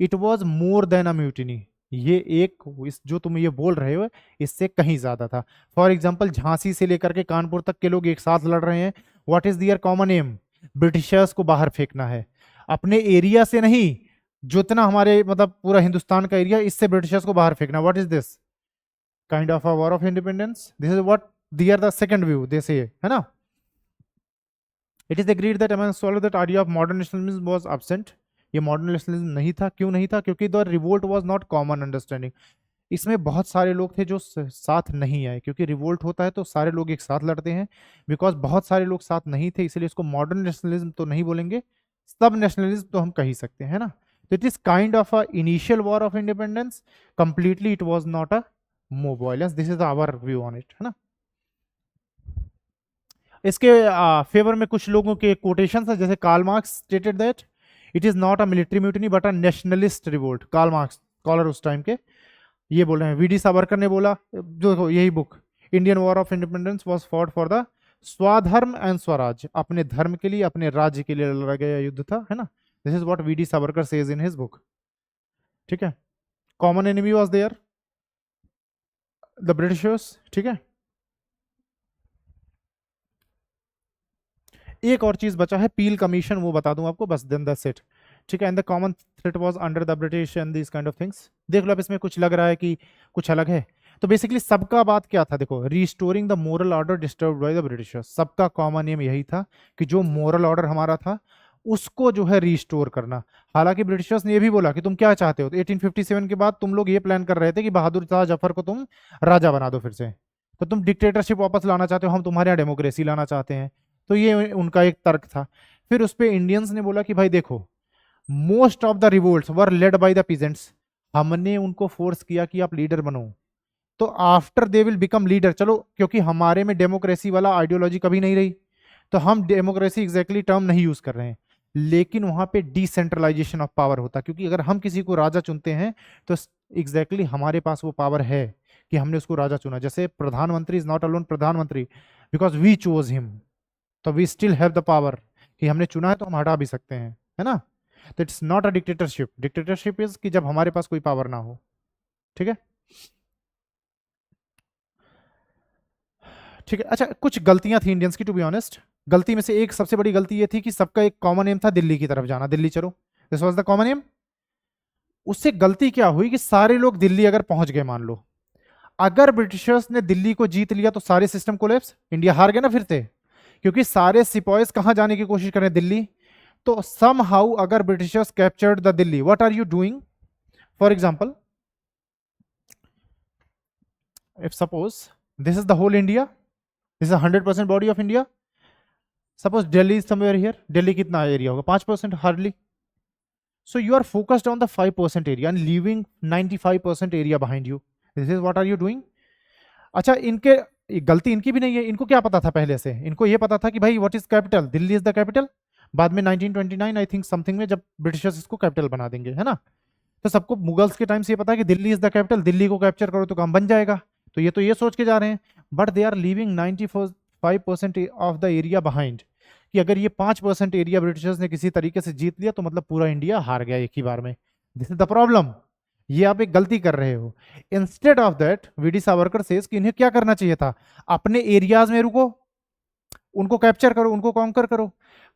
it was more than a mutiny. ये एक इस जो तुम ये बोल रहे हो इससे कहीं ज्यादा था। फॉर एग्जाम्पल झांसी से लेकर के कानपुर तक के लोग एक साथ लड़ रहे हैं। What is their common aim? Britishers को बाहर फेंकना है, अपने एरिया से नहीं, जितना हमारे मतलब पूरा हिंदुस्तान का एरिया, इससे ब्रिटिशर्स को बाहर फेंकना। What is this? Kind of a war of independence. This is what their the second view they say, है ना। It is agreed that among scholars that idea of modern nationalism was absent. ये मॉडर्न नेशनलिज्म नहीं था। क्यों नहीं था? क्योंकि the revolt was not common understanding. इसमें बहुत सारे लोग थे जो साथ नहीं आए, क्योंकि रिवोल्ट होता है तो सारे लोग एक साथ लड़ते हैं। बिकॉज बहुत सारे लोग साथ नहीं थे, इसलिए इसको मॉडर्न नेशनलिज्म तो नहीं बोलेंगे, सब नेशनलिज्म तो हम कह ही सकते हैं ना। तो it is kind of a initial war of independence, completely it was not a move violence. This is our view on it, है ना। इसके फेवर में कुछ लोगों के कोटेशन है, जैसे Karl Marx stated that it is not a military mutiny but a nationalist revolt. Karl Marx scholar उस टाइम के ये बोल रहे हैं। वीडी सावरकर ने बोला, जो यही book Indian war of independence was fought for the स्वधर्म एंड स्वराज, अपने धर्म के लिए, अपने राज्य के लिए लड़ा गया युद्ध था, है ना। This is what VD Savarkar says in his book, ठीक है। Common enemy was there, the Britishers, ठीक है। एक और चीज बचा है, पील कमीशन, वो बता दूं आपको बस, देन दैट्स इट, ठीक है। And the common threat was under the British and this kind of things. देख लो अब इसमें कुछ लग रहा है कि कुछ अलग है। तो बेसिकली सबका बात क्या था, देखो, restoring the moral order disturbed by the Britishers. सबका कॉमन एम यही था कि जो मोरल ऑर्डर हमारा था उसको जो है रिस्टोर करना। हालांकि ब्रिटिशर्स ने ये भी बोला कि तुम क्या चाहते हो, तो 1857 के बाद तुम लोग ये प्लान कर रहे थे कि बहादुर शाह जफर को तुम राजा बना दो फिर से, तो तुम डिक्टेटरशिप वापस लाना चाहते हो, हम तुम्हारे यहाँ डेमोक्रेसी लाना चाहते हैं। तो ये उनका एक तर्क था। फिर उस पे इंडियंस ने बोला कि भाई देखो, most of the revolts were led by the peasants, हमने उनको फोर्स किया कि आप लीडर बनो, तो after they will become leader, चलो क्योंकि हमारे में डेमोक्रेसी वाला आइडियोलॉजी कभी नहीं रही, तो हम डेमोक्रेसी एग्जैक्टली टर्म नहीं यूज कर रहे हैं, लेकिन वहां पे डिसेंट्रलाइजेशन ऑफ पावर होता, क्योंकि अगर हम किसी को राजा चुनते हैं तो एग्जैक्टली हमारे पास वो पावर है कि हमने उसको राजा चुना। जैसे प्रधानमंत्री इज नॉट अलोन प्रधानमंत्री बिकॉज वी चोज हिम, तो we still have the power कि हमने चुना है तो हम हटा भी सकते हैं, है ना। तो it's not a dictatorship. Dictatorship is कि जब हमारे पास कोई पावर ना हो, ठीक है। ठीक है, अच्छा, कुछ गलतियां थी इंडियंस की, टू बी ऑनेस्ट। गलती में से एक सबसे बड़ी गलती ये थी कि सबका एक कॉमन एम था दिल्ली की तरफ जाना, दिल्ली चलो, this was the common aim. उससे गलती क्या हुई कि सारे लोग दिल्ली अगर पहुंच गए, मान लो अगर ब्रिटिशर्स ने दिल्ली को जीत लिया तो सारे सिस्टम कोलैप्स, इंडिया हार गया ना फिर से, क्योंकि सारे सिपॉइज कहां जाने की कोशिश कर रहे हैं, दिल्ली। तो सम हाउ अगर Britishers captured the Delhi, what are you doing, for example if suppose this is the whole India, this is 100% body of India, suppose Delhi is somewhere here, Delhi कितना एरिया होगा, 5% hardly. So you are focused on the 5% area and leaving 95% area behind you, this is what are you doing. अच्छा, इनके गलती इनकी भी नहीं है, इनको क्या पता था पहले से, इनको ये पता था कि भाई what is capital, Delhi is the capital. बाद में 1929 आई थिंक समथिंग में जब ब्रिटिशर्स इसको कैपिटल बना देंगे, है ना, तो सबको मुगल्स के टाइम से ये पता है कि Delhi is the capital, Delhi को कैप्चर करो तो काम बन जाएगा। तो ये सोच के जा रहे हैं, but they are leaving 95% of the area behind, कि अगर ये 5% एरिया ब्रिटिशर्स ने किसी तरीके से जीत लिया तो मतलब पूरा इंडिया हार गया एक ही बार में। दिस इज द प्रॉब्लम, ये आप एक गलती कर रहे हो। Instead of that VD Savarkar says कि इन्हें क्या करना चाहिए था, अपने एरियाज में रुको, उनको कैप्चर करो, उनको कॉन्कर करो।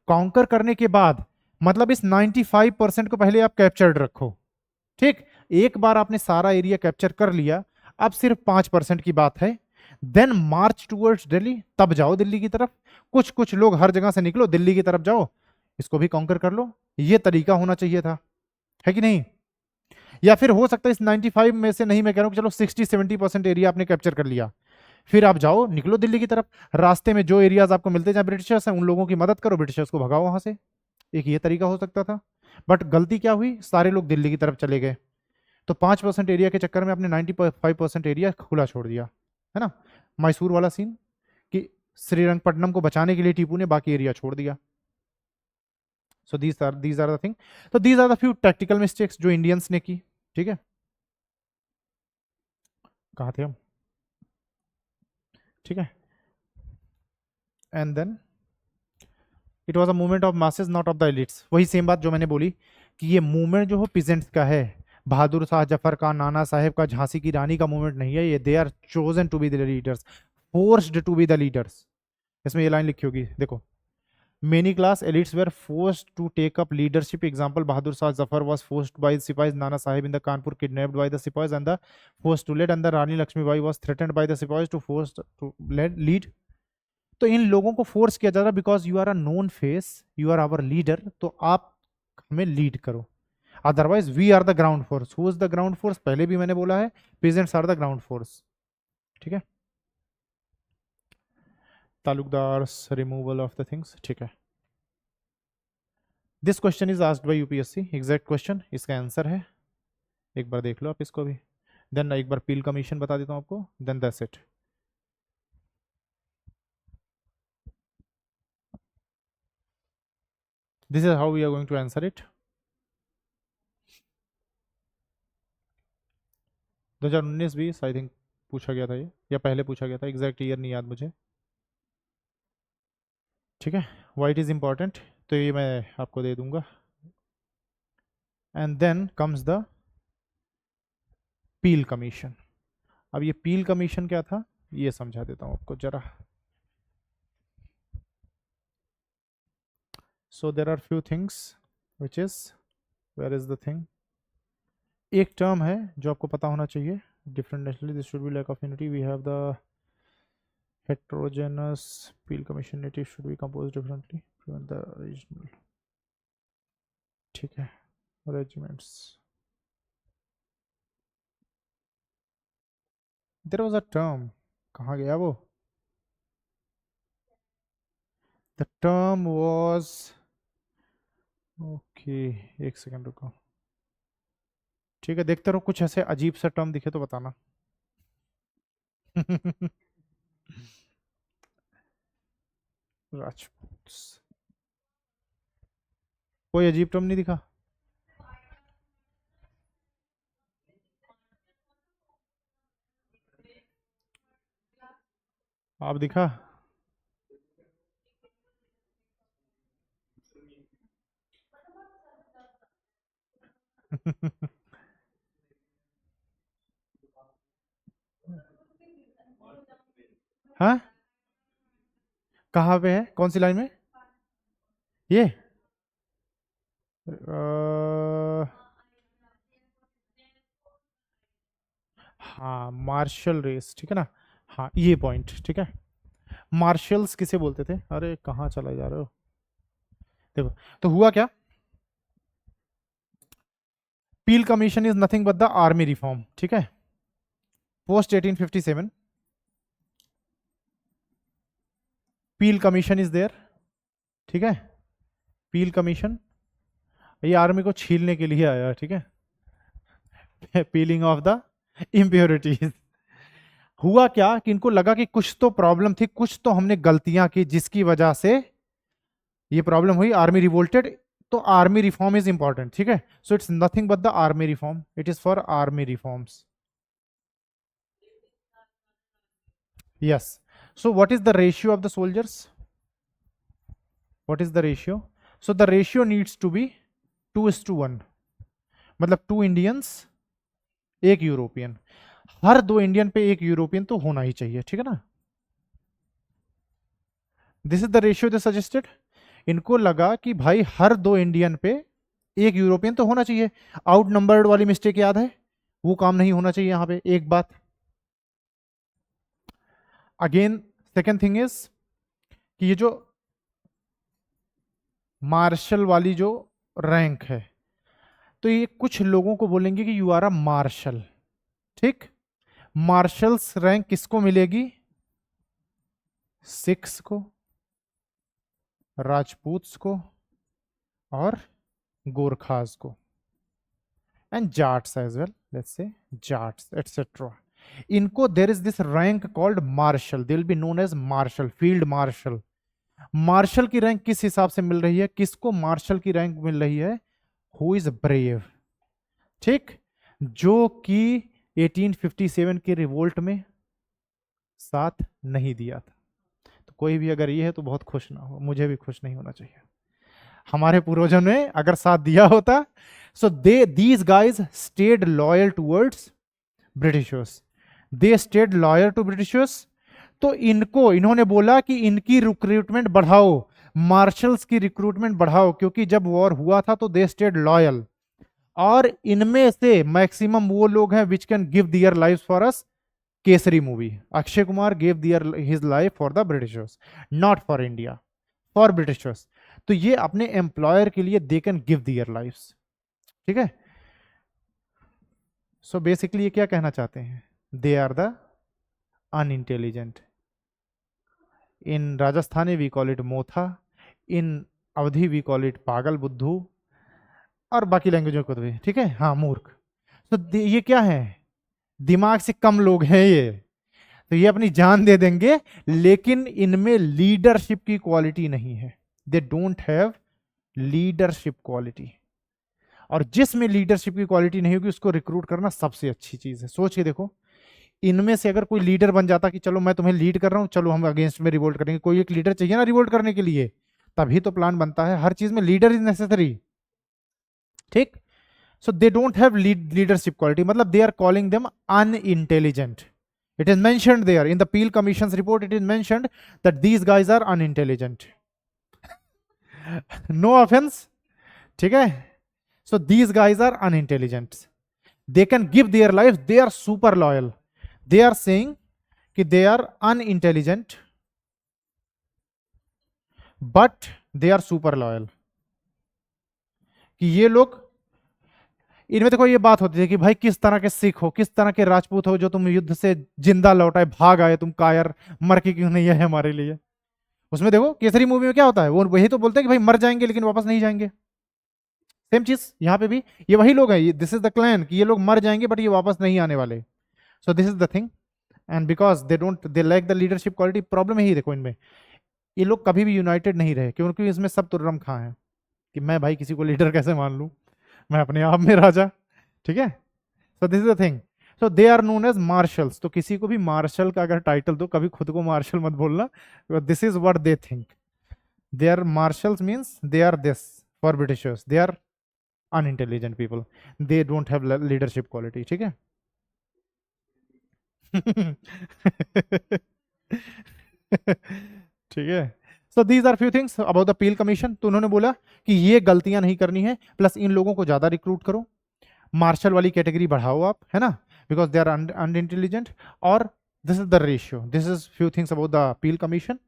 कॉन्कर करने के बाद मतलब इस 95% को पहले आप कैप्चर्ड रखो, ठीक। एक बार आपने सारा एरिया कैप्चर कर लिया, अब सिर्फ 5% की बात है, देन मार्च टूवर्ड्स दिल्ली, तब जाओ दिल्ली की तरफ। कुछ कुछ लोग हर जगह से निकलो, दिल्ली की तरफ जाओ, इसको भी कॉन्कर कर लो। ये तरीका होना चाहिए था, है कि नहीं। या फिर हो सकता है इस 95 में से नहीं, मैं कह रहा हूं चलो 60-70% एरिया आपने कैप्चर कर लिया, फिर आप जाओ, निकलो दिल्ली की तरफ, रास्ते में जो एरियाज आपको मिलते जहां ब्रिटिशर्स हैं उन लोगों की मदद करो, ब्रिटिशर्स को भगाओ वहां से। एक ये तरीका हो सकता था, बट गलती क्या हुई, सारे लोग दिल्ली की तरफ चले गए, तो 5% एरिया के चक्कर में आपने 95% एरिया खुला छोड़ दिया, है ना। मैसूर वाला सीन कि श्रीरंगपट्टनम को बचाने के लिए टीपू ने बाकी एरिया छोड़ दिया। So these are the thing, तो these are the few tactical mistakes जो इंडियंस ने की, ठीक है। कहाँ थे हम, ठीक है। And then it was a movement of masses not of the elites. वही सेम बात जो मैंने बोली कि ये मूवमेंट जो हो पीजेंट्स का है, बहादुर शाह जफर का, नाना साहेब का, झांसी की रानी का मूवमेंट नहीं है ये। They are chosen to be the leaders, forced to be the leaders. इसमें ये लाइन लिखी होगी देखो, many class elites were forced to take up leadership. Example Bahadur Shah Zafar was forced by sipahis, Nana Saheb in the Kanpur kidnapped by the sipahis and the forced to led, and the Rani Lakshmibai was threatened by the sipahis to forced to lead. तो इन लोगों को फोर्स किया जा रहा है because you are a known face, you are our leader, तो आप हमें लीड करो, otherwise we are the ground force. Who is the ground force? पहले भी मैंने बोला है, peasants are the ground force. ठीक है, taluqdar removal of the things. ठीक है, this question is asked by UPSC, exact question, इसका आंसर है, एक बार देख लो आप इसको भी। देन एक बार पील कमीशन बता देता हूं आपको, then that's it. This is how we are going to answer it. 2019-20 I think पूछा गया था ये, या पहले पूछा गया था, एग्जैक्ट ईयर नहीं याद मुझे। ठीक है, वाइट इज इंपॉर्टेंट, तो ये मैं आपको दे दूंगा। And then comes the Peel Commission. अब ये पील कमीशन क्या था ये समझा देता हूं आपको जरा। So there are few things which is, where is the thing, एक टर्म है जो आपको पता होना चाहिए, different nationally this should be lack of unity, we have the heterogeneous peel commission native should be composed differently, prevent the regional। ठीक है, regiments, there was a term, कहाँ गया वो? the term was, okay एक सेकंड रुको। ठीक है, देखते रहो, कुछ ऐसे अजीब सा टर्म दिखे तो बताना। राजपूत, कोई अजीब टर्म नहीं दिखा? आप दिखा? हाँ, कहाँ पे है, कौन सी लाइन में? ये हाँ, मार्शल रेस, ठीक है ना, हाँ ये पॉइंट, ठीक है। मार्शल्स किसे बोलते थे? अरे कहाँ चला जा रहे हो, देखो तो हुआ क्या, Peel Commission is nothing but the army reform, ठीक है, post 1857 Peel Commission is there, ठीक है। पील कमीशन ये आर्मी को छीलने के लिए आया, ठीक है, पीलिंग ऑफ द इम्प्योरिटीज। हुआ क्या कि इनको लगा कि कुछ तो प्रॉब्लम थी, कुछ तो हमने गलतियां की जिसकी वजह से ये प्रॉब्लम हुई, आर्मी रिवोल्टेड, तो आर्मी रिफॉर्म इज इंपॉर्टेंट, ठीक है। So it's nothing but the army reform, it is for army reforms, yes। So what is the ratio of the soldiers? What is the ratio? So the ratio needs to be 2:1, मतलब 2 इंडियंस 1 यूरोपियन, हर 2 इंडियन पे 1 यूरोपियन तो होना ही चाहिए, ठीक है ना। This is the ratio they suggested. इनको लगा कि भाई हर 2 इंडियन पे 1 यूरोपियन तो होना चाहिए। आउट नंबर्ड वाली मिस्टेक याद है, वो काम नहीं होना चाहिए यहां पे, एक बात। अगेन सेकेंड थिंग इज कि ये जो मार्शल वाली जो रैंक है, तो ये कुछ लोगों को बोलेंगे कि यू आर अ मार्शल, ठीक। मार्शल्स रैंक किसको मिलेगी? सिख्स को, राजपूत्स को और गोरखास को, and Jats as well, let's say Jats etcetera. इनको there is this rank called martial, they will be known as martial, field marshal. Martial की रैंक किस हिसाब से मिल रही है, किसको मार्शल की रैंक मिल रही है? हु इज ब्रेव, ठीक, जो कि 1857 के रिवोल्ट में साथ नहीं दिया था। तो तो कोई भी अगर ये है तो बहुत खुश ना हो, मुझे भी खुश नहीं होना चाहिए। हमारे पूर्वजों ने अगर साथ दिया होता, so these guys stayed loyal towards Britishers, they stayed loyal to Britishers. तो इन्होंने बोला कि इनकी रिक्रूटमेंट बढ़ाओ, मार्शल्स की रिक्रूटमेंट बढ़ाओ, क्योंकि जब वॉर हुआ था तो दे स्टेड लॉयल। और इनमें से मैक्सिमम वो लोग हैं which can give their life for us. Kesari movie, Akshay Kumar gave their his life for the Britishers, not for India, for Britishers. तो ये अपने एम्प्लॉयर के लिए they can give their life. ठीक है, सो बेसिकली ये क्या कहना चाहते हैं, they are the unintelligent. In Rajasthani we call it motha, in Awadhi we call it पागल बुद्धू, और बाकी लैंग्वेजों को भी, ठीक है, हाँ, मूर्ख। तो ये क्या है, दिमाग से कम लोग हैं ये, तो ये अपनी जान दे देंगे, लेकिन इनमें लीडरशिप की क्वालिटी नहीं है, दे डोंट हैव लीडरशिप क्वालिटी। और जिसमें लीडरशिप की क्वालिटी नहीं होगी उसको रिक्रूट करना सबसे अच्छी चीज है। सोच के देखो, इनमें से अगर कोई लीडर बन जाता कि चलो मैं तुम्हें लीड कर रहा हूं, चलो हम अगेंस्ट में रिवोल्ट करेंगे, कोई एक लीडर चाहिए ना रिवोल्ट करने के लिए, तभी तो प्लान बनता है। हर चीज में लीडर इज नेसेसरी, ठीक। So they don't have leadership quality, मतलब they are calling them unintelligent. It is mentioned there in the Peel Commission's report. It is mentioned that these guys are unintelligent. No offense, ठीक है? So these guys are unintelligent. They can give their life. They are super loyal. They are saying कि they are unintelligent, but they are super loyal. कि ये लोग, इनमें देखो ये बात होती है कि भाई किस तरह के सिख हो, किस तरह के राजपूत हो जो तुम युद्ध से जिंदा लौटाए, भाग आए, तुम कायर, मर के क्यों नहीं है हमारे लिए। उसमें देखो केसरी मूवी में क्या होता है, वो वही तो बोलते हैं कि भाई मर जाएंगे लेकिन वापस नहीं जाएंगे। सेम चीज यहाँ पे भी, ये वही लोग हैं, दिस इज द क्लैन, कि ये लोग मर जाएंगे बट ये वापस नहीं आने वाले। So this is the thing, and because they lack the leadership quality. Problem यही देखो इनमें, ये लोग कभी भी यूनाइटेड नहीं रहे, क्योंकि इसमें सब तुर्रम खां है कि मैं भाई किसी को लीडर कैसे मान लूं, मैं अपने आप में राजा, ठीक है। So this is the thing, so they are known as martials. तो किसी को भी मार्शल का अगर टाइटल दो, कभी खुद को मार्शल मत बोलना, this is what they think, they are martials, means they are this for Britishers, they are unintelligent people, they don't have leadership quality, ठीक है। ठीक है, so these are few things about the Peel Commission. तो उन्होंने बोला कि ये गलतियां नहीं करनी है, प्लस इन लोगों को ज्यादा रिक्रूट करो, मार्शल वाली कैटेगरी बढ़ाओ आप, है ना, बिकॉज दे आर अनइंटेलिजेंट। और this is the ratio, this is few things about the Peel commission.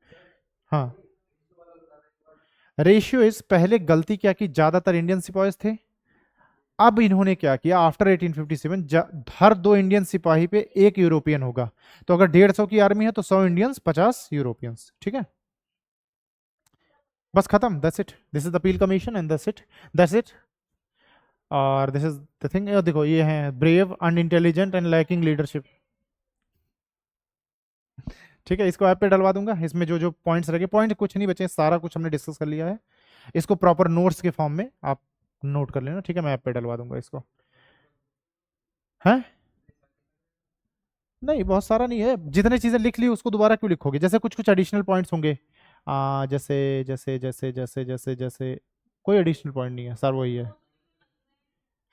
हाँ, रेशियो इज, पहले गलती क्या की, ज्यादातर इंडियन सिपाहीज थे, अब इन्होंने क्या किया, आफ्टर 1857 हर 2 इंडियन सिपाही पे 1 यूरोपियन होगा। तो अगर 150 की आर्मी है तो 100 इंडियंस, 50 यूरोपियंस, ठीक है, बस खत्म, that's it, this is the Peel commission and that's it. और दिस इज द थिंग, देखो ये है brave, unintelligent and lacking leadership, ठीक है। इसको ऐप पे डलवा दूंगा, इसमें जो जो पॉइंट्स रखे, पॉइंट कुछ नहीं बचे, सारा कुछ हमने डिस्कस कर लिया है। इसको प्रॉपर नोट्स के फॉर्म में आप नोट कर लेना, ठीक है, मैं ऐप पे डलवा दूंगा इसको। है नहीं, बहुत सारा नहीं है, जितने चीजें लिख ली उसको दोबारा क्यों लिखोगे, जैसे कुछ कुछ एडिशनल पॉइंट्स होंगे, जैसे जैसे जैसे जैसे जैसे जैसे कोई एडिशनल पॉइंट नहीं है सर, वही है।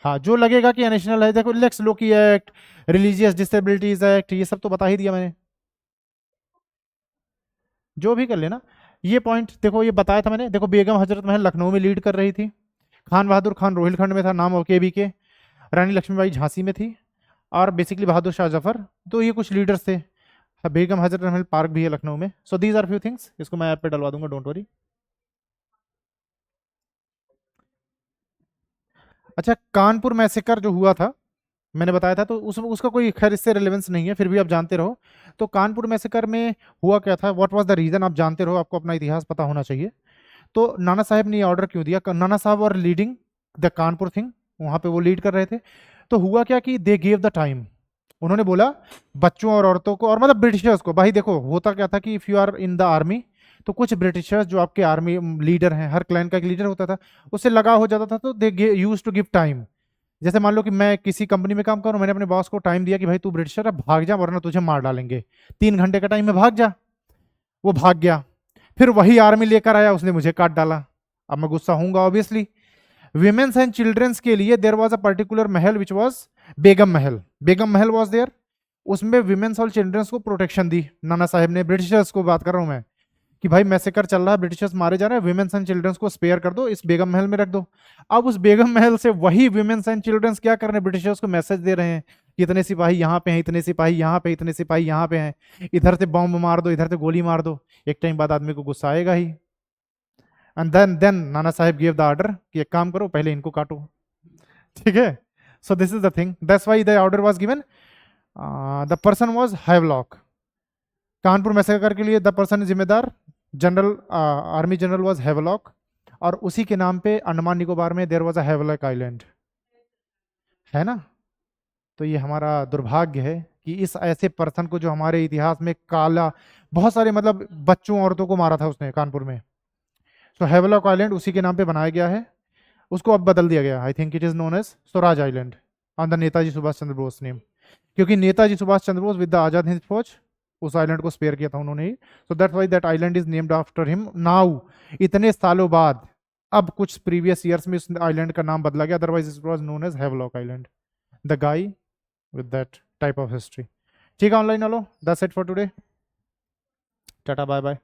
हाँ, जो लगेगा कि नेशनल है, देखो lakes Loci act, religious disabilities act, ये सब तो बता ही दिया मैंने, जो भी कर लेना। ये पॉइंट देखो, ये बताया था मैंने, देखो बेगम हजरत महल लखनऊ में लीड कर रही थी, खान बहादुर खान रोहिलखंड में था, नाम केबी के, रानी लक्ष्मीबाई झांसी में थी, और बेसिकली बहादुर शाह जफर, तो ये कुछ लीडर्स थे। बेगम हजरत महल पार्क भी है लखनऊ में। So these are few things, इसको मैं ऐप पे डलवा दूंगा, डोंट वरी। अच्छा, कानपुर मैसेकर जो हुआ था, मैंने बताया था, तो उसका कोई खैर इससे रिलेवेंस नहीं है, फिर भी आप जानते रहो। तो कानपुर मैसेकर में हुआ क्या था, व्हाट वाज द रीजन, आप जानते रहो, आपको अपना इतिहास पता होना चाहिए। तो नाना साहब ने ये ऑर्डर क्यों दिया, नाना साहब और लीडिंग द कानपुर थिंग, वहां पे वो लीड कर रहे थे। तो हुआ क्या कि दे गेव द टाइम, उन्होंने बोला बच्चों और औरतों को, और मतलब ब्रिटिशर्स को, भाई देखो होता क्या था कि if you are in the army, तो कुछ ब्रिटिशर्स जो आपके आर्मी लीडर हैं, हर क्लैन का एक लीडर होता था, उससे लगाव हो जाता था, तो दे यूज टू गिव टाइम। जैसे मान लो कि मैं किसी कंपनी में काम कर रहा हूं, मैंने अपने बॉस को टाइम दिया कि भाई तू ब्रिटिशर है, भाग जा वरना तुझे मार डालेंगे, 3 घंटे का टाइम में भाग जा। वो भाग गया, फिर वही आर्मी लेकर आया, उसने मुझे काट डाला। अब मैं गुस्सा होऊंगा ऑब्वियसली। विमेन्स एंड चिल्ड्रंस के लिए there was a particular Mahal which was Begum Mahal. Begum Mahal was there, उसमें विमेन्स और चिल्ड्रंस को प्रोटेक्शन दी नाना साहब ने। ब्रिटिशर्स को बात कर रहा हूं मैं कि भाई मैसेकर चल रहा है, ब्रिटिशर्स मारे जा रहे हैं, विमेन्स एंड चिल्ड्रंस को स्पेयर कर दो, इस बेगम महल में रख दो। अब उस बेगम महल से वही विमेन्स एंड चिल्ड्रंस क्या कर रहे हैं, ब्रिटिशर्स को मैसेज दे रहे हैं कि इतने सिपाही यहाँ पे हैं, इतने सिपाही यहाँ पे, इतने सिपाही यहाँ पे हैं, इधर से बॉम्ब मार दो, इधर से गोली मार दो। एक टाइम बाद आदमी को गुस्सा आएगा ही। And then Nana Saheb give the order कि एक काम करो, पहले इनको काटो। ठीक है, so this is the thing, that's why the order was given. The person was Havelock. Kanpur massacre के लिए द पर्सन जिम्मेदार general, army general was Havelock. और उसी के नाम पे अंडमान निकोबार में there was a Havelock Island, है ना। तो ये हमारा दुर्भाग्य है कि इस ऐसे पर्सन को, जो हमारे इतिहास में काला, बहुत सारे मतलब बच्चों औरतों को मारा था उसने कानपुर में। तो हैवलॉक आइलैंड उसी के नाम पे बनाया गया है, उसको अब बदल दिया गया। I think it is known as Swaraj island on the Netaji Subhash Chandra Bose name, क्योंकि नेताजी सुभाष चंद्र बोस विद द आजाद हिंद फौज उस आइलैंड को स्पेयर किया था उन्होंने ही। So that's why that island is named after him now. इतने सालों बाद अब कुछ प्रीवियस ईयर्स में इस आइलैंड का नाम बदला गया, otherwise it was known as Havelock Island. The guy with that type of history. ठीक है ऑनलाइन वालों, that's it for today. Tata bye bye.